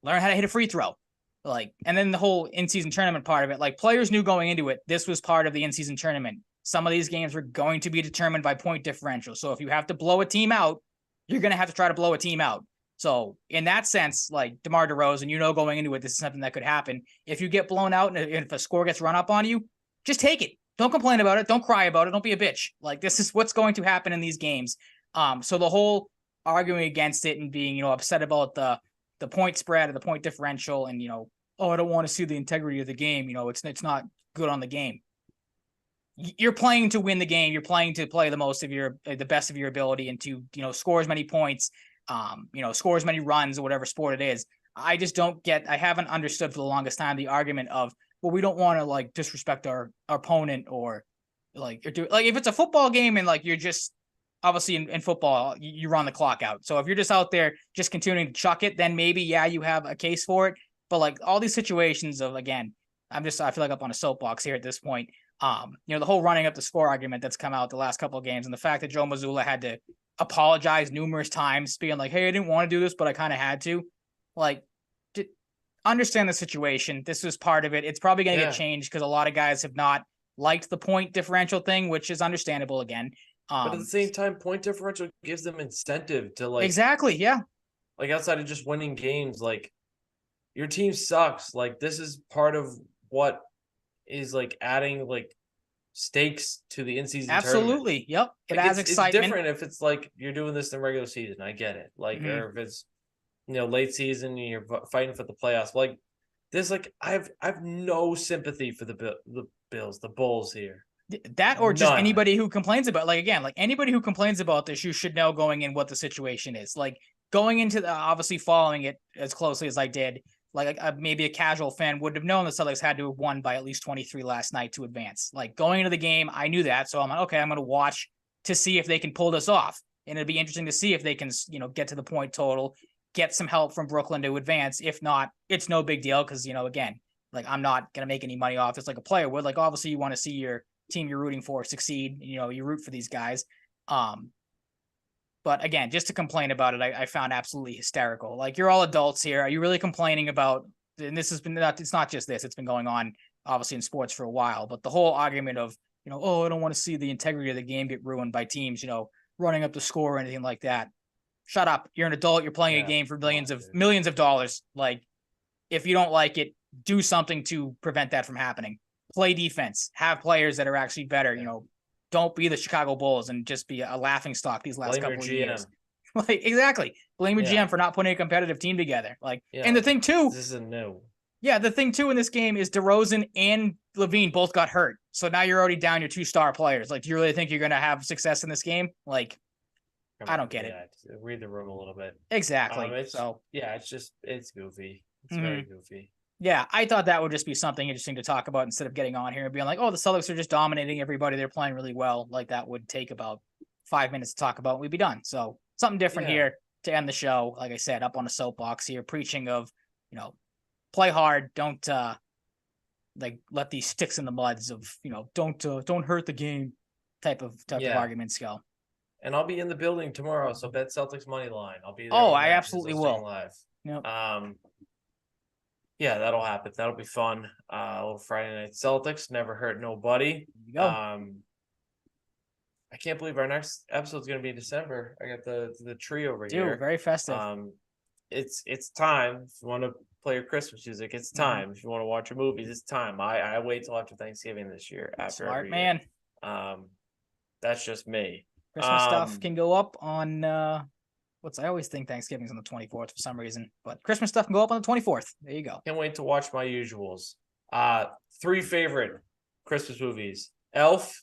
learn how to hit a free throw. Like, and then the whole in-season tournament part of it, like players knew going into it, this was part of the in-season tournament. Some of these games were going to be determined by point differential. So if you have to blow a team out, you're going to have to try to blow a team out. So in that sense, like DeMar DeRozan, going into it, this is something that could happen. If you get blown out and if a score gets run up on you, just take it. Don't complain about it. Don't cry about it. Don't be a bitch. Like this is what's going to happen in these games. So the whole arguing against it and being, upset about the point spread or the point differential and, I don't want to see the integrity of the game. It's not good on the game. You're playing to win the game. You're playing to play the best of your ability and to, score as many points, score as many runs or whatever sport it is. I just I haven't understood for the longest time the argument of, well, we don't want to like disrespect our opponent or like if it's a football game and like you're just obviously in football, you run the clock out. So if you're just out there just continuing to chuck it, then maybe, yeah, you have a case for it. But like all these situations of, again, I feel like up on a soapbox here at this point. The whole running up the score argument that's come out the last couple of games and the fact that Joe Mazzulla had to apologize numerous times, being like, hey, I didn't want to do this, but I kind of had to. Like, understand the situation. This was part of it. It's probably going to get changed because a lot of guys have not liked the point differential thing, which is understandable again. But at the same time, point differential gives them incentive to like. Exactly, yeah. Like outside of just winning games, like your team sucks. Like this is part of what is like adding like stakes to the in-season absolutely tournament. Yep, it adds excitement. It's different if it's like you're doing this in regular season. I get it. Like, or if it's late season and you're fighting for the playoffs. Like this, like I have no sympathy for the Bills, the Bulls here. That or just anybody who complains about, like, again, like anybody who complains about this, you should know going in what the situation is. Like going into obviously following it as closely as I did, like maybe a casual fan would have known the Celtics had to have won by at least 23 last night to advance. Like going into the game, I knew that. So I'm like, okay, I'm going to watch to see if they can pull this off. And it'd be interesting to see if they can, get to the point total, get some help from Brooklyn to advance. If not, it's no big deal. Cause again, like I'm not going to make any money off this like a player would. Like obviously you want to see your team you're rooting for succeed. You root for these guys. But again, just to complain about it, I found absolutely hysterical. Like you're all adults here. Are you really complaining about, and this has been, it's not just this, it's been going on obviously in sports for a while, but the whole argument of, oh, I don't want to see the integrity of the game get ruined by teams, running up the score or anything like that. Shut up. You're an adult. You're playing a game for millions of dollars. Like if you don't like it, do something to prevent that from happening. Play defense, have players that are actually better, don't be the Chicago Bulls and just be a laughing stock these last couple of years. Like exactly. Blame your GM for not putting a competitive team together. Like, and the thing too, this is a no. Yeah, the thing too in this game is DeRozan and Levine both got hurt. So now you're already down your 2-star players. Like, do you really think you're going to have success in this game? Like, I don't get it. Read the room a little bit. Exactly. It's goofy. It's very goofy. Yeah, I thought that would just be something interesting to talk about instead of getting on here and being like, oh, the Celtics are just dominating everybody. They're playing really well. Like that would take about 5 minutes to talk about and we'd be done. So something different here to end the show. Like I said, up on a soapbox here, preaching of, play hard. Don't let these sticks in the muds of, don't hurt the game type of arguments go. And I'll be in the building tomorrow. So bet Celtics money line. I'll be there. Oh, I absolutely will. Live. Yep. Yeah, that'll happen. That'll be fun. A little Friday night Celtics, never hurt nobody. There you go. I can't believe our next episode's gonna be in December. I got the tree over here. Very festive. It's time. If you want to play your Christmas music, it's time. If you want to watch your movies, it's time. I wait till after Thanksgiving this year. After Smart man. That's just me. Christmas stuff can go up on I always think Thanksgiving's on the 24th for some reason, but Christmas stuff can go up on the 24th. There you go. Can't wait to watch my usuals. 3 favorite Christmas movies: Elf,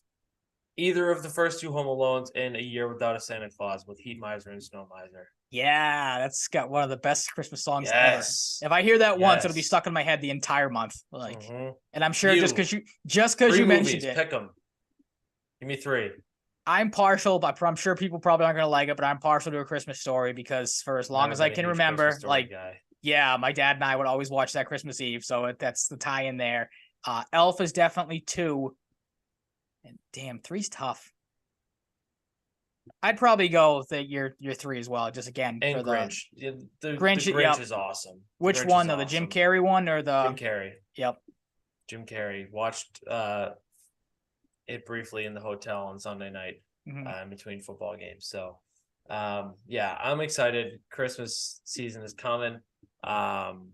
either of the first 2 Home Alones, and A Year Without a Santa Claus with Heat Miser and Snow Miser. Yeah, that's got one of the best Christmas songs ever. If I hear that once, it'll be stuck in my head the entire month. Like, and I'm sure just because you mentioned it, pick them. Give me 3. I'm partial, but I'm sure people probably aren't going to like it, but I'm partial to A Christmas Story because for as long as I can remember, my dad and I would always watch that Christmas Eve. So that's the tie in there. Elf is definitely 2. And damn, 3's tough. I'd probably go with your 3 as well. Just again, and for Grinch. The Grinch is awesome. Which one though? The Jim Carrey one or the Jim Carrey? Yep. Jim Carrey. Watched it briefly in the hotel on Sunday night in between football games. So I'm excited. Christmas season is coming. And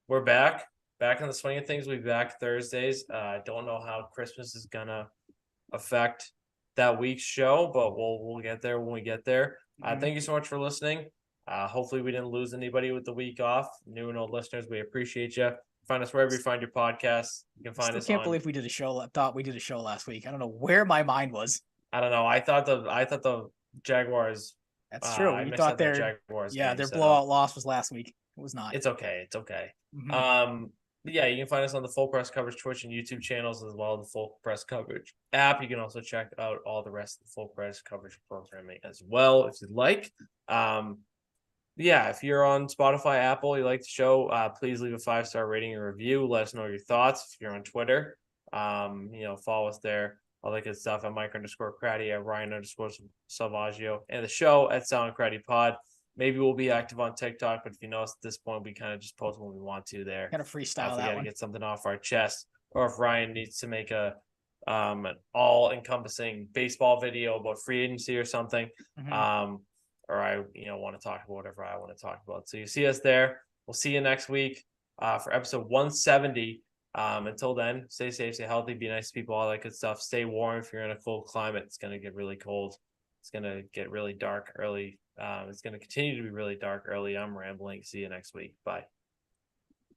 we're back in the swing of things. We'll be back Thursdays. I don't know how Christmas is gonna affect that week's show, but we'll get there when we get there. Thank you so much for listening. Hopefully we didn't lose anybody with the week off. New and old listeners, we appreciate you. Find us wherever you find your podcasts. You can find us. I can't believe we did a show. I thought we did a show last week. I don't know where my mind was. I don't know. I thought the Jaguars. That's true. You thought their Jaguars. Yeah, their blowout loss was last week. It was not. It's okay. You can find us on the Full Press Coverage Twitch and YouTube channels, as well as the Full Press Coverage app. You can also check out all the rest of the Full Press Coverage programming as well if you'd like. If you're on Spotify, Apple, you like the show, please leave a 5-star rating and review. Let us know your thoughts. If you're on Twitter, follow us there. All that good stuff at Mike_Cratty, at Ryan_Salvaggio, and the show at Salvaggio and Cratty Pod. Maybe we'll be active on TikTok, but if you notice at this point, we kind of just post when we want to there. Kind of freestyle if we that gotta one. Get something off our chest, or if Ryan needs to make an all-encompassing baseball video about free agency or something, or I want to talk about whatever I want to talk about. So you see us there. We'll see you next week for episode 170. Until then, stay safe, stay healthy, be nice to people, all that good stuff. Stay warm if you're in a cold climate. It's going to get really cold. It's going to get really dark early. It's going to continue to be really dark early. I'm rambling. See you next week. Bye.